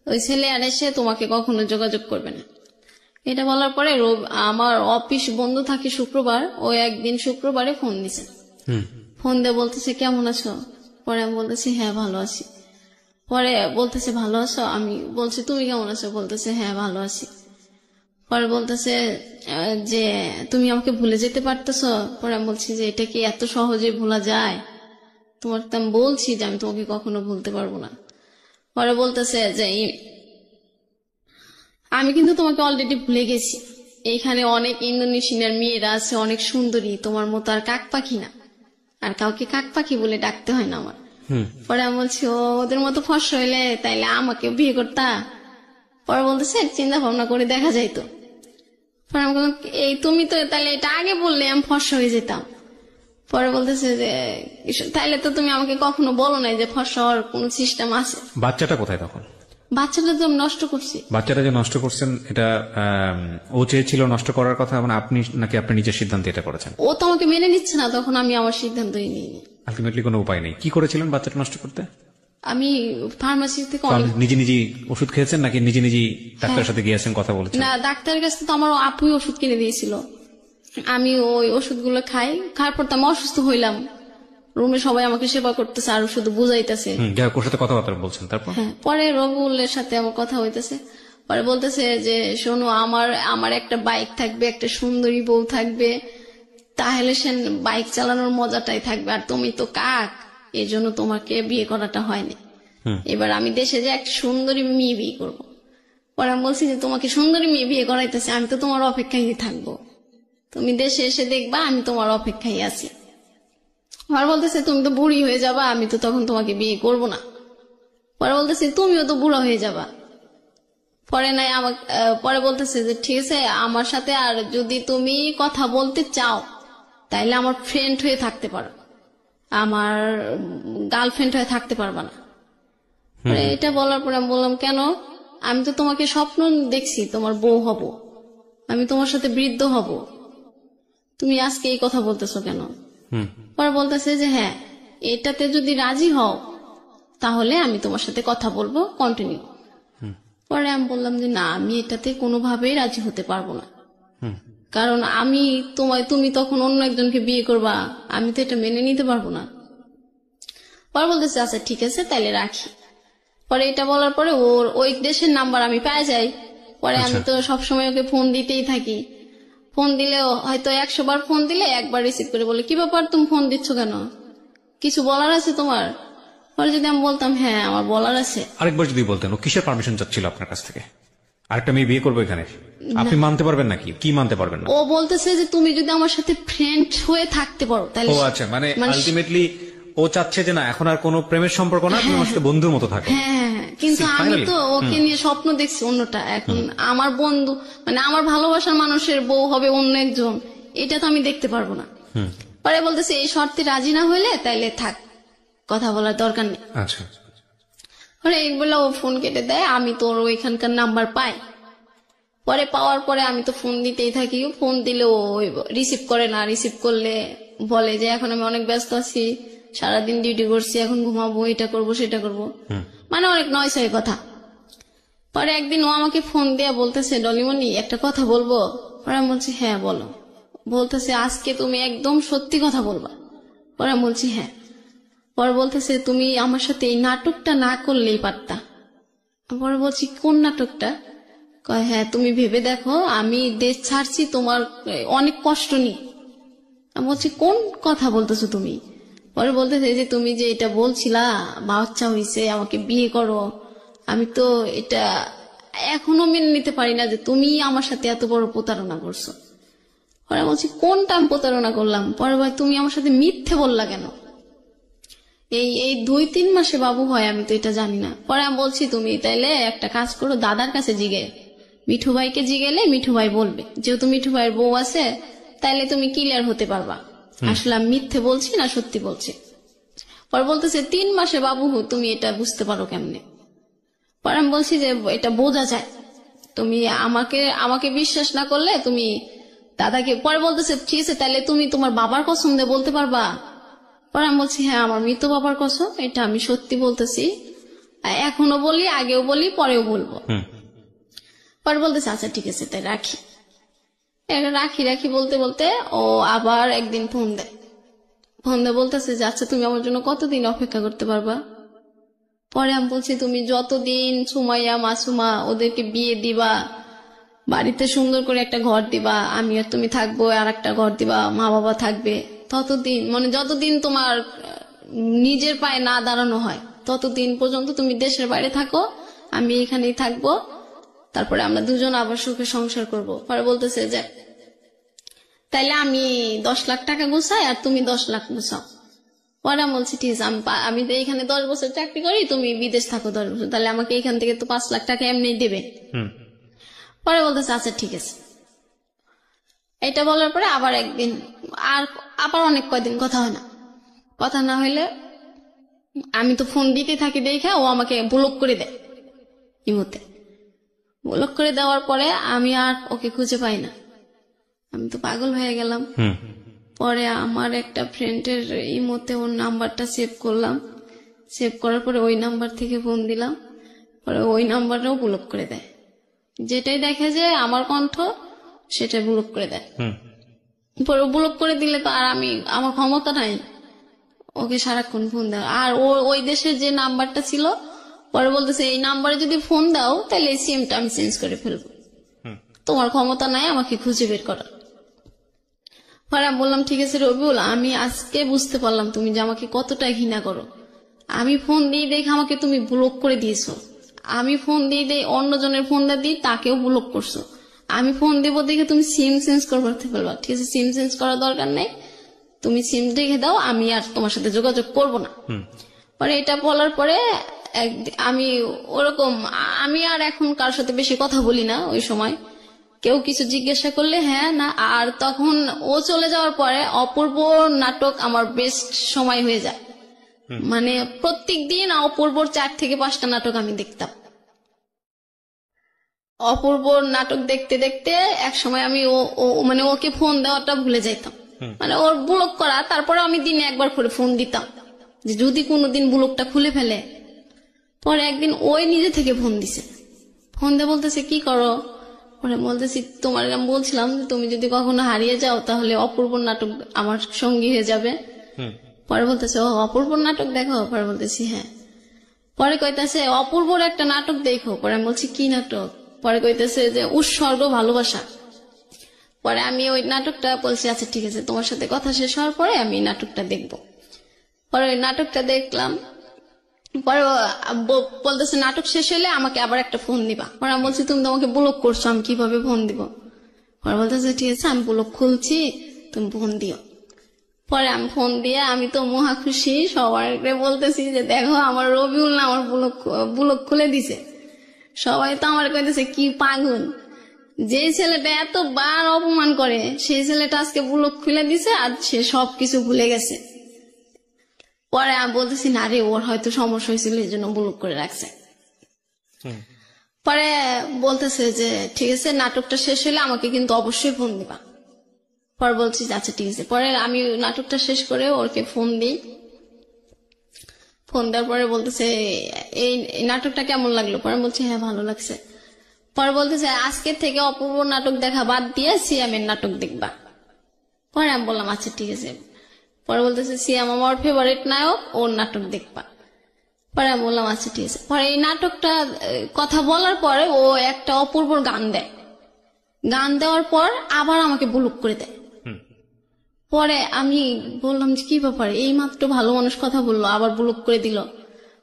ওই ছেলে আর এসে তোমাকে কখনো যোগাযোগ করবে না। এটা বলার পরে আমার অফিস বন্ধ থাকে শুক্রবার, ও একদিন শুক্রবারে ফোন দিছে। ফোন দিয়ে বলতেছে কেমন আছো? পরে আমি বলতেছি হ্যাঁ ভালো আছি। পরে বলতেছে ভালো আছো? আমি বলছি তুমি কেমন আছো? বলতেছে হ্যাঁ ভালো আছি। পরে বলতেছে যে তুমি আমাকে ভুলে যেতে পারতেছো? পরে আমি বলছি যে এটা কি এত সহজে ভোলা যায়? তোমাকে তো আমি বলছি যে আমি তোমাকে কখনো ভুলতে পারবো না। পরে বলতেছে যে আমি কিন্তু তোমাকে অলরেডি ভুলে গেছি, এইখানে অনেক ইন্দোনেশিয়ার মেয়েরা আছে, অনেক সুন্দরী, তোমার মতো আর কাক পাখি না, আর কাউকে কাক পাখি বলে ডাকতে হয় না আমার। পরে আমি বলছি ওদের মতো ফর্সা হইলে তাইলে আমাকে বিয়ে করতা? পরে বলতেছে চিন্তা ভাবনা করে দেখা যাইতো। পরে আমি বললাম এই তুমি তো তাহলে এটা আগে বললে আমি ফর্সা হয়ে যেতাম। পরে বলতেছে যে তাইলে তো তুমি আমাকে কখনো বলো নাই যে ফর্সা হওয়ার কোন সিস্টেম আছে। বাচ্চাটা কোথায় তখন? বাচ্চাটা তো আমি নষ্ট করছি। বাচ্চাটা যে নষ্ট করছেন এটা ও চেয়েছিল নষ্ট করার কথা, মানে আপনি নাকি আপনি নিজের সিদ্ধান্তে এটা করেছেন? ও তো আমাকে মেনে নিচ্ছে না, তখন আমি আমার সিদ্ধান্তই নিইনি। আলটিমেটলি কোনো উপায় নেই। কি করেছিলেন বাচ্চাটা নষ্ট করতে? আমি ফার্মাসি থেকে নিজে নিজে ওষুধ খেয়েছেন নাকি নিজে নিজেই ডাক্তারের সাথে গিয়েছেন কথা বলেছেন? না, ডাক্তারের কাছে তো আমার আপুই ওষুধ কিনে দিয়েছিল, আমি ওই ওষুধগুলো খাওয়ার পর তো আমি অসুস্থ হইলাম। রুমে সবাই আমাকে সেবা করতেছে আর শুধু বুঝাইতেছে। ওর সাথে কথাবার্তা বলছেন তারপর? হ্যাঁ, পরে রবিউলের সাথে আমার কথা হইতেছে। পরে বলতেছে যে শোনো, আমার একটা বাইক থাকবে, একটা সুন্দরী বউ থাকবে, তাহলে সে বাইক চালানোর মজাটাই থাকবে, আর তুমি তো কাক, এই জন্য তোমাকে বিয়ে করাটা হয়নি। এবার আমি দেশে যে একটা সুন্দরী মেয়ে বিয়ে করবো। পরে আমি বলছি যে তোমাকে সুন্দরী মেয়ে বিয়ে করাইতেছে, আমি তো তোমার অপেক্ষায় থাকবো, তুমি দেশে এসে দেখবা আমি তোমার অপেক্ষায় আছি। আর বলতেছে তুমি তো বুড়ি হয়ে যাবা, আমি তো তখন তোমাকে বিয়ে করব না। পরে বলতেছে তুমিও তো বুড়া হয়ে যাবা। পরে বলতেছে যে ঠিক আছে, আমার সাথে আর যদি তুমি কথা বলতে চাও তাইলে আমার ফ্রেন্ড হয়ে থাকতে পারো, আমার গার্লফ্রেন্ড হয়ে থাকতে পারবা না। পরে এটা বলার পরে আমি বললাম কেন, আমি তো তোমাকে স্বপ্ন দেখছি তোমার বউ হব, আমি তোমার সাথে বৃদ্ধ হব, তুমি আজকে এই কথা বলতেছো কেন? পরে বলতেছে যে হ্যাঁ, এটাতে যদি রাজি হও তাহলে আমি তোমার সাথে কথা বলবো কন্টিনিউ। পরে আমি বললাম যে না, আমি এটাতে কোনোভাবেই রাজি হতে পারবো না, কারণ আমি তুমি তখন অন্য একজনকে বিয়ে করবা, আমি তো এটা মেনে নিতে পারবো না। পরে বলতেছে আচ্ছা ঠিক আছে তাইলে রাখি। পরে এটা বলার পরে ওর ওই দেশের নাম্বার আমি পেয়ে যাই। পরে আমি তো সবসময় ওকে ফোন দিতেই থাকি, ফোন দিলেও হয়তো 100 বার ফোন দিলে একবার রিসিভ করে বলে কি ব্যাপার তুমি ফোন দিচ্ছ কেন, কিছু বলার আছে তোমার? পরে যদি আমি বলতাম হ্যাঁ আমার বলার আছে। আরেকবার যদি বলতেন ও কিসের পারমিশন চাচ্ছিল আপনার কাছ থেকে? আরেকটা মেয়ে বিয়ে করবো এখানে, আপনি মানতে পারবেন নাকি? কি মানতে পারবেন না? ও বলতেছে যে তুমি যদি আমার সাথে ফ্রেন্ড হয়ে থাকতে পারো তাহলে। ও আচ্ছা, মানে আলটিমেটলি ও চাচ্ছে যে না, এখন আর কোনো প্রেমের সম্পর্ক না, তুমি আমার সাথে বন্ধুর মতো থাকো। হ্যাঁ, কিন্তু আমি তো ওকে নিয়ে স্বপ্ন দেখছি অন্যটা। এখন আমার বন্ধু মানে আমার ভালোবাসার মানুষের বউ হবে অন্য একজন, এটা তো আমি দেখতে পারবো না। পরে বলতেছে এই শর্তে রাজি না হইলে তাইলে থাক, কথা বলার দরকার নেই। আচ্ছা, পরে এই বলে ও ফোন কেটে দেয়। আমি তো ওর ওইখানকার নাম্বার পাই, পরে পাওয়ার পরে আমি তো ফোন দিতেই থাকি, ফোন দিলে ও রিসিভ করে না, রিসিভ করলে বলে যে এখন আমি অনেক ব্যস্ত আছি, সারাদিন ডিউটি করছি, এখন ঘুমাবো, এটা করবো সেটা করবো, মানে অনেক নয়স হয় কথা। পরে একদিন ও আমাকে ফোন দিয়ে বলতেছে ডলিমনি একটা কথা বলবো? পরে আমি বলছি হ্যাঁ বলো। বলতেছে আজকে তুমি একদম সত্যি কথা বলবা। পরে আমি বলছি হ্যাঁ। পরে বলতেছে তুমি আমার সাথে এই নাটকটা না করলেই পারতা। পরে বলছি কোন নাটকটা? কয় হ্যাঁ তুমি ভেবে দেখো, আমি দেশ ছাড়ছি তোমার অনেক কষ্ট নিয়ে। আমি বলছি কোন কথা বলতেছো তুমি? পরে বলতেছে যে তুমি যে এটা বলছিলা বাচ্চা হইছে আমাকে বিয়ে করো, আমি তো এটা এখনো মেনে নিতে পারি না যে তুমি আমার সাথে এত বড় প্রতারণা করছো। পরে বলছি কোনটা আমি প্রতারণা করলাম? পরে ভাই তুমি আমার সাথে মিথ্যে বললা কেন? এই 2-3 মাসে বাবু হয় আমি তো এটা জানি না। পরে আমি বলছি তুমি তাইলে একটা কাজ করো, দাদার কাছে জিগে, মিঠু ভাইকে জিগেলে মিঠু ভাই বলবে, যেহেতু মিঠু ভাইয়ের বউ আছে তাইলে তুমি ক্লিয়ার হতে পারবা আসলে আমি মিথ্যে বলছি না সত্যি বলছি। পরে বলতেছে 3 মাসে বাবু তুমি এটা বুঝতে পারো কেমনে? পরে আমি বলছি যে এটা বোঝা যায়, তুমি আমাকে বিশ্বাস না করলে তুমি দাদাকে। পরে বলতেছে ঠিক আছে তাহলে তুমি তোমার বাবার কসম দিয়ে বলতে পারবা? পরে আমি বলছি হ্যাঁ আমার মৃত বাবার কসম, এটা আমি সত্যি বলতেছি, এখনো বলি, আগেও বলি, পরেও বলবো। পরে বলতেছে আচ্ছা ঠিক আছে তাই রাখি। রাখি বলতে বলতে ও আবার একদিন ফোন দেয় বলতেছে যে আচ্ছা তুমি আমার জন্য কতদিন অপেক্ষা করতে পারবা? পরে আমি বলছি তুমি যতদিন সুমাইয়া মাসুমা ওদেরকে বিয়ে দিবা, বাড়িতে সুন্দর করে একটা ঘর দিবা, আমি আর তুমি থাকবো, আর একটা ঘর দিবা, মা বাবা থাকবে, ততদিন মানে যতদিন তোমার নিজের পায়ে না দাঁড়ানো হয় ততদিন পর্যন্ত তুমি দেশের বাইরে থাকো, আমি এখানেই থাকবো, তারপরে আমরা দুজন আবার সুখে সংসার করব। পরে বলতেছে যে তাইলে আমি 10 লাখ টাকা গুছাই আর তুমি 10 লাখ গুছাও। পরে আমি বলছি ঠিক আছে, আমি তো এখানে 10 বছর চাকরি করি, তুমি বিদেশ থাকো 10 বছর, তাহলে আমাকে এখান থেকে তো 5 লাখ টাকা এমনি দেবে। পরে বলতেছে আচ্ছা ঠিক আছে। এটা বলার পরে আবার একদিন আবার অনেক কয়দিন কথা হয় না। কথা না হইলে আমি তো ফোন দিতে থাকি, দেখে ও আমাকে ব্লক করে দেয়। ইমোতে ব্লক করে দেওয়ার পরে আমি আর ওকে খুঁজে পাই না, আমি তো পাগল হয়ে গেলাম। পরে আমার একটা ফ্রেন্ডের ইমোতে ওর নাম্বারটা সেভ করলাম, সেভ করার পরে ওই নাম্বার থেকে ফোন দিলাম, পরে ওই নাম্বারটাও ব্লক করে দেয়, যেটাই দেখে যে আমার কণ্ঠ সেটাই ব্লক করে দেয়। পরে ব্লক করে দিলে তো আর আমার ক্ষমতা নাই ওকে সারাক্ষণ ফোন দেওয়া। আর ওই দেশের যে নাম্বারটা ছিল, পরে বলতেছে এই নাম্বারে যদি ফোন দাও তাহলে এই সিমটা আমি চেঞ্জ করে ফেলবো, তোমার ক্ষমতা নাই আমাকে খুঁজে বের করার। পরে আমি বললাম ঠিক আছে রবিউল, আমি আজকে বুঝতে পারলাম তুমি যে আমাকে কতটা ঘৃণা করো। আমি ফোন দিয়ে দেখে আমাকে তুমি ব্লক করে দিয়েছো, আমি ফোন দিয়ে অন্যজনের ফোন দিয়ে তাকেও ব্লক করছো, আমি ফোন দেবো দেখে তুমি সিম চেঞ্জ করতে ফেলবা। ঠিক আছে সিম চেঞ্জ করার দরকার নেই, তুমি সিম রেখে দাও, আমি আর তোমার সাথে যোগাযোগ করবো না। পরে এটা বলার পরে আমি ওরকম আমি আর এখন কারোর সাথে বেশি কথা বলি না। ওই সময় কেউ কিছু জিজ্ঞাসা করলে হ্যাঁ না। আর তখন ও চলে যাওয়ার পরে অপূর্ব নাটক আমার বেস্ট সময় হয়ে যায়, মানে প্রত্যেক দিন অপূর্বর 4 থেকে 5টা নাটক আমি দেখতাম। অপূর্বর নাটক দেখতে দেখতে এক সময় আমি মানে ওকে ফোন দেওয়াটা ভুলে যাইতাম, মানে ওর ব্লক করা। তারপরে আমি দিনে একবার করে ফোন দিতাম যে যদি কোনোদিন ব্লকটা খুলে ফেলে। পরে একদিন ওই নিজে থেকে ফোন দিছে, ফোন দিয়ে বলতেছে কি করো? পরে বলতেছি তোমার আমি বলছিলাম যে তুমি যদি কখনো হারিয়ে যাও তাহলে অপূর্ব নাটক আমার সঙ্গী হয়ে যাবে। পরে বলতেছে ও অপূর্ব নাটক দেখো? পরে বলতেছি হ্যাঁ। পরে কইতেছে অপূর্বর একটা নাটক দেখো। পরে আমি বলছি কি নাটক? পরে কইতেছে যে উৎসর্গ ভালোবাসা। পরে আমি ওই নাটকটা বলছি আচ্ছা ঠিক আছে, তোমার সাথে কথা শেষ হওয়ার পরে আমি নাটকটা দেখবো। পরে ওই নাটকটা দেখলাম। পরে বলতেছে নাটক শেষ হলে আমাকে আবার একটা ফোন দিবা। পরে আমি বলছি তুমি তো আমাকে ব্লক করছো, আমি কিভাবে ফোন দিব? পরে বলতেছে ঠিক আছে আমি ব্লক খুলছি, তুমি ফোন দিও। পরে আমি ফোন দিয়ে আমি তো মহা খুশি, সবাইকে বলতেছি যে দেখো আমার রবিউল না আমার ব্লক খুলে দিছে। সবাই তো আমার কইতেছে কি পাগল, যে ছেলেটা এতবার অপমান করে সেই ছেলেটা আজকে ব্লক খুলে দিছে আর সে সবকিছু ভুলে গেছে। পরে আমি বলতেছি না রে, ওর হয়তো সমস্যা হয়েছিল এই জন্য ব্লক করে রাখছে। পরে বলতেছে যে ঠিক আছে নাটকটা শেষ হলে আমাকে কিন্তু অবশ্যই ফোন দিবা। পরে বলছি আচ্ছা ঠিক আছে। পরে আমি নাটকটা শেষ করে ওকে ফোন দিই। ফোন দেওয়ার পরে বলতেছে এই নাটকটা কেমন লাগলো? পরে বলছি হ্যাঁ ভালো লাগছে। পরে বলতেছে আজকে থেকে অপূর্ব নাটক দেখা বাদ দিয়ে সিয়াম এর নাটক দেখবা। পরে আমি বললাম আচ্ছা ঠিক আছে। পরে বলতেছে সিয়াম আমার ফেভারিট নায়ক, ওর নাটক দেখবা। পরে আমি বললাম আচ্ছা ঠিক আছে। পরে এই নাটকটা কথা বলার পরে ও একটা অপূর্বর গান দেয়, গান দেওয়ার পর আবার আমাকে ব্লক করে দেয়। পরে আমি বললাম যে কি ব্যাপার, এই মাত্র ভালো মানুষ কথা বললো আবার ব্লক করে দিল।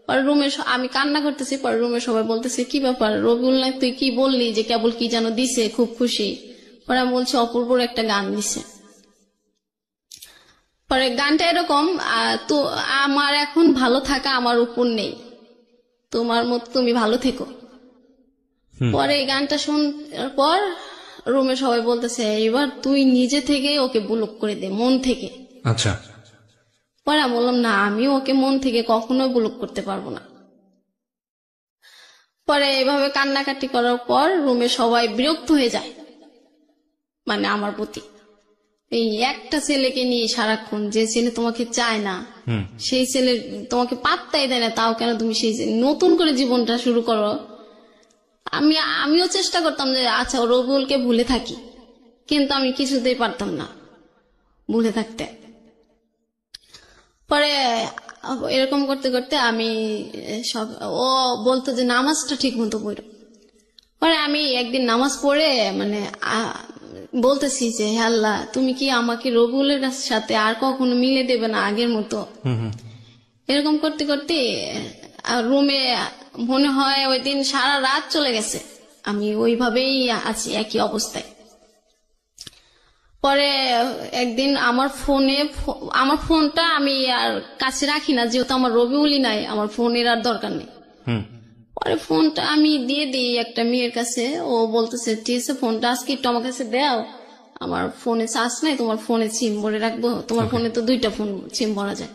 পরে রুমে আমি কান্না করতেছি। পরে রুমে সবাই বলতেছে কি ব্যাপার রবিউল না, তুই কি বললি যে কেবল কি যেন দিছে, খুব খুশি। পরে আমি বলছি অপূর্বর একটা গান দিছে। পরে গানটা এরকম তো আমার এখন ভালো থাকা আমার উপর নেই, তোমার মতো তুমি ভালো থেকো। পরে এই গানটা শোনার পর রুমে সবাই বলতেছে এবার তুই নিজে থেকে ওকে ব্লক করে দে, মন থেকে। আচ্ছা। পরে আমি বললাম না, আমি ওকে মন থেকে কখনোই ব্লক করতে পারবো না। পরে এভাবে কান্নাকাটি করার পর রুমে সবাই বিরক্ত হয়ে যায় মানে আমার প্রতি। এই একটা ছেলেকে নিয়ে সারাক্ষণ, যে ছেলে তোমাকে চায় না, সেই ছেলে তোমাকে পাত্তাই দেয় না, তাও কেন তুমি সেই নতুন করে জীবনটা শুরু করো। আমিও চেষ্টা করতাম যে আচ্ছা রবিউলকে ভুলে থাকি, কিন্তু আমি কিছুতেই পারতাম না ভুলে থাকতে। পরে এরকম করতে করতে আমি ও বলতো যে নামাজটা ঠিক মতো পড়ো। পরে আমি একদিন নামাজ পড়ে মানে বলতেছি যে হে আল্লাহ, তুমি কি আমাকে রবিউলের সাথে আর কখনো মিলে দেবে না আগের মতো। এরকম করতে করতে রুমে মনে হয় ওই দিন সারা রাত চলে গেছে, আমি ওইভাবেই আছি একই অবস্থায়। পরে একদিন আমার ফোনটা আমি আর কাছে রাখি না, যেহেতু আমার রবিউলই নাই, আমার ফোনের আর দরকার নেই। পরে ফোনটা আমি দিয়ে দিই একটা মেয়ের কাছে। ও বলতেছে ঠিক আছে ফোনটা আজকে একটু আমার কাছে দাও, আমার ফোনে চার্জ নাই, তোমার ফোনে সিম ভরে রাখবো, তোমার ফোনে তো 2টা ফোন সিম ভরা যায়।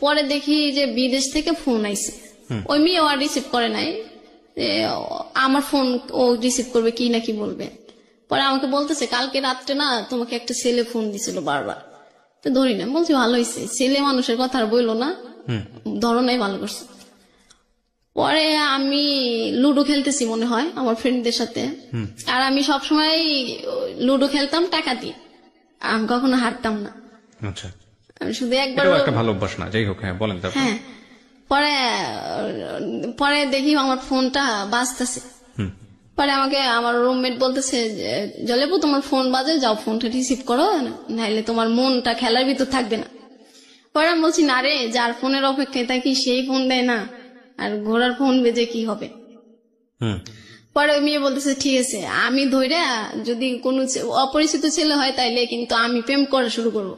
পরে দেখি যে বিদেশ থেকে ফোন আইছে, ওই মেয়ে আর রিসিভ করে নাই, আমার ফোন ও রিসিভ করবে কি নাকি বলবে। পরে আমাকে বলতেছে কালকে রাত্রে না তোমাকে একটা ছেলে ফোন দিছিল বারবার, তো ধরি না। বলছি ভালো হয়েছে, ছেলে মানুষের কথা আর বইলো না, ধরো নাই, ভালো করছে। পরে আমি লুডো খেলতেছি মনে হয় আমার ফ্রেন্ডদের সাথে, আর আমি সবসময় লুডো খেলতাম টাকা দিয়ে, আমি কখনো হারতাম না। আচ্ছা, আমি শুধু একবার, একটা ভালো অভ্যাস না, যাই হোক। হ্যাঁ বলেন। হ্যাঁ। পরে দেখি আমার ফোনটা বাজতেছে। পরে আমাকে আমার রুমমেট বলতেছে জলেবু তোমার ফোন বাজে, যাও ফোনটা রিসিভ করো, নাইলে তোমার মনটা খেলার ভিতর থাকবে না। পরে আমি বলছি না রে, যার ফোনের অপেক্ষায় থাকি সেই ফোন দেয় না, আর ঘোড়ার ফোন বেজে কি হবে। পরে ওই মেয়ে বলতেছে ঠিক আছে, আমি ধইরা যদি কোনো অপরিচিত ছেলে হয় তাইলে কিন্তু আমি প্রেম করা শুরু করবো।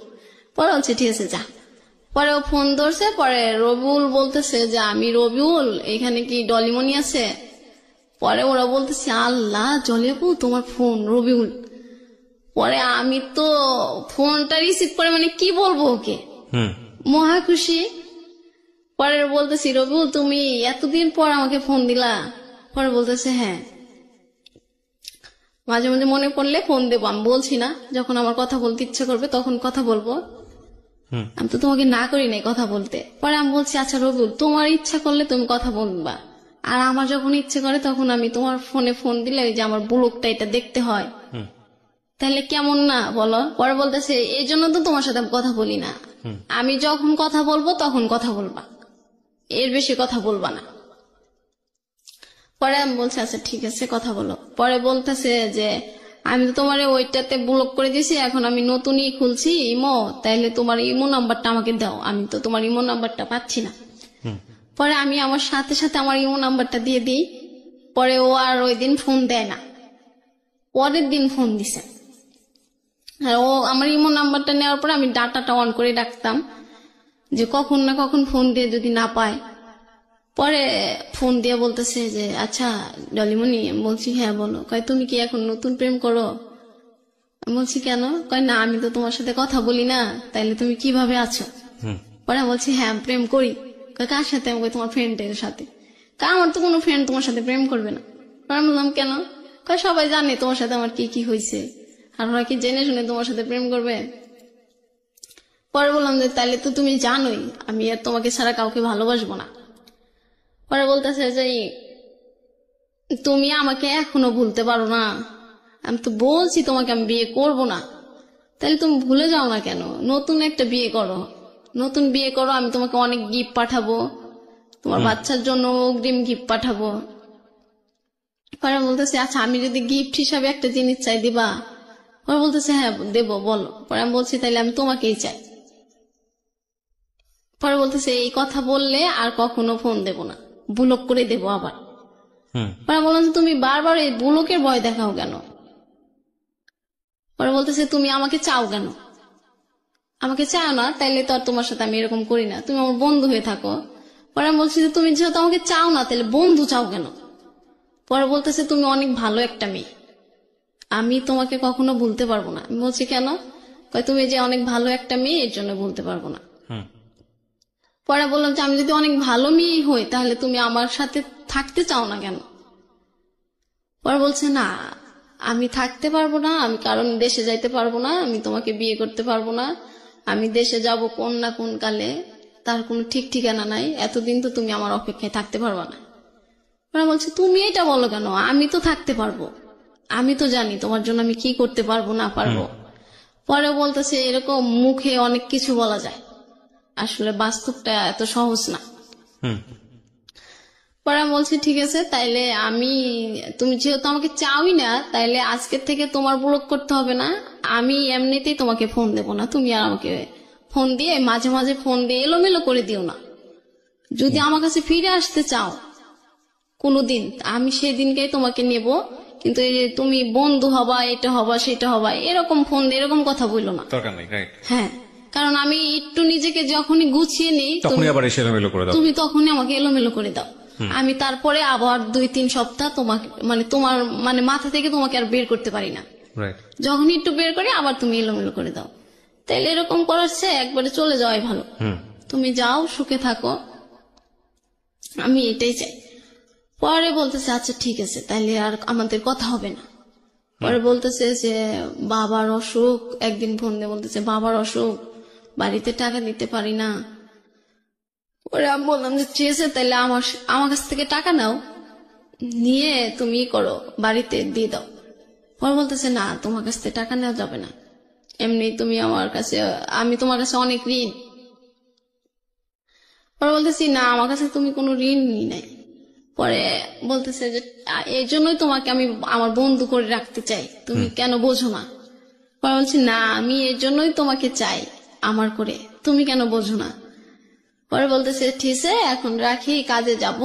পরে বলছে ঠিক আছে যা। পরে ও ফোন ধরছে। পরে রবিউল বলতেছে যে আমি রবিউল, এখানে কি ডলিমনি আছে? পরে ওরা বলতেছে আল্লাহ জলেবু তোমার ফোন, রবিউল। পরে আমি তো ফোনটা রিসিভ করে মানে কি বলবো ওকে, মহা খুশি। পরে বলতেছি রবিউল তুমি এতদিন পর আমাকে ফোন দিলা। পরে বলতেছে হ্যাঁ, মাঝে মাঝে মনে পড়লে ফোন দেবো, আমি বলছি না, যখন আমার কথা বলতে ইচ্ছে করবে তখন কথা বলবো। হুম। আমি তো তোমাকে না করি নাই কথা বলতে। পরে আমি বলছি আচ্ছা রবিউল তোমার ইচ্ছা করলে তুমি কথা বলবা, আর আমার যখন ইচ্ছে করে তখন আমি তোমার ফোনে ফোন দিলে ওই যে আমার ব্লগটা এটা দেখতে হয়, হুম। তাহলে কেমন না বলো? পরে বলতেছে এই জন্য তো তোমার সাথে আমি কথা বলি না, আমি যখন কথা বলবো তখন কথা বলবা, এর বেশি কথা বলবা না। পরে আমি বলছি আচ্ছা ঠিক আছে কথা বলো। পরে বলতেছে যে আমি তো তোমার ওইটাতে ব্লক করে দিয়েছি, এখন আমি নতুনই খুলছি ইমো, তাইলে তোমার ইমো নাম্বারটা আমাকে দাও, আমি তো তোমার ইমো নাম্বারটা পাচ্ছি না। পরে আমি আমার সাথে সাথে আমার ইমো নাম্বারটা দিয়ে দিই। পরে ও আর ওই দিন ফোন দেয় না, পরের দিন ফোন দিছে। আর ও আমার ইমো নাম্বারটা নেওয়ার পরে আমি ডাটাটা অন করে রাখতাম, যে কখন না কখন ফোন দিয়ে যদি না পায়। পরে ফোন দিয়ে বলতেছে যে আচ্ছা ডলিমনি। আমি বলছি হ্যাঁ বলো। কয় তুমি কি এখন নতুন প্রেম করো? আমি বলছি কেন? কয় না আমি তো তোমার সাথে কথা বলি না, তাইলে তুমি কিভাবে আছো? পরে আমি বলছি হ্যাঁ প্রেম করি। কয় কার সাথে? আমি কই তোমার ফ্রেন্ডের সাথে। কয় আমার তো কোনো ফ্রেন্ড তোমার সাথে প্রেম করবে না। পরে আমি বললাম কেন? কয় সবাই জানে তোমার সাথে আমার কি কি হয়েছে, আর ওরা কি জেনে শুনে তোমার সাথে প্রেম করবে? পরে বললাম যে তাইলে তো তুমি জানোই আমি আর তোমাকে ছাড়া কাউকে ভালোবাসবো না। পরে বলতেছে যে তুমি আমাকে এখনো ভুলতে পারো না, আমি তো বলছি তোমাকে আমি বিয়ে করব না, তাহলে তুমি ভুলে যাও না কেন? নতুন একটা বিয়ে করো, নতুন বিয়ে করো, আমি তোমাকে অনেক গিফট পাঠাবো, তোমার বাচ্চার জন্য অগ্রিম গিফট পাঠাবো। পরে বলতেছে আচ্ছা আমি যদি গিফট হিসাবে একটা জিনিস চাই দিবা? পরে বলতেছে হ্যাঁ দেবো বলো। পরে আমি বলছি তাইলে আমি তোমাকেই চাই। পরে বলতেছে এই কথা বললে আর কখনো ফোন দেব না, ব্লক করে দেবো আবার। পরে বললাম তুমি বারবার এই ব্লকের ভয় দেখাও কেন? পরে বলতেছে তুমি আমাকে চাও কেন? আমাকে চাও না তাইলে তো আর তোমার সাথে আমি এরকম করি না, তুমি আমার বন্ধু হয়ে থাকো। পরে আমি বলছি যে তুমি যেহেতু আমাকে চাও না তাহলে বন্ধু চাও কেন? পরে বলতেছে তুমি অনেক ভালো একটা মেয়ে, আমি তোমাকে কখনো ভুলতে পারবো না। আমি বলছি কেন? কয় তুমি যে অনেক ভালো একটা মেয়ে এর জন্য ভুলতে পারবো না। পরে বললাম যে আমি যদি অনেক ভালো মেয়ে হই তাহলে তুমি আমার সাথে থাকতে চাও না কেন? পরে বলছে না আমি থাকতে পারবো না, আমি কারণ দেশে যাইতে পারবো না, আমি তোমাকে বিয়ে করতে পারবো না, আমি দেশে যাব কোন না কোন কালে, তার কোনো ঠিক ঠিকানা নাই, এতদিন তো তুমি আমার অপেক্ষায় থাকতে পারবা না। পরে বলছে তুমি এটা বলো কেন? আমি তো থাকতে পারবো, আমি তো জানি তোমার জন্য আমি কি করতে পারবো না পারবো। পরে বলতেছে এরকম মুখে অনেক কিছু বলা যায়, আসলে বাস্তবটা এত সহজ না। পরে আমি বলছি ঠিক আছে তাইলে আমি, তুমি যেহেতু আমাকে চাওই না তাইলে আজকের থেকে তোমার ব্লক করতে হবে না, আমি এমনিতেই তোমাকে ফোন দেবো না, তুমি আর আমাকে ফোন দিয়ে মাঝে মাঝে ফোন দিয়ে এলোমেলো করে দিও না। যদি আমার কাছে ফিরে আসতে চাও কোনোদিন, আমি সেদিনকেই তোমাকে নেব, কিন্তু এই যে তুমি বন্ধু হবা, এটা হবা সেটা হবা, এরকম ফোন দিয়ে এরকম কথা বললো না, দরকার নেই। রাইট। হ্যাঁ, কারণ আমি একটু নিজেকে যখনই গুছিয়ে নিই তখনই আবার এসে এলোমেলো করে দাও। তুমি তখনই আমাকে এলোমেলো করে দাও। আমি তারপরে আবার 2-3 সপ্তাহ তোমাকে মানে তোমার মানে মাথা থেকে তোমাকে আর বের করতে পারি না, রাইট। যখন একটু বের করি আবার তুমি এলোমেলো করে দাও। তাইলে এরকম করাচ্ছে একবারে চলে যাওয়াই ভালো, তুমি যাও সুখে থাকো, আমি এটাই চাই। পরে বলতেছে আচ্ছা ঠিক আছে তাইলে আর আমাদের কথা হবে না। পরে বলতেছে যে বাবার অসুখ, একদিন ফোন দিয়ে বলতেছে বাবার অসুখ, বাড়িতে টাকা দিতে পারি না। পরে আমি বললাম যে ঠিক আছে তাইলে আমার কাছ থেকে টাকা নাও, নিয়ে তুমি করো বাড়িতে দিয়ে দাও। পরে বলতেছে না তোমার কাছ থেকে টাকা নেওয়া যাবে না, এমনি তুমি আমার কাছে, আমি তোমার কাছে অনেক ঋণ। পরে বলতেছি না আমার কাছে তুমি কোনো ঋণ নি নাই। পরে বলতেছে যে এই জন্যই তোমাকে আমি আমার বন্ধু করে রাখতে চাই, তুমি কেন বোঝো না? পরে বলছি না আমি এর জন্যই তোমাকে চাই আমার করে, তুমি কেন বোঝো না? পরে বলতেছে ঠিক আছে এখন রাখি, কাজে যাব,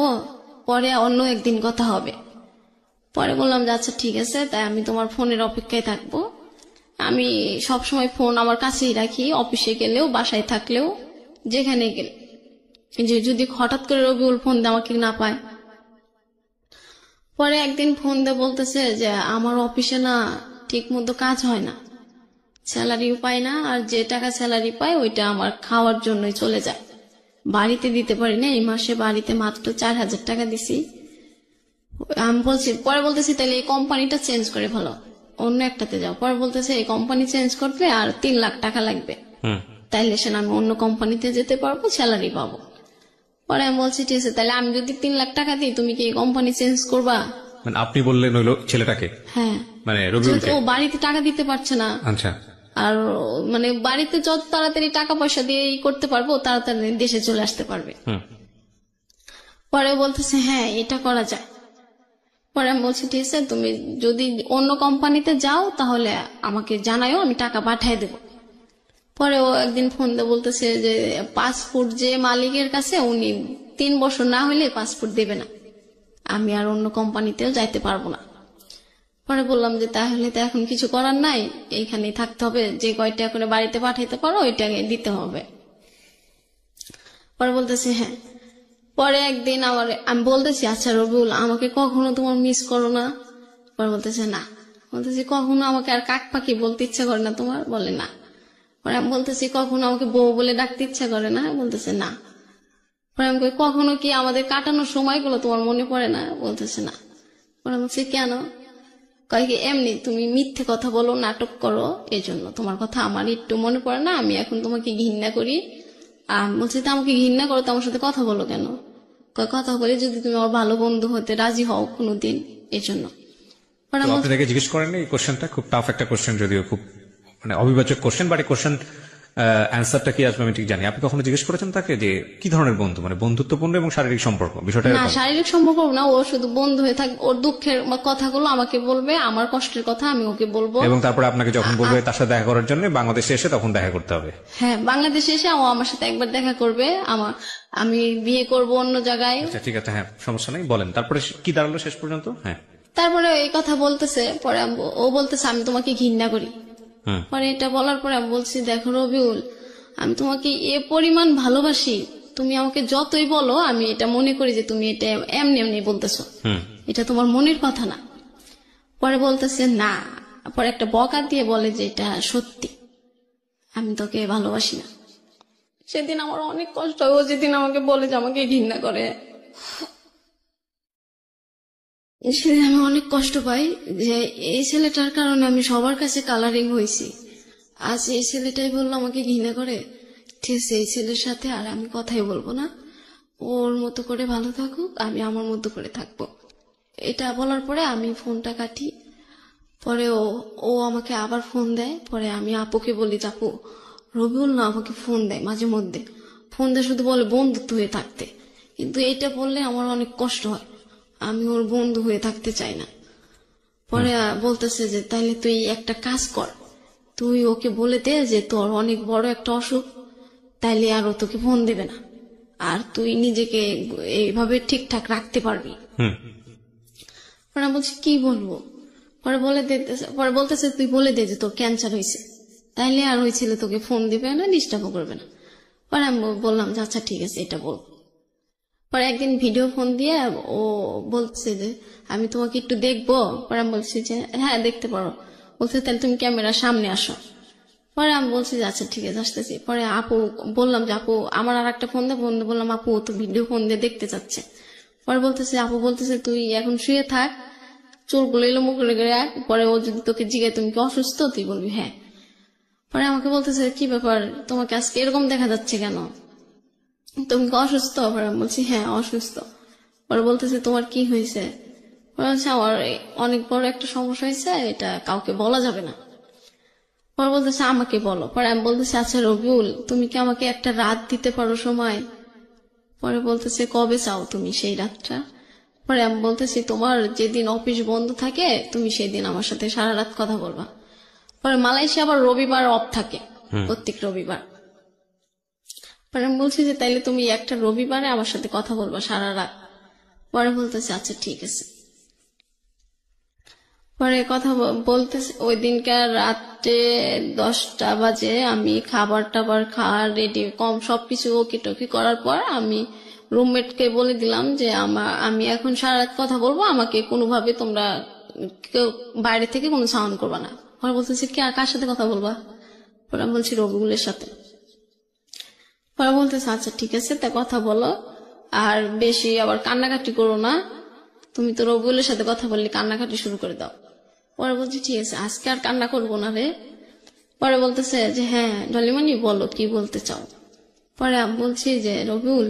পরে অন্য একদিন কথা হবে। পরে বললাম যে আচ্ছা ঠিক আছে, তাই আমি তোমার ফোনের অপেক্ষায় থাকবো, আমি সবসময় ফোন আমার কাছেই রাখি, অফিসে গেলেও বাসায় থাকলেও যেখানে গেলে, যে যদি হঠাৎ করে রবিউল ফোন দিয়ে আমাকে না পায়। পরে একদিন ফোন দিয়ে বলতেছে যে আমার অফিসে না ঠিক মতো কাজ হয় না, স্যালারিও পাই না, আর যে টাকা স্যালারি পাই ওইটা আমার খাওয়ার জন্যই চলে যায়, বাড়িতে দিতে পারি না। এই মাসে বাড়িতে মাত্র 4,000 টাকা দিছি। আমি বলছি, পরে বলতেছি তাহলে এই কোম্পানিটা চেঞ্জ করে ভালো, অন্য একটাতে যাও। পরে বলতেছে এই কোম্পানি চেঞ্জ করতে আর 3 লাখ টাকা লাগবে, তাইলে সে আমি অন্য কোম্পানিতে যেতে পারবো, স্যালারি পাবো। পরে আমি বলছি ঠিক আছে, তাহলে আমি যদি 3 লাখ টাকা দিই তুমি কি এই কোম্পানি চেঞ্জ করবা? মানে আপনি বললেন হইলো ছেলেটাকে, হ্যাঁ, মানে রবিউলকে? ও বাড়িতে টাকা দিতে পারছে না, আচ্ছা। আর মানে বাড়িতে যত তাড়াতাড়ি টাকা পয়সা দিয়ে ই করতে পারবো তাড়াতাড়ি দেশে চলে আসতে পারবে। পরে বলতেছে হ্যাঁ এটা করা যায়। পরে আমি বলছি ঠিক আছে, তুমি যদি অন্য কোম্পানিতে যাও তাহলে আমাকে জানাও, আমি টাকা পাঠিয়ে দেব। পরে ও একদিন ফোন দিয়ে বলতেছে যে পাসপোর্ট যে মালিকের কাছে, উনি 3 বছর না হলে পাসপোর্ট দেবে না, আমি আর অন্য কোম্পানিতেও যাইতে পারবো না। পরে বললাম যে তাহলে তো এখন কিছু করার নাই, এইখানেই থাকতে হবে, যে কয়টা করে বাড়িতে পাঠাইতে পারো ওইটাকে দিতে হবে। পরে বলতেছে হ্যাঁ। পরে একদিন আমি বলতেছি আচ্ছা রবিউল, আমাকে কখনো তোমার মিস করো না? পরে বলতেছে না। বলতেছি কখনো আমাকে আর কাক পাখি বলতে ইচ্ছা করে না তোমার? বলে না। পরে আমি বলতেছি কখনো আমাকে বউ বলে ডাকতে ইচ্ছা করে না? বলতেছে না। পরে আমি কখনো কি আমাদের কাটানোর সময়গুলো তোমার মনে পড়ে না? বলতেছে না। পরে বলছি কেন? কয় কি এমনি তুমি মিথ্যে কথা বলো, নাটক করো, এই জন্য তোমার কথা আমার একটু মনে পড়ে না, আমি এখন তোমাকে ঘৃণা করি। বলছি তো আমাকে ঘৃণা করো তো আমার সাথে কথা বলো কেন? কয় কথা বলি যদি তুমি আমার ভালো বন্ধু হতে রাজি হও কোনোদিন, এই জন্য। আপনি তাকে জিজ্ঞেস করেন এই কোশ্চেনটা? খুব টাফ একটা কোশ্চেন, যদিও খুব মানে অবিভাজ্য কোশ্চেন, বাট এই কোশ্চেন অ্যান্সারটা কি আসবে আমি ঠিক জানি। আপনি কখনো জিজ্ঞেস করেছেন তাকে যে কি ধরনের বন্ধু, মানে বন্ধুত্বপূর্ণ এবং শারীরিক সম্পর্ক বিষয়টা? না, শারীরিক সম্পর্ক না, ও শুধু বন্ধু হয়ে থাকবে, ওর দুঃখের কথাগুলো আমাকে বলবে, আমার কষ্টের কথা আমি ওকে বলবো, এবং তারপরে আপনাকে যখন বলবে তার সাথে দেখা করার জন্য বাংলাদেশে এসে তখন দেখা করতে হবে। হ্যাঁ, বাংলাদেশে এসে ও আমার সাথে একবার দেখা করবে, আমি বিয়ে করব অন্য জায়গায়। আচ্ছা ঠিক আছে, হ্যাঁ সমস্যা নেই, বলেন তারপরে কি দাঁড়ালো শেষ পর্যন্ত? হ্যাঁ, তারপরে এই কথা বলতেছে, পরে ও বলতেছে আমি তোমাকে ঘৃণা করি। পরে এটা বলার পরে আমি বলছি দেখো রবিউল, আমি তোমাকে এ পরিমাণ ভালোবাসি, তুমি আমাকে যতই বলো আমি এটা মনে করি যে তুমি এটা এমনি এমনি বলতেছো, এটা তোমার মনের কথা না। পরে বলতেছে না, পরে একটা বকা দিয়ে বলে যে এটা সত্যি, আমি তোকে ভালোবাসি না। সেদিন আমার অনেক কষ্ট হয়, ও যেদিন আমাকে বলে যে আমাকে ঘৃণা করে, সেদিন আমি অনেক কষ্ট পাই যে এই ছেলেটার কারণে আমি সবার কাছে কালারিং হয়েছি, আজ এই ছেলেটাই বললো আমাকে ঘৃণা করে, ঠিক আছে এই ছেলের সাথে আর আমি কথাই বলবো না, ওর মতো করে ভালো থাকুক, আমি আমার মতো করে থাকবো। এটা বলার পরে আমি ফোনটা কাটি। পরে ও আমাকে আবার ফোন দেয়। পরে আমি আপুকে বলি যে আপু, রবিউল না আমাকে ফোন দেয় মাঝে মধ্যে, ফোন দিয়ে শুধু বলে বন্ধুত্ব হয়ে থাকতে, কিন্তু এটা বললে আমার অনেক কষ্ট হয়, আমি ওর বন্ধু হয়ে থাকতে চাই না। পরে বলতেছে যে তাইলে তুই একটা কাজ কর, তুই ওকে বলে দে যে তোর অনেক বড় একটা অসুখ, তাইলে আর ও তোকে ফোন দেবে না, আর তুই নিজেকে এইভাবে ঠিকঠাক রাখতে পারবি। পরে বলছি কি বলবো? পরে বলতেছে তুই বলে দে যে তোর ক্যান্সার হয়েছে, তাইলে আর ওই ছেলে তোকে ফোন দিবে না, ডিস্টার্বও করবে না। পরে আমি বললাম যে আচ্ছা ঠিক আছে এটা বল। পরে একদিন ভিডিও ফোন দিয়ে ও বলছে যে আমি তোমাকে একটু দেখবো। পরে আমি বলছি যে হ্যাঁ দেখতে পারো। বলছে তাহলে তুমি ক্যামেরার সামনে আসো। পরে আমি বলছি যে আচ্ছা ঠিক আছে আসতেছি। পরে আপু বললাম যে আপু আমার আর একটা ফোন দিয়ে বললাম আপু ও তো ভিডিও ফোন দিয়ে দেখতে চাচ্ছে। পরে বলতেছে আপু বলতেছে তুই এখন শুয়ে থাক, চুলগুলো এলোমো করে রাখ, পরে ও যদি তোকে জিজ্ঞাসা তুমি কি অসুস্থ, তুই বলবি হ্যাঁ। পরে আমাকে বলতেছে কি ব্যাপার তোমাকে আজকে এরকম দেখা যাচ্ছে কেন, তুমি কি অসুস্থ? পরে আমি বলছি হ্যাঁ অসুস্থ। পরে বলতেছে তোমার কি হয়েছে? পরে বলছে আমার অনেক বড় একটা সমস্যা হয়েছে, এটা কাউকে বলা যাবে না। পরে বলতেছে আমাকে বলো। পরে আমি বলতেছি আচ্ছা রবিউল তুমি কি আমাকে একটা রাত দিতে পারো সময়? পরে বলতেছে কবে চাও তুমি সেই রাতটা? পরে আমি বলতেছি তোমার যেদিন অফিস বন্ধ থাকে তুমি সেদিন আমার সাথে সারা রাত কথা বলবা। পরে মালয়েশিয়া আবার রবিবার অফ থাকে, প্রত্যেক রবিবার। পরে আমি বলছি যে তাইলে তুমি একটা রবিবারে আমার সাথে কথা বলবা সারা রাত। পরে বলতেছে আচ্ছা ঠিক আছে। পরে কথা বলতেছে ওই দিনকার রাতে 10টা বাজে আমি খাবার টাবার খাওয়া রেডি সবকিছু ওকে টকি করার পর আমি রুমমেটকে বলে দিলাম যে আমি এখন সারা রাত কথা বলবো, আমাকে কোনোভাবে তোমরা কেউ বাইরে থেকে কোনো সাউন্ড করবা না। পরে বলতেছে কি আর কার সাথে কথা বলবা? পরে আমি বলছি রবিউলের সাথে। পরে বলতেছে আচ্ছা ঠিক আছে, তা কথা বলো, আর বেশি আবার কান্নাকাটি করো না, তুমি তো রবিউলের সাথে কথা বললে কান্নাকাটি শুরু করে দাও। পরে বলছি ঠিক আছে, আজকে আর কান্না করবো না রে। পরে বলতেছে যে হ্যাঁ ডলিমানি বলো কি বলতে চাও। পরে আমি বলছি যে রবিউল,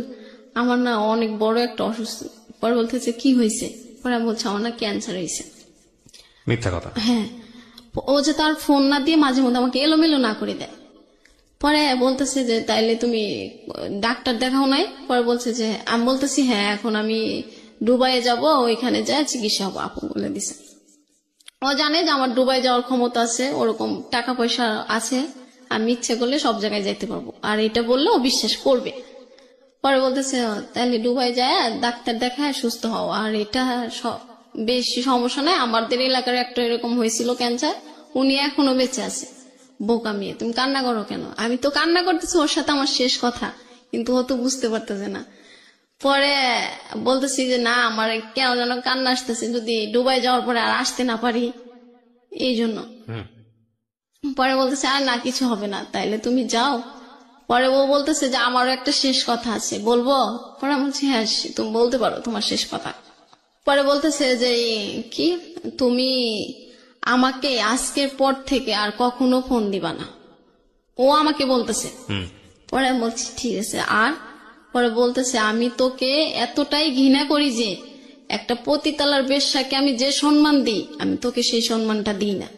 আমার না অনেক বড় একটা অসুস্থ। পরে বলতেছে কি হয়েছে। পরে আমি বলছি আমার না ক্যান্সার হয়েছে। মিথ্যা কথা। হ্যাঁ, ও যে তার ফোন না দিয়ে মাঝে মধ্যে আমাকে এলোমেলো না করে দেয়। পরে বলতেছে যে তাইলে তুমি ডাক্তার দেখাও নাই। পরে বলছে যে আমি বলতেছি হ্যাঁ এখন আমি দুবাইয়ে যাব, ওইখানে যায় চিকিৎসা হবো আপু বলে দিছে। ও জানে যে আমার দুবাই যাওয়ার ক্ষমতা আছে, ওরকম টাকা পয়সা আছে, আমি ইচ্ছে করলে সব জায়গায় যাইতে পারবো, আর এটা বললে ও বিশ্বাস করবে। পরে বলতেছে তাহলে দুবাই যায় ডাক্তার দেখায় সুস্থ হও, আর এটা বেশি সমস্যা নাই, আমাদের এলাকার একটা এরকম হয়েছিল ক্যান্সার, উনি এখনো বেঁচে আছে। বোকা মেয়ে তুমি কান্না করো কেন। আমি তো কান্না করতেছি ওর সাথে আমার শেষ কথা, কিন্তু ও তো বুঝতে পারতেছে না। পরে বলতেছি যে না আমার কেন যেন কান্না আসতেছে, যদি দুবাই যাওয়ার পরে আর আসতে না পারি এই জন্য। পরে বলতেছে আর না কিছু হবে না, তাইলে তুমি যাও। পরে ও বলতেছে যে আমারও একটা শেষ কথা আছে বলবো। পরে আমি বলছি হ্যাঁ তুমি বলতে পারো তোমার শেষ কথা। পরে বলতেছে যে কি তুমি আমাকে আজকের পর থেকে আর কখনো ফোন দিবা না, ও আমাকে বলতেছে। পরে আমি বলছি ঠিক আছে। আর পরে বলতেছে আমি তোকে এতটাই ঘৃণা করি যে একটা পতিতালার বেশ্যাকে আমি যে সম্মান দিই আমি তোকে সেই সম্মানটা দিই না।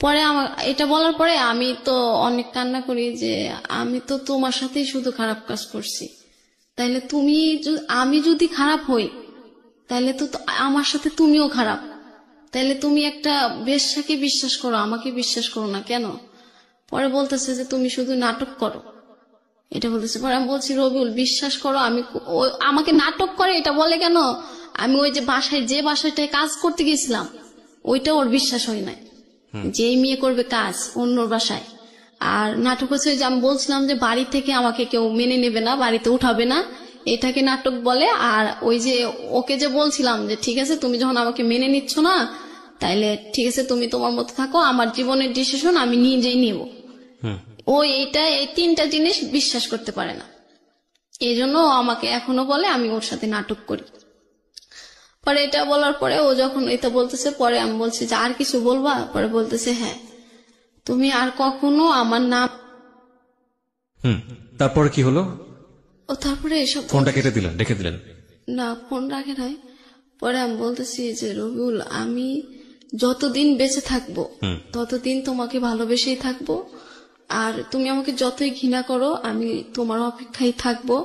পরে আমার এটা বলার পরে আমি তো অনেক কান্না করি যে আমি তো তোমার সাথেই শুধু খারাপ কাজ করছি, তাইলে তুমি আমি যদি খারাপ হই তাইলে তো আমার সাথে তুমিও খারাপ, তাইলে তুমি একটা বেশ্যাকে বিশ্বাস করো আমাকে বিশ্বাস করো না কেন। পরে বলতেছে যে তুমি শুধু নাটক করো, এটা বলতেছে। পরে আমি বলছি রবিউল বিশ্বাস করো আমি আমাকে নাটক করে এটা বলে কেন, আমি ওই যে বাসাটায় কাজ করতে গেছিলাম ওইটা ওর বিশ্বাস হয় নাই, যেই মেয়ে করবে কাজ অন্যর বাসায়। আর নাটক হচ্ছে যে আমি বলছিলাম যে বাড়ি থেকে আমাকে কেউ মেনে নেবে না, বাড়িতে উঠাবে না, এটাকে নাটক বলে। আর ওই যে ওকে যে বলছিলাম যে ঠিক আছে তুমি যখন আমাকে মেনে নিচ্ছ না তাইলে ঠিক আছে তুমি তোমার মতো থাকো, আমার জীবনের ডিসিশন আমি নিজেই নিব। ও এই তিনটা জিনিস বিশ্বাস করতে পারে না, এই জন্য ও আমাকে এখনো বলে আমি ওর সাথে নাটক করি। পরে এটা বলার পরে ও যখন এটা বলতেছে পরে আমি বলছি যে আর কিছু বলবা। পরে বলতেছে হ্যাঁ তুমি আর কখনো আমার নাম। তারপরে কি হলো? ও তারপরে এসব ফোনটা কেটে দিলেন, রেখে দিলেন? না ফোন রাখে নাই। পরে আমি বলতেছি যে রবিউল আমি যতদিন বেঁচে থাকবো ততদিন তোমাকে ভালোবেসেই থাকবো, আর তুমি আমাকে যতই ঘৃণা করো আমি তোমার অপেক্ষায় থাকবো।